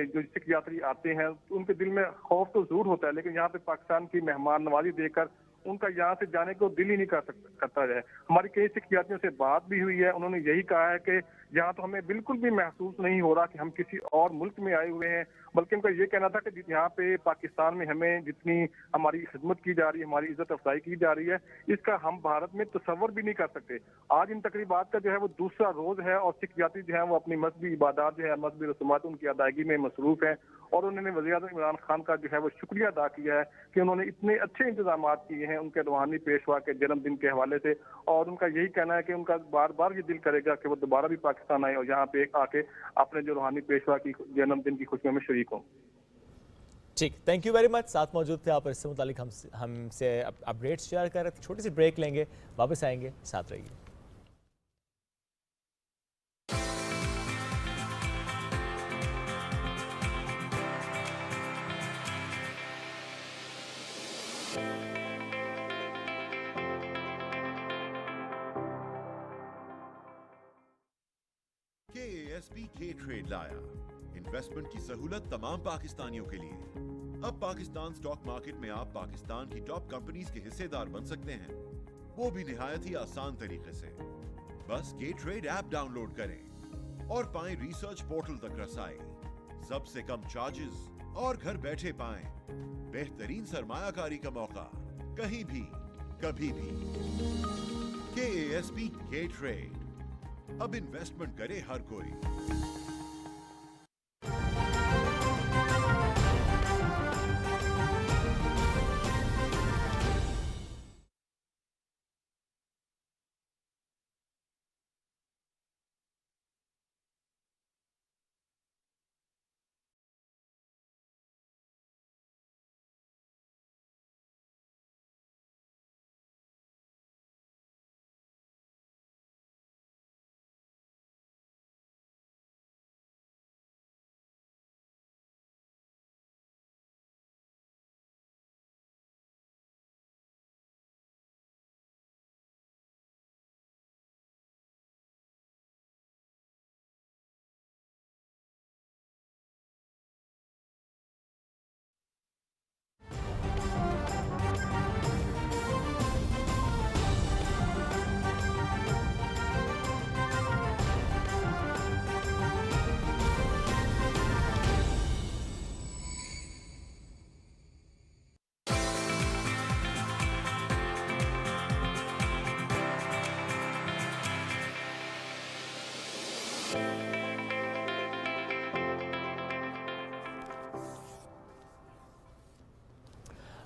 जो सिख यात्री आते हैं तो उनके दिल में खौफ तो जरूर होता है, लेकिन यहाँ पे पाकिस्तान की मेहमान नवाजी देकर उनका यहाँ से जाने को दिल ही नहीं करता है। हमारी कई सिख यात्रियों से बात भी हुई है, उन्होंने यही कहा है कि यहाँ तो हमें बिल्कुल भी महसूस नहीं हो रहा कि हम किसी और मुल्क में आए हुए हैं, बल्कि उनका ये कहना था कि यहाँ पे पाकिस्तान में हमें जितनी हमारी खिदमत की जा रही है, हमारी इज्जत अफजाई की जा रही है, इसका हम भारत में तसव्वुर भी नहीं कर सकते। आज इन तकरीबात का जो है वो दूसरा रोज है और सिख यात्री जो है वो अपनी मजहबी इबादत जो है, मजहबी रसूमात उनकी अदायगी में मसरूफ है, और उन्होंने वज़ीर आज़म इमरान खान का जो है वो शुक्रिया अदा किया है कि उन्होंने इतने अच्छे इंतजाम किए हैं उनके रूहानी पेशवा के जन्मदिन के हवाले से, और उनका यही कहना है कि उनका बार बार ये दिल करेगा कि वो दोबारा भी पाकिस्तान आए और यहाँ पे आके अपने जो रूहानी पेशवा की जन्मदिन की खुशियों में शरीक हों। ठीक, थैंक यू वेरी मच। साथ मौजूद थे आप, इससे मुतालिक हमसे अपडेट्स शेयर कर रहे थे। छोटी सी ब्रेक लेंगे, वापस आएंगे, साथ रहिए। KASB K ट्रेड लाया इन्वेस्टमेंट की सहूलत तमाम पाकिस्तानियों के लिए। अब पाकिस्तान स्टॉक मार्केट में आप पाकिस्तान की टॉप कंपनीज के हिस्सेदार बन सकते हैं, वो भी निहायत ही आसान तरीके से। बस K ट्रेड ऐप डाउनलोड करें और पाएं रिसर्च पोर्टल तक रसाई, सबसे कम चार्जेस और घर बैठे पाएं बेहतरीन सरमायाकारी का मौका, कहीं भी कभी भी। KASP K ट्रेड, अब इन्वेस्टमेंट करे हर कोई।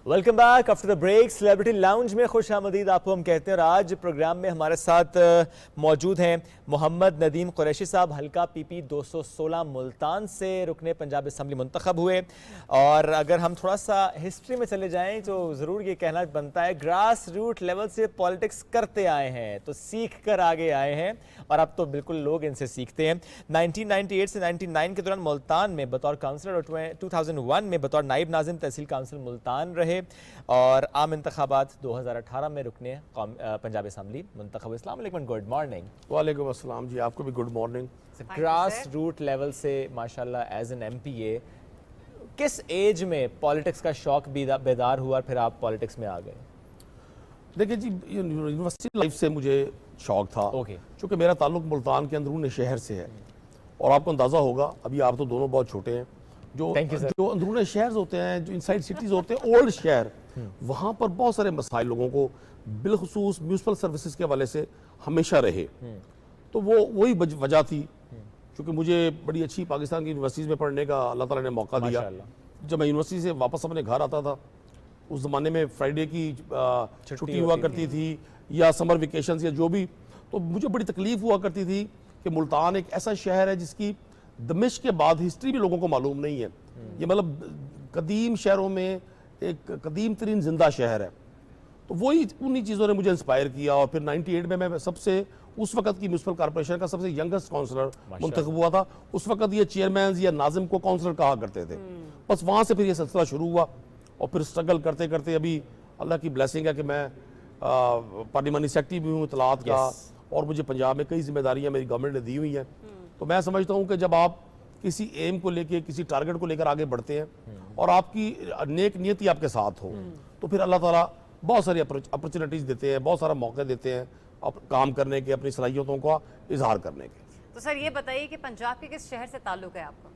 Welcome back after the break. Celebrity lounge में खुश आमदीद आपको हम कहते हैं। और आज प्रोग्राम में हमारे साथ मौजूद हैं मोहम्मद नदीम कुरैशी साहब, हल्का PP 216 मुल्तान से रुकने पंजाब असम्बली मुंतखब हुए। और अगर हम थोड़ा सा हिस्ट्री में चले जाएं तो ज़रूर ये कहना बनता है, ग्रास रूट लेवल से पॉलिटिक्स करते आए हैं तो सीख कर आगे आए हैं, और अब तो बिल्कुल लोग इनसे सीखते हैं। 1998 से 99 के दौरान मुल्तान में बतौर काउंसलर और 2001 में बतौर नाइब नाजिम तहसील काउंसिल मुल्तान रहे, और आम इंतखाबात 2018 में रुकने पंजाब असम्बली मुंतखब। अस्सलाम वालेकुम, गुड मॉर्निंग। वालेकुम अस्सलाम जी, आपको भी good morning. Grass root level से माशाल्लाह एज एन MPA किस एज में पॉलिटिक्स का शौक बेदार हुआ और फिर आप पॉलिटिक्स में आ गए? देखिए जी, यूनिवर्सिटी लाइफ से मुझे शौक था, क्योंकि मेरा ताल्लुक मुल्तान के अंदरून शहर से है। और आपको अंदाज़ा होगा, अभी आप तो दोनों बहुत छोटे हैं, जो अंदरून शहर होते हैं, जो इनसाइड सिटीज़ होते हैं, ओल्ड शहर, वहाँ पर बहुत सारे मसाइल लोगों को बिलखुसूस म्यूनसिपल सर्विसेज के हवाले से हमेशा रहे। तो वो वही वजह थी, क्योंकि मुझे बड़ी अच्छी पाकिस्तान की यूनिवर्सिटीज़ में पढ़ने का अल्लाह ताला ने मौका दिया। जब मैं यूनिवर्सिटी से वापस अपने घर आता था, उस ज़माने में फ्राइडे की छुट्टी हुआ करती थी या समर वेकेशन या जो भी, तो मुझे बड़ी तकलीफ़ हुआ करती थी कि मुल्तान एक ऐसा शहर है जिसकी दमिश्क के बाद हिस्ट्री भी लोगों को मालूम नहीं है। ये मतलब कदीम शहरों में एक कदीम तरीन जिंदा शहर है। तो वही उन्हीं चीज़ों ने मुझे इंस्पायर किया। और फिर 98 में मैं सबसे उस वक्त की म्यूनसिपल कॉर्पोरेशन का सबसे यंगेस्ट काउंसलर मुंतखब हुआ था। उस वक्त ये चेयरमैन या नाजिम को काउंसलर कहा करते थे। बस वहाँ से फिर ये सिलसिला शुरू हुआ, और फिर स्ट्रगल करते करते अभी अल्लाह की ब्लेसिंग है कि मैं पार्लियामानी सेक्रेटरी भी हूँ इत्तलात का, और मुझे पंजाब में कई जिम्मेदारियाँ मेरी गवर्नमेंट ने दी हुई हैं। तो मैं समझता हूँ कि जब आप किसी एम को लेके, किसी टारगेट को लेकर आगे बढ़ते हैं और आपकी नेक नियति आपके साथ हो, तो फिर अल्लाह ताला बहुत सारी अपॉर्चुनिटीज़ देते हैं, बहुत सारा मौके देते हैं काम करने के, अपनी सलाहियतों का इजहार करने के। तो सर ये बताइए कि पंजाब के किस शहर से ताल्लुक है आपका?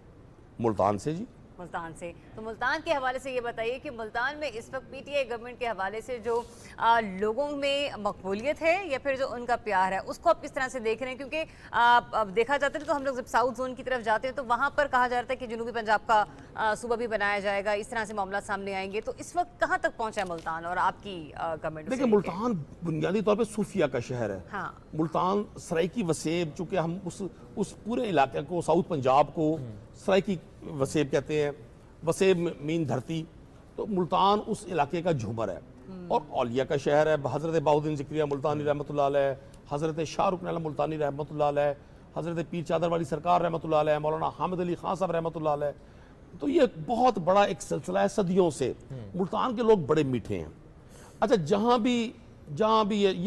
मुल्तान से जी। मुल्तान से। तो मुल्तान के हवाले से ये बताइए कि मुल्तान में इस वक्त PTI गवर्नमेंट के हवाले से जो लोगों में मकबूलियत है या फिर जो उनका प्यार है, उसको आप किस तरह से देख रहे हैं? क्योंकि अब देखा जाता है तो हम लोग जब साउथ जोन की तरफ जाते हैं तो वहाँ पर कहा जाता है कि जनूबी पंजाब का सूबा भी बनाया जाएगा, इस तरह से मामला सामने आएंगे। तो इस वक्त कहाँ तक पहुँचा है मुल्तान और आपकी गवर्नमेंट? देखिए, मुल्तान बुनियादी तौर पर सूफिया का शहर है। हाँ। मुल्तान सराइकी वसेब, चूँकि हम उस पूरे इलाके को, साउथ पंजाब को सराइकी वसेब कहते हैं, वसेब मीन धरती, तो मुल्तान उस इलाके का झूमर है और औलिया का शहर है। हज़रत बाउद्दीन ज़िक्रिया मुल्तानी रहमतुल्लाह अलैह, हज़रत शाहरुख नाला मुल्तानी रहमतुल्लाह अलैह, हज़रत पीर चादर वाली सरकार रहमतुल्लाह अलैह, मौलाना हामिद अली खान साहब रहमतुल्लाह अलैह। तो ये बहुत बड़ा एक सिलसिला है सदियों से। मुल्तान के लोग बड़े मीठे हैं। अच्छा, जहाँ भी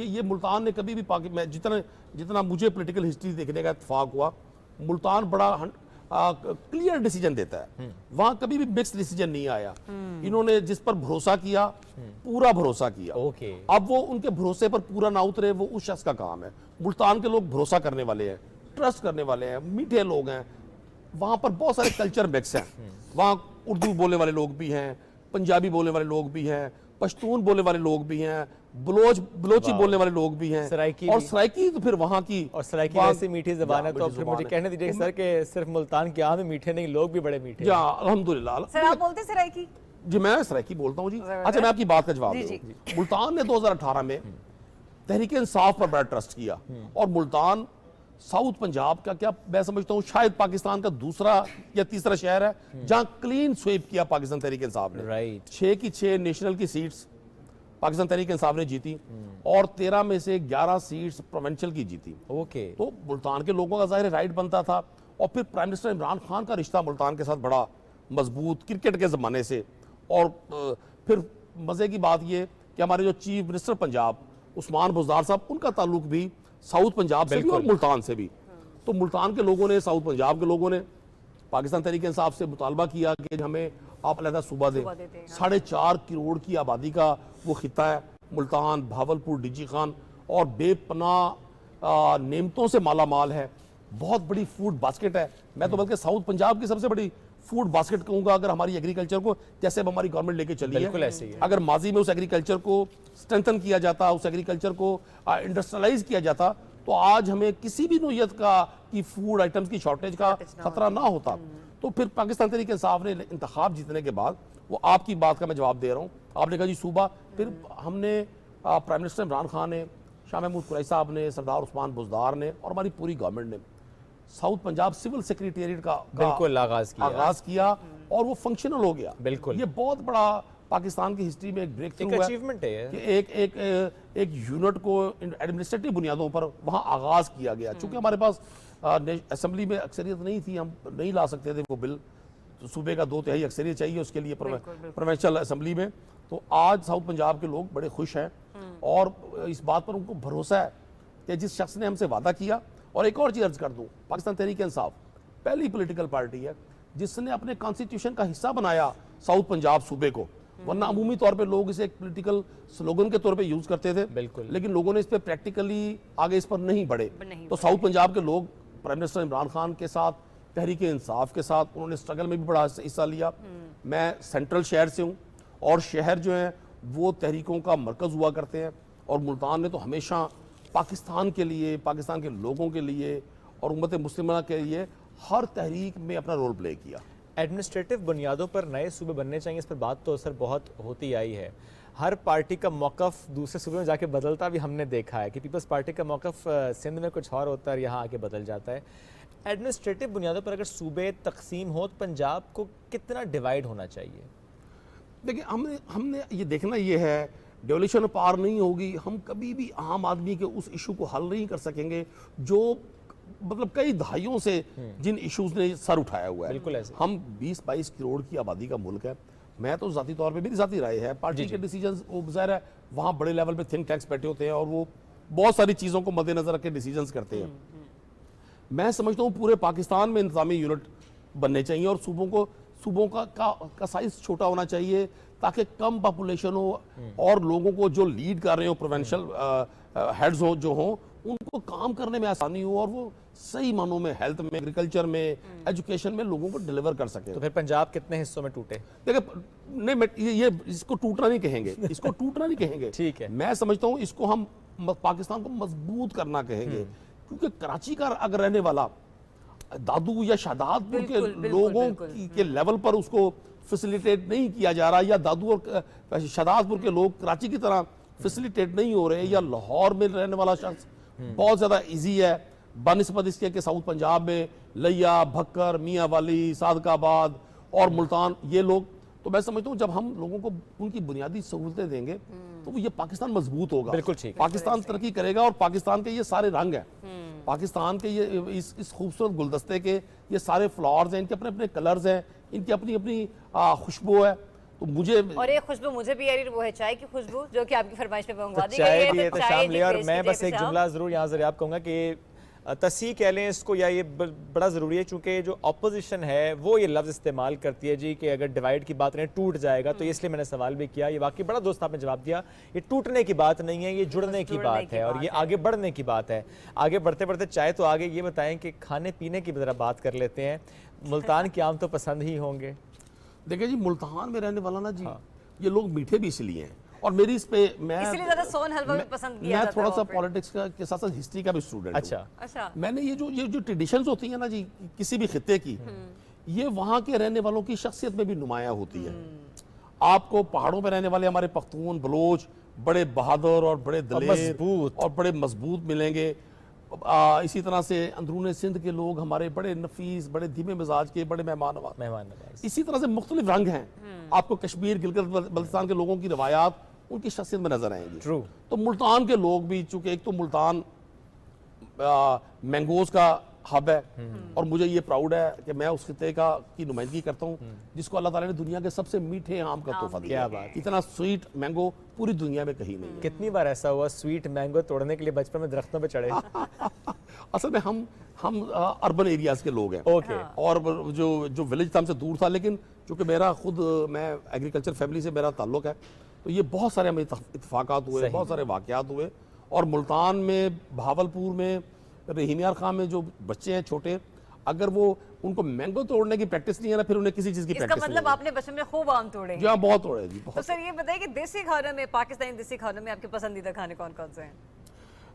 ये मुल्तान ने कभी भी मैं जितना मुझे पॉलिटिकल हिस्ट्री देखने का इत्तेफाक हुआ, मुल्तान बड़ा क्लियर डिसीजन देता है। वहां कभी भी मिक्स डिसीजन नहीं आया। इन्होंने जिस पर भरोसा किया, पूरा भरोसा किया। अब वो उनके भरोसे पर पूरा ना उतरे, वो उस शख्स का काम है। मुल्तान के लोग भरोसा करने वाले हैं, ट्रस्ट करने वाले हैं, मीठे लोग हैं। वहाँ पर बहुत सारे कल्चर मिक्स हैं। वहाँ उर्दू बोलने वाले लोग भी हैं, पंजाबी बोलने वाले लोग भी हैं, पश्तून बोलने वाले लोग भी हैं, बलोची बोलने वाले लोग भी हैं, और सराइकी तो फिर वहाँ की, और सराइकी ऐसी मीठी ज़बान है। तो फिर मुझे कहने दीजिए सर कि सिर्फ मुल्तान के आम ही मीठे नहीं, लोग भी बड़े मीठे हैं। अल्हम्दुलिल्लाह। सर आप बोलते सराइकी? जी मैं सराइकी बोलता हूँ जी। अच्छा मैं आपकी बात का जवाब दूँ। मुल्तान ने 2018 में तहरीक इंसाफ पर बड़ा ट्रस्ट किया, और मुल्तान साउथ पंजाब का, क्या मैं समझता हूँ शायद पाकिस्तान का दूसरा या तीसरा शहर है जहां क्लीन स्वीप किया पाकिस्तान तहरीक इंसाफ ने। 6 की 6 नेशनल की सीट्स पाकिस्तान तहरीक इंसाफ ने जीती, और 13 में से 11 सीट्स प्रोविंशियल की जीती। ओके, तो मुल्तान के लोगों का जाहिर राइट बनता था। और फिर प्राइम मिनिस्टर इमरान खान का रिश्ता मुल्तान के साथ बड़ा मजबूत क्रिकेट के ज़माने से। और फिर मज़े की बात ये कि हमारे जो चीफ मिनिस्टर पंजाब उस्मान बुज़दार साहब, उनका ताल्लुक भी साउथ पंजाब से भी और मुल्तान से भी। तो मुल्तान के लोगों ने, साउथ पंजाब के लोगों ने पाकिस्तान तहरीक इंसाफ से मुतालबा किया कि हमें आप अलहदा सूबा दें। 4.5 करोड़ की आबादी का वो खिता है मुल्तान, भावलपुर, डीजी खान, और बेपनाह नेमतों से माला माल है। बहुत बड़ी फूड बास्केट है। मैं तो बल्कि साउथ पंजाब की सबसे बड़ी फूड बास्केट कहूंगा, अगर हमारी एग्रीकल्चर को, जैसे अब हमारी गवर्नमेंट लेके चली बिल्कुल ऐसे ही है। अगर माजी में उस एग्रीकल्चर को स्ट्रेंथन किया जाता, उस एग्रीकल्चर को इंडस्ट्रियलाइज किया जाता, तो आज हमें किसी भी नोयत का की फूड आइटम्स की शॉर्टेज का खतरा ना होता। तो फिर पाकिस्तान तहरीक इंसाफ ने इंतखाब जीतने के बाद, वो आपकी बात का मैं जवाब दे रहा हूँ, आपने कहा जी सूबा, फिर हमने प्राइम मिनिस्टर इमरान खान ने, शाह महमूद कुरैशी साहब ने, सरदार उस्मान बुज़दार ने, और हमारी पूरी गवर्नमेंट ने साउथ पंजाब सिविल सेक्रेटेरिएट का बिल्कुल आगाज किया, और वो फंक्शनल हो गया। बिल्कुल, ये बहुत बड़ा पाकिस्तान की हिस्ट्री में एक ब्रेक थ्रू है, अचीवमेंट है कि एक यूनिट को एडमिनिस्ट्रेटिव बुनियादों पर वहाँ आगाज किया गया। चूंकि हमारे पास असेंबली में अक्सरियत नहीं थी, हम नहीं ला सकते थे वो बिल, तो सूबे का 2/3 अक्सरियत चाहिए उसके लिए प्रोविंशियल असेंबली में। तो आज साउथ पंजाब के लोग बड़े खुश हैं, और इस बात पर उनको भरोसा है कि जिस शख्स ने हमसे वादा किया। और एक और चीज़ अर्ज कर दूं, पाकिस्तान तहरीक इंसाफ पहली पॉलिटिकल पार्टी है जिसने अपने कॉन्स्टिट्यूशन का हिस्सा बनाया साउथ पंजाब सूबे को, वरना अमूमी तौर पे लोग इसे एक पॉलिटिकल स्लोगन के तौर पे यूज करते थे। बिल्कुल, लेकिन लोगों ने इस पे प्रैक्टिकली आगे इस पर नहीं बढ़े। तो साउथ पंजाब के लोग प्राइम मिनिस्टर इमरान खान के साथ, तहरीक इंसाफ के साथ, उन्होंने स्ट्रगल में भी बड़ा हिस्सा लिया। मैं सेंट्रल शहर से हूँ, और शहर जो है वो तहरीकों का मरकज़ हुआ करते हैं, और मुल्तान ने तो हमेशा पाकिस्तान के लिए, पाकिस्तान के लोगों के लिए और उम्मत मुस्लिमा के लिए हर तहरीक में अपना रोल प्ले किया। एडमिनिस्ट्रेटिव बुनियादों पर नए सूबे बनने चाहिए, इस पर बात तो सर बहुत होती आई है। हर पार्टी का मौक़िफ़ दूसरे सूबे में जाके बदलता भी हमने देखा है कि पीपल्स पार्टी का मौक़िफ़ सिंध में कुछ और होता है, यहाँ आके बदल जाता है। एडमिनिस्ट्रेटिव बुनियादों पर अगर सूबे तकसीम हो तो पंजाब को कितना डिवाइड होना चाहिए? देखिए, हमने ये देखना ये है, डेवोल्यूशन पार नहीं होगी, हम कभी भी आम आदमी के उस इशू को हल नहीं कर सकेंगे जो मतलब कई दहाइयों से जिन इश्यूज ने सर उठाया हुआ है। बिल्कुल ऐसे। हम 20-22 करोड़ की आबादी का मुल्क है। मैं तो ज़ाती तौर पे, मेरी ज़ाती राय है, पार्टी के डिसीजंस वो ज़ाहिर है वहाँ बड़े लेवल पे थिंक टैंक्स बैठे होते हैं, और वो बहुत सारी चीज़ों को मद्देनजर रख के डिसीजंस करते हैं। मैं समझता हूँ पूरे पाकिस्तान में इंतजामी यूनिट बनने चाहिए, और सूबों का साइज छोटा होना चाहिए, ताकि कम पॉपुलेशन हो, और लोगों को जो लीड कर रहे हो प्रोविंशियल हेड्स हो जो हो, उनको काम करने में आसानी हो, और वो सही मानों में हेल्थ में, एग्रीकल्चर में, एजुकेशन में लोगों को डिलीवर कर सके। तो फिर पंजाब कितने हिस्सों में टूटे? देखिए, नहीं, ये इसको टूटना नहीं कहेंगे, इसको टूटना नहीं कहेंगे। ठीक है, मैं समझता हूँ इसको हम पाकिस्तान को मजबूत करना कहेंगे, क्योंकि कराची का अगर रहने वाला दादू या शादातपुर के लोगों के लेवल पर उसको फैसिलिटेट नहीं किया जा रहा, या दादू और शादातपुर के लोग कराची की तरह फैसिलिटेट नहीं हो रहे, या लाहौर में रहने वाला शख्स बहुत ज़्यादा इजी है बनिस्बत इसके कि साउथ पंजाब में लिया, भक्कर, मियाँ वाली, सादकाबाद और मुल्तान, ये लोग, तो मैं समझता हूँ जब हम लोगों को उनकी बुनियादी सहूलतें देंगे तो ये पाकिस्तान मजबूत होगा। बिल्कुल ठीक, पाकिस्तान तरक्की करेगा, और पाकिस्तान के ये सारे रंग हैं, पाकिस्तान के ये इस खूबसूरत गुलदस्ते के ये सारे फ्लावर्स हैं, इनके अपने अपने कलर्स हैं, इनकी अपनी अपनी खुशबू है। तो मुझे, और एक खुशबू मुझे भी यार वो है चाय की खुशबू, जो कि आपकी फरमाइश पे मंगवा दी गई है। तो शाम लिया, और मैं बस एक जुमला जरूर यहाँ से आप कहूँगा कि तस्हीह कह लें इसको, या ये बड़ा ज़रूरी है चूंकि जो ऑपोजिशन है वो ये लफ्ज़ इस्तेमाल करती है जी कि अगर डिवाइड की बात करें टूट जाएगा, तो इसलिए मैंने सवाल भी किया। ये वाकई बड़ा दोस्त आपने जवाब दिया, ये टूटने की बात नहीं है, ये जुड़ने की बात है और ये आगे बढ़ने की बात है। आगे बढ़ते बढ़ते चाहे तो आगे ये बताएं कि खाने पीने की ज़रा बात कर लेते हैं। मुल्तान के आम तो पसंद ही होंगे। देखिए जी, मुल्तान में रहने वाला ना जी, ये लोग मीठे भी इसलिए हैं, और मेरी इस पे इसलिए ज़्यादा सोन हलवा भी पसंद किया जाता है। मैं थोड़ा सा पॉलिटिक्स का के साथ साथ हिस्ट्री का भी स्टूडेंट हूं। अच्छा। मैंने ये जो ट्रेडिशंस होती हैं ना जी किसी भी खित्ते की, ये वहाँ के रहने वालों की शख्सियत में भी नुमाया होती है। आपको पहाड़ों में रहने वाले हमारे पख्तून बलोच बड़े बहादुर और बड़े दलेर और बड़े मजबूत मिलेंगे। इसी तरह से अंदरून सिंध के लोग हमारे बड़े नफीस, बड़े धीमे मिजाज के, बड़े मेहमान नवाज। इसी तरह से मुख्तलिफ रंग हैं। आपको कश्मीर गिलगित बल्तिस्तान के लोगों की रवायात उनकी शख्सियत में नजर आएंगी। तो मुल्तान के लोग भी, चूंकि एक तो मुल्तान मैंगोज का हब है, और मुझे ये प्राउड है कि मैं उस खिते की नुमाइंदगी करता हूँ जिसको अल्लाह ताला ने दुनिया के सबसे मीठे आम का तोहफा दिया। क्या बात। इतना स्वीट मैंगो पूरी दुनिया में कहीं नहीं है। कितनी बार ऐसा हुआ स्वीट मैंगो तोड़ने के लिए बचपन में दरख्तों पे चढ़े? असल में हम अर्बन एरियाज के लोग हैं। ओके। और जो विलेज था हमसे दूर था, लेकिन चूंकि मैं एग्रीकल्चर फैमिली से मेरा ताल्लुक है, तो ये बहुत सारे हमें इत्तफाकात हुए, बहुत सारे वाकयात हुए। और मुल्तान में, भावलपुर में, रहीमियार खान में जो बच्चे हैं छोटे, अगर वो उनको मैंगो तोड़ने की प्रैक्टिस नहीं है ना, फिर उन्हें किसी चीज की प्रैक्टिस नहीं है। इसका मतलब आपने बचपन में खूब आम तोड़े? जी हाँ, बहुत तोड़े जी, बहुत। तो सर ये बताइए कि देसी खानों में, पाकिस्तानी देसी खानों में आपके पसंदीदा खाने कौन कौन से हैं?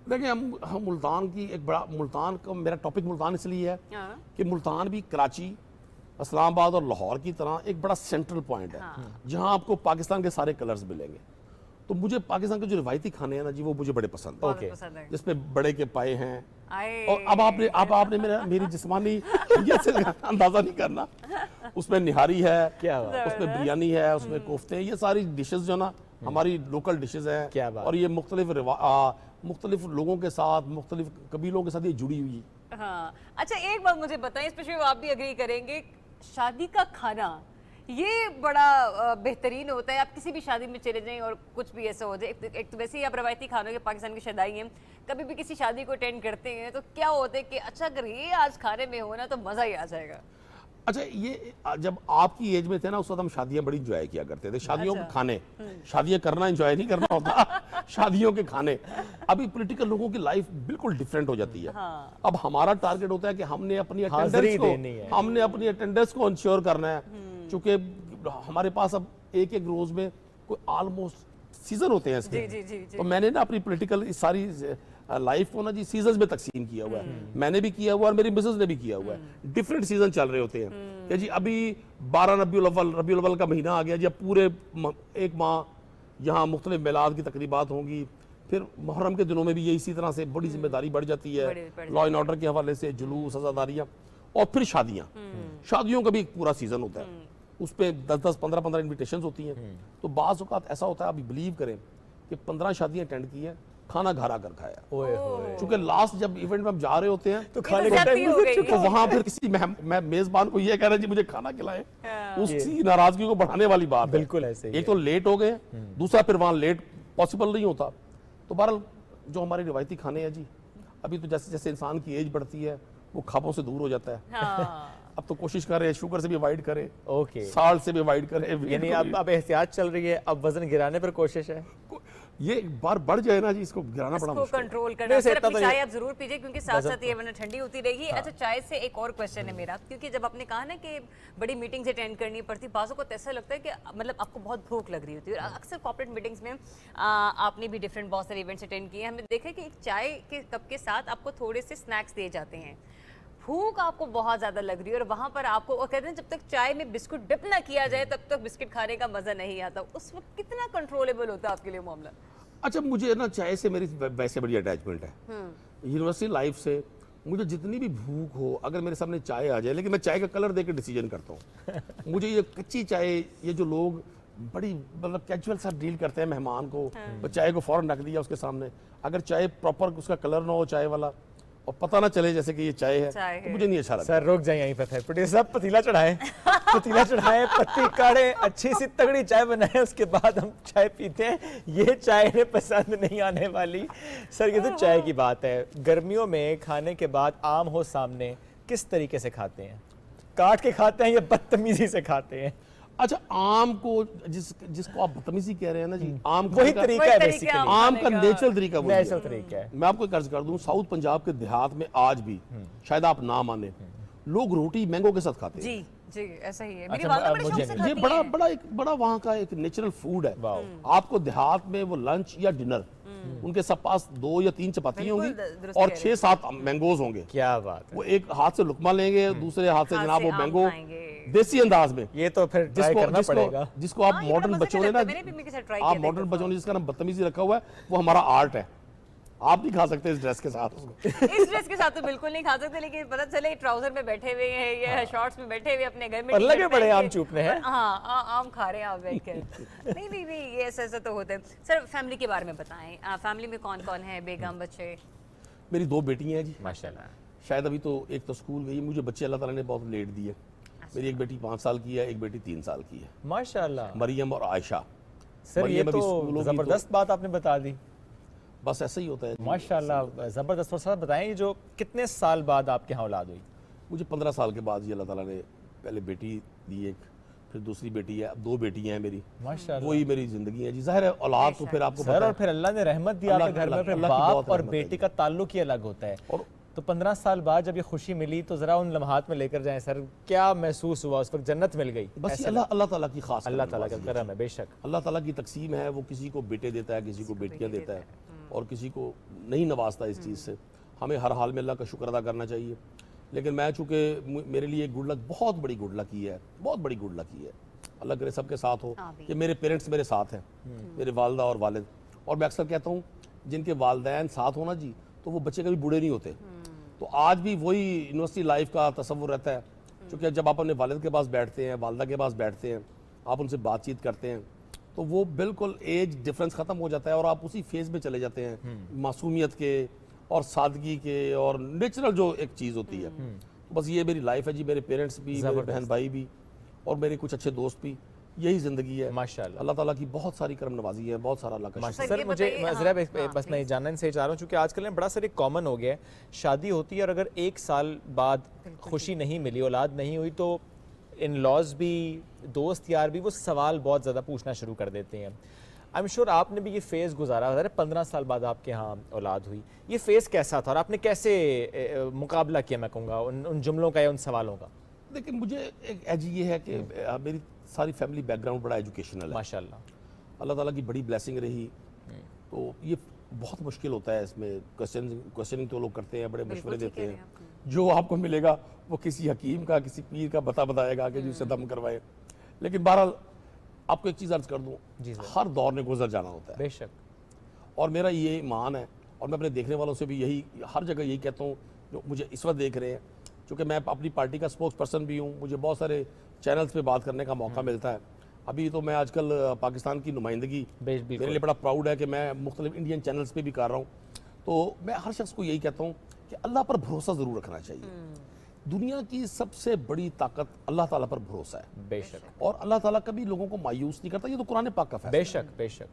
देखिए, हम मुल्तान की एक बड़ा, मुल्तान का मेरा टॉपिक मुल्तान इसलिए है कि मुल्तान भी कराची, इस्लामाबाद और लाहौर की तरह एक बड़ा सेंट्रल पॉइंट है जहां आपको पाकिस्तान के सारे कलर्स मिलेंगे। तो मुझे पाकिस्तान के जो रिवायती खाने हैं ना जी, वो मुझे बड़े पसंद है, जिसमें बड़े के पाए हैं। और अब आपने मेरी जिस्मानी से अंदाजा नहीं करना, उसमें निहारी है, उसमें बिरयानी है, उसमें कोफ्ते हैं, ये सारी डिशेस जो ना हमारी लोकल डिशेस हैं। और ये मुख्तलिफ लोगों के साथ, मुख्तलिफ कबीलों के साथ ये जुड़ी हुई है। हाँ, अच्छा एक बात मुझे बताएं, स्पेशली आप भी एग्री करेंगे, शादी का खाना ये बड़ा बेहतरीन होता है। आप किसी भी शादी में चले जाएं और कुछ भी ऐसा हो जाए, एक तो वैसे ही आप रवायती खानों के पाकिस्तान की शदाई हैं, कभी भी किसी शादी को अटेंड करते हैं तो क्या होता है कि अच्छा अगर ये आज खाने में हो ना तो मज़ा ही आ जाएगा। अच्छा, ये जब आपकी एज में थे ना, उस वक्त हम शादियां बड़ी इंजॉय किया करते थे। शादियों के खाने, शादियां करना इंजॉय नहीं करना होता, शादियों के खाने। अभी पॉलिटिकल लोगों की लाइफ बिल्कुल डिफरेंट हो जाती है। अब हमारा टारगेट होता है कि हमने अपनी अटेंडेंस को इंश्योर करना है, चूंकि हमारे पास अब एक रोज में कोई ऑलमोस्ट सीजन होते हैं इसके। जी। तो मैंने ना अपनी पॉलिटिकल इस सारी लाइफ को ना जी सीजन्स में तकसीम किया हुआ है। मैंने भी किया हुआ और मेरी मिसेस ने भी किया हुआ है। डिफरेंट सीजन चल रहे होते हैं कि जी अभी 12 रबीउल अव्वल का महीना आ गया जी, अब पूरे एक माह यहाँ मुख्तलिफ मिलाद की तकरीबात होंगी। फिर मुहर्रम के दिनों में भी ये इसी तरह से बड़ी जिम्मेदारी बढ़ जाती है, लॉ एंड ऑर्डर के हवाले से, जुलूस, अज़ादारियाँ, और फिर शादियों का भी एक पूरा सीजन होता है। उस पर 10-10, 15-15 इन्विटेशंस होती हैं। तो बाज़ औक़ात ऐसा होता है, अभी बिलीव करें कि 15 शादियां अटेंड की हैं, खाना घर आकर खाया। चूंकि लास्ट जब इवेंट में हम जा रहे होते हैं तो खाने तो वहां फिर किसी मेजबान को ये कह रहे हैं जी मुझे खाना खिलाएं, उसकी नाराजगी को बढ़ाने वाली बात। बिल्कुल ऐसे। एक तो लेट हो गए, दूसरा फिर वहां लेट पॉसिबल नहीं होता। तो बहरहाल जो हमारे रिवायती खाने हैं जी, अभी तो जैसे जैसे इंसान की एज बढ़ती है वो खापों से दूर हो जाता है। अब तो कोशिश कर रहे हैं शुगर से भी अवॉइड करें, साल्ट से भी अवॉइड करें। यानी अब एहतियात चल रही है, अब वजन गिराने पर कोशिश है। ये एक बार बढ़ जाए ना जी, इसको गिराना बड़ा मुश्किल है। कंट्रोल करना। सर अपनी चाय आप जरूर पीजिए क्योंकि साथ साथ ये वरना ठंडी होती रहेगी। अच्छा, चाय से एक और क्वेश्चन है मेरा, क्योंकि जब आपने कहा ना कि बड़ी मीटिंग्स अटेंड करनी पड़ती, बाज़ों को ऐसा लगता है कि मतलब आपको बहुत भूख लग रही होती है। और अक्सर कॉर्पोरेट मीटिंग्स में आपने भी डिफरेंट बहुत सारे इवेंट्स अटेंड किए हैं, हमने देखा कि एक चाय के कप के साथ आपको थोड़े से स्नैक्स दिए जाते हैं। भूख आपको बहुत ज़्यादा लग रही है और वहाँ पर आपको, और कहते हैं जब तक चाय में बिस्कुट डिप ना किया जाए तब तक बिस्किट खाने का मज़ा नहीं आता। उस वक्त कितना कंट्रोलेबल होता है आपके लिए मामला? अच्छा, मुझे ना चाय से मेरी वैसे बड़ी अटैचमेंट है। यूनिवर्सिटी लाइफ से मुझे जितनी भी भूख हो, अगर मेरे सामने चाय आ जाए, लेकिन मैं चाय का कलर देकर डिसीजन करता हूँ। मुझे ये कच्ची चाय, ये जो लोग बड़ी मतलब कैजुअल सा डील करते हैं मेहमान को, चाय को फौरन रख दिया उसके सामने, अगर चाय प्रॉपर उसका कलर ना हो चाय वाला, और पता ना चले जैसे कि ये चाय है, तो मुझे नहीं अच्छा लगता। सर रुक जाए यहीं पर फिर प्रोड्यूसर साहब, पतीला चढ़ाएं, पतीला चढ़ाएं, पत्ती काढ़े, अच्छी सी तगड़ी चाय बनाएं, उसके बाद हम चाय पीते हैं। ये चाय इन्हें पसंद नहीं आने वाली। सर ये तो चाय की बात है, गर्मियों में खाने के बाद आम हो सामने किस तरीके से खाते हैं? काट के खाते हैं या बदतमीजी से खाते हैं? अच्छा, आम को जिसको आप बदतमीजी कह रहे हैं ना जी, आम वही तरीका है बेसिकली, आम का नेचुरल तरीका वही है। नेचुरल तरीका है। मैं आपको एक अर्ज कर दूं, साउथ पंजाब के देहात में आज भी शायद आप ना माने, लोग रोटी मैंगो के साथ खाते हैं। जी जी, ऐसा ही है। अच्छा, मेरी वालदा बड़े शौक से खाती ये बड़ा वहाँ का एक नेचुरल फूड है। आपको देहात में वो लंच या डिनर, उनके सब पास 2 या 3 चपाती होंगी और 6-7 मैंगोज होंगे। क्या बात है। वो एक हाथ से लुकमा लेंगे, दूसरे हाथ से जनाब वो मैंगो देसी अंदाज में। ये तो फिर ट्राई करना पड़ेगा। जिसको आप मॉडर्न बच्चों ने ना, आप मॉडर्न बच्चों ने जिसका नाम बदतमीजी रखा हुआ है, वो हमारा आर्ट है। आप नहीं खा सकते इस ड्रेस के साथ। इस ड्रेस के साथ तो बिल्कुल नहीं खा सकते, लेकिन पता चले ट्राउजर में बैठे हुए हैं या शॉर्ट्स में बैठे हुए अपने घर में, और लगे बड़े आम चूपने हैं। हाँ, आम खा रहे हैं आप बैठ कर। नहीं, ये ऐसा तो होता है। सर फैमिली के बारे में बताएं, फैमिली में कौन कौन है, बेगम बच्चे? मेरी 2 बेटियां हैं जी, माशाल्लाह। शायद अभी तो एक तो स्कूल गई, मुझे बच्चे अल्लाह ताला ने बहुत लेट दिए। मेरी एक बेटी 5 साल की है, एक बेटी 3 साल की है माशाल्लाह, मरियम और आयशा। सर ये तो जबरदस्त बात आपने बता दी। बस ऐसा ही होता है माशाल्लाह, जबरदस्त। सर बताएं, जो कितने साल बाद आपके यहाँ औलाद हुई? मुझे 15 साल के बाद ये अल्लाह ताला ने पहले बेटी दी एक, फिर दूसरी बेटी है, अब 2 बेटियां हैं मेरी। माशाल्लाह, वही मेरी जिंदगी है जी। जाहिर है औलाद तो फिर आपको सर, और फिर अल्लाह ने रहमत दी आपके घर में, फिर बाप और बेटी का ताल्लुक ही अलग होता है। और तो 15 साल बाद जब ये खुशी मिली तो जरा उन लम्हात में लेकर जाएं सर, क्या महसूस हुआ उस वक्त? जन्नत मिल गई? बस अल्लाह ताला की खास, अल्लाह ताला का करम है। बेशक अल्लाह ताला की तकसीम है, वो किसी को बेटे देता है, किसी को बेटियां देता है, और किसी को नहीं नवाजता इस चीज़ से। हमें हर हाल में अल्लाह का शुक्र अदा करना चाहिए। लेकिन मैं चूँकि मेरे लिए गुड लक, बहुत बड़ी गुड लक ही है, बहुत बड़ी गुड लक ही है। अल्लाह करे सबके साथ हो कि मेरे पेरेंट्स मेरे साथ हैं, मेरे वालदा और वालिद। और मैं अक्सर कहता हूँ, जिनके वालदैन साथ होना जी, तो वो बच्चे कभी बूढ़े नहीं होते। तो आज भी वही यूनिवर्सिटी लाइफ का तसव्वुर रहता है, क्योंकि जब आप अपने वालिद के पास बैठते हैं, वालदा के पास बैठते हैं, आप उनसे बातचीत करते हैं, तो वो बिल्कुल एज डिफरेंस ख़त्म हो जाता है और आप उसी फेज़ में चले जाते हैं, मासूमियत के और सादगी के और नेचुरल जो एक चीज़ होती है। तो बस ये मेरी लाइफ है जी। मेरे पेरेंट्स भी, मेरे बहन भाई भी, और मेरे कुछ अच्छे दोस्त भी, यही ज़िंदगी है माशाल्लाह। अल्लाह ताला की बहुत सारी करम नवाजी है, बहुत सारा अल्लाह का। सर मुझे बस मैं जानना से चाह रहा हूँ, चूँकि आजकल बड़ा सारे कॉमन हो गया है, शादी होती है और अगर 1 साल बाद खुशी नहीं मिली, औलाद नहीं हुई, तो इन लॉज भी, दोस्त यार भी वो सवाल बहुत ज़्यादा पूछना शुरू कर देते हैं। आई एम श्योर आपने भी ये फेज़ गुजारा। 15 साल बाद आपके यहाँ औलाद हुई, ये फेज़ कैसा था और आपने कैसे मुकाबला किया, मैं कहूँगा, उन जुमलों का या उन सवालों का? लेकिन मुझे एक एज ये है कि मेरी सारी फैमिली बैकग्राउंड बड़ा एजुकेशनल है माशाल्लाह। अल्लाह ताला की बड़ी ब्लेसिंग रही। तो ये बहुत मुश्किल होता है, इसमें क्वेश्चनिंग तो लोग करते हैं, बड़े मशवरे देते हैं, जो आपको मिलेगा वो किसी हकीम का, किसी पीर का बताएगा कि जी उससे दम करवाए। लेकिन बहरहाल आपको एक चीज़ अर्ज कर दूँ, हर दौर ने गुजर जाना होता है बेशक, और मेरा ये ईमान है, और मैं अपने देखने वालों से भी यही हर जगह यही कहता हूँ, जो मुझे इस वक्त देख रहे हैं, क्योंकि मैं अपनी पार्टी का स्पोक्स पर्सन भी हूँ, मुझे बहुत सारे चैनल्स पे बात करने का मौका मिलता है। अभी तो मैं आजकल पाकिस्तान की नुमाइंदगी, मेरे लिए बड़ा प्राउड है कि मैं मुख्तलिफ इंडियन चैनल्स पे भी कर रहा हूँ। तो मैं हर शख्स को यही कहता हूँ कि अल्लाह पर भरोसा ज़रूर रखना चाहिए। दुनिया की सबसे बड़ी ताकत अल्लाह ताला पर भरोसा है बेशक, और अल्लाह ताला कभी लोगों को मायूस नहीं करता। ये तो कुरान पाक का फैसला है। बेशक बेशक,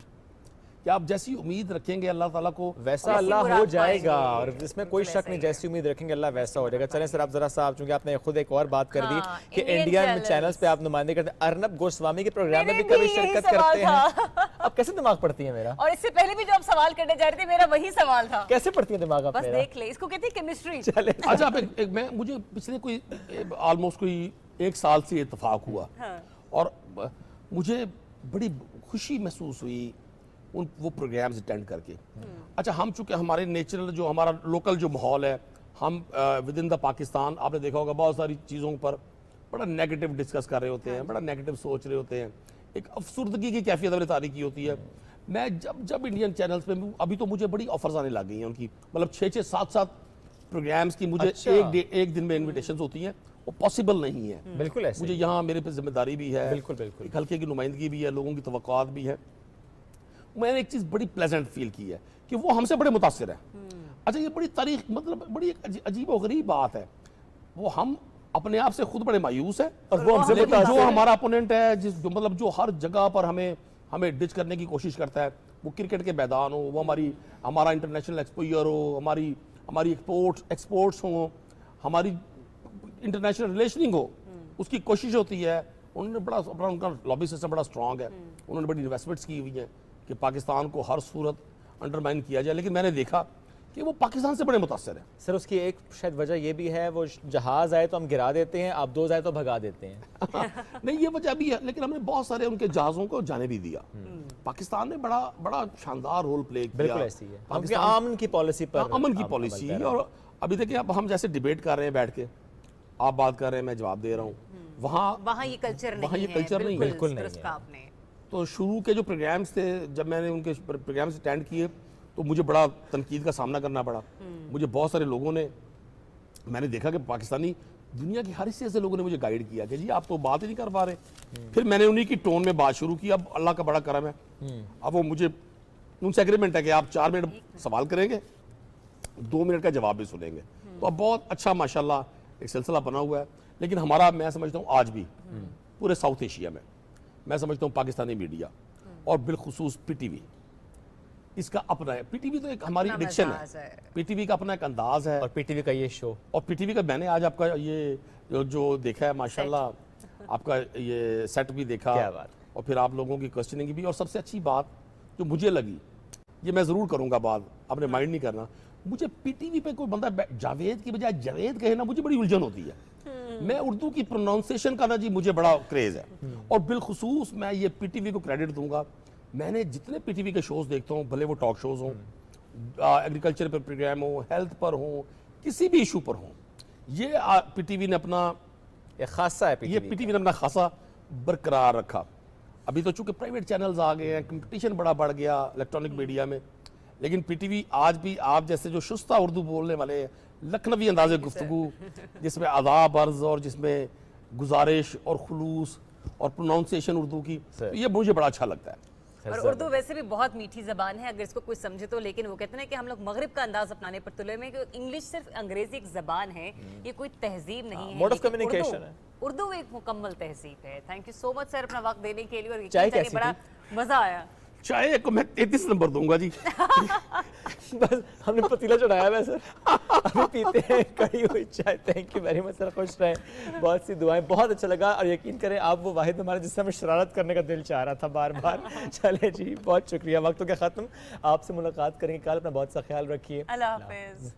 कि आप जैसी उम्मीद रखेंगे अल्लाह ताला को वैसा अल्लाह हो जाएगा, और इसमें कोई शक नहीं, जैसी उम्मीद रखेंगे अल्लाह वैसा हो जाएगा। चलें सर, आप जरा सा, चूंकि आपने खुद एक और बात कर दी कि इंडियन चैनल्स पे आप नुमाइंदगी करते हैं, अर्नब गोस्वामी के प्रोग्राम में भी कभी शिरकत करते हैं। अब कैसे दिमाग पढ़ती है मेरा? और इससे पहले भी जो आप सवाल करने जा रहे थे, मेरा वही सवाल था, कैसे पढ़ती है दिमाग? बस देख ले, इसको कहते हैं केमिस्ट्री। अच्छा, मैं मुझे पिछले कोई ऑलमोस्ट कोई 1 साल से इत्तेफाक हुआ, और मुझे बड़ी खुशी महसूस हुई वो प्रोग्राम्स अटेंड करके। अच्छा, हम चूँकि हमारे नेचुरल जो हमारा लोकल जो माहौल है, हम विद इन द पाकिस्तान, आपने देखा होगा बहुत सारी चीज़ों पर बड़ा नेगेटिव डिस्कस कर रहे होते हैं, बड़ा नेगेटिव सोच रहे होते हैं, एक अफसुर्दगी की कैफियत हमने तारी की होती है। मैं जब इंडियन चैनल्स पे, अभी तो मुझे बड़ी ऑफर्स आने लग गई हैं उनकी, मतलब 6-6, 7-7 प्रोग्राम्स की मुझे एक दिन में इन्विटेशंस होती हैं। वो पॉसिबल नहीं है, बिल्कुल ऐसे। मुझे यहाँ मेरे पे जिम्मेदारी भी है, बिल्कुल बिल्कुल, एक हल्के की नुमाइंदगी भी है, लोगों की तवक्कुआत भी है। मैंने एक चीज़ बड़ी प्लेजेंट फील की है कि वो हमसे बड़े मुतासिर हैं। अच्छा ये बड़ी तारीख मतलब बड़ी अजीब और गरीब बात है, वो हम अपने आप से खुद बड़े मायूस है और वो हमसे लेकिन जो हमारा अपोनेंट है जो मतलब जो हर जगह पर हमें डिच करने की कोशिश करता है, वो क्रिकेट के मैदान हो, वो हमारा इंटरनेशनल एक्सपोजर हो, हमारी एक्सपोर्ट्स हो, हमारी इंटरनेशनल रिलेशनिंग हो, उसकी कोशिश होती है। उन्होंने बड़ा अपना उनका लॉबी सिस्टम बड़ा स्ट्रांग है, उन्होंने बड़ी इन्वेस्टमेंट्स की हुई हैं कि पाकिस्तान को हर सूरत अंडरमाइन किया जाए, लेकिन मैंने देखा कि वो पाकिस्तान से बड़े मुतासर है। सर उसकी एक शायद वजह ये भी है, वो जहाज आए तो हम गिरा देते हैं, आप 2 आए तो भगा देते हैं। नहीं ये वजह भी है, लेकिन हमने बहुत सारे उनके जहाज़ों को जाने भी दिया। पाकिस्तान ने बड़ा शानदार रोल प्ले किया। बिल्कुल ऐसी है, अमन की पॉलिसी पर, अमन की पॉलिसी। और अभी देखिए अब हम जैसे डिबेट कर रहे हैं बैठ के, आप बात कर रहे हैं मैं जवाब दे रहा हूँ, वहाँ ये कल्चर नहीं है, बिल्कुल नहीं है। तो शुरू के जो प्रोग्राम्स थे, जब मैंने उनके प्रोग्राम्स अटेंड किए तो मुझे बड़ा तनकीद का सामना करना पड़ा। मुझे बहुत सारे लोगों ने, मैंने देखा कि पाकिस्तानी दुनिया की हर हिस्से से लोगों ने मुझे गाइड किया कि जी आप तो बात ही नहीं कर पा रहे। फिर मैंने उन्हीं की टोन में बात शुरू की। अब अल्लाह का बड़ा करम है, अब वो मुझे उनसे एग्रीमेंट है कि आप 4 मिनट सवाल करेंगे, 2 मिनट का जवाब भी सुनेंगे। तो अब बहुत अच्छा माशाल्लाह एक सिलसिला बना हुआ है। लेकिन हमारा, मैं समझता हूँ आज भी पूरे साउथ एशिया में, मैं समझता हूँ पाकिस्तानी मीडिया और बिलखुसूस पीटीवी, इसका अपना है। पीटीवी तो एक हमारी एडिक्शन है, पीटीवी का अपना एक अंदाज है, और पीटीवी का ये शो, और पीटीवी का मैंने आज आपका ये जो देखा है माशाल्लाह, आपका ये सेट भी देखा, क्या बात। और फिर आप लोगों की क्वेश्चनिंग भी। और सबसे अच्छी बात जो मुझे लगी, ये मैं ज़रूर करूँगा बात, आपने माइंड नहीं करना, मुझे पीटीवी पे कोई बंदा जावेद की बजाय जवेद कहे ना, मुझे बड़ी उलझन होती है। मैं उर्दू की प्रोनाउंसिएशन का ना जी मुझे बड़ा क्रेज़ है। और बिलखुसूस मैं ये पीटीवी को क्रेडिट दूंगा, मैंने जितने पीटीवी के शोज़ देखता हूँ, भले वो टॉक शोज़ हों, एग्रीकल्चर पर प्रोग्राम हो, हेल्थ पर हो, किसी भी इशू पर हो, ये पीटीवी ने अपना खासा है, ये पीटीवी ने अपना खासा बरकरार रखा। अभी तो चूंकि प्राइवेट चैनल्स आ गए हैं, कंपटीशन बड़ा बढ़ गया इलेक्ट्रॉनिक मीडिया में, लेकिन पीटीवी आज भी आप जैसे जो शुस्ता उर्दू बोलने वाले लखनवी अंदाज़े गुफ्तगू, जिसमें आदाब अर्ज और जिसमें गुजारिश और खुलूस और प्रोनाउंसिएशन उर्दू की, तो ये मुझे बड़ा अच्छा लगता है। और उर्दू वैसे भी बहुत मीठी ज़बान है अगर इसको कोई समझे तो, लेकिन वो कहते हैं कि हम लोग मगरिब का अंदाज अपनाने पर तुले में, कि इंग्लिश सिर्फ अंग्रेजी एक ज़बान है, ये कोई तहजीब नहीं है, मोड ऑफ कम्युनिकेशन है। उर्दू एक मुकम्मल तहजीब है। Thank you so much sir अपना वक्त देने के लिए, और चाय कैसी बड़ा मज़ा आया। चाय को मैं 33 नंबर दूंगा जी। बस हमने पतीला चढ़ाया है सर, अभी पीते हैं कड़ी हुई चाय। Thank you very much sir, खुश रहें, बहुत सी दुआएं, बहुत अच्छा लगा। और यकीन करें आप वो वाहिद हमारा जिससे हमें शरारत करने का दिल चाह रहा था बार बार। चले जी, बहुत शुक्रिया। वक्त हो गया ख़त्म, आपसे मुलाकात करेंगे कल, अपना बहुत सा ख्याल रखिए, अल्लाह हाफ़िज़।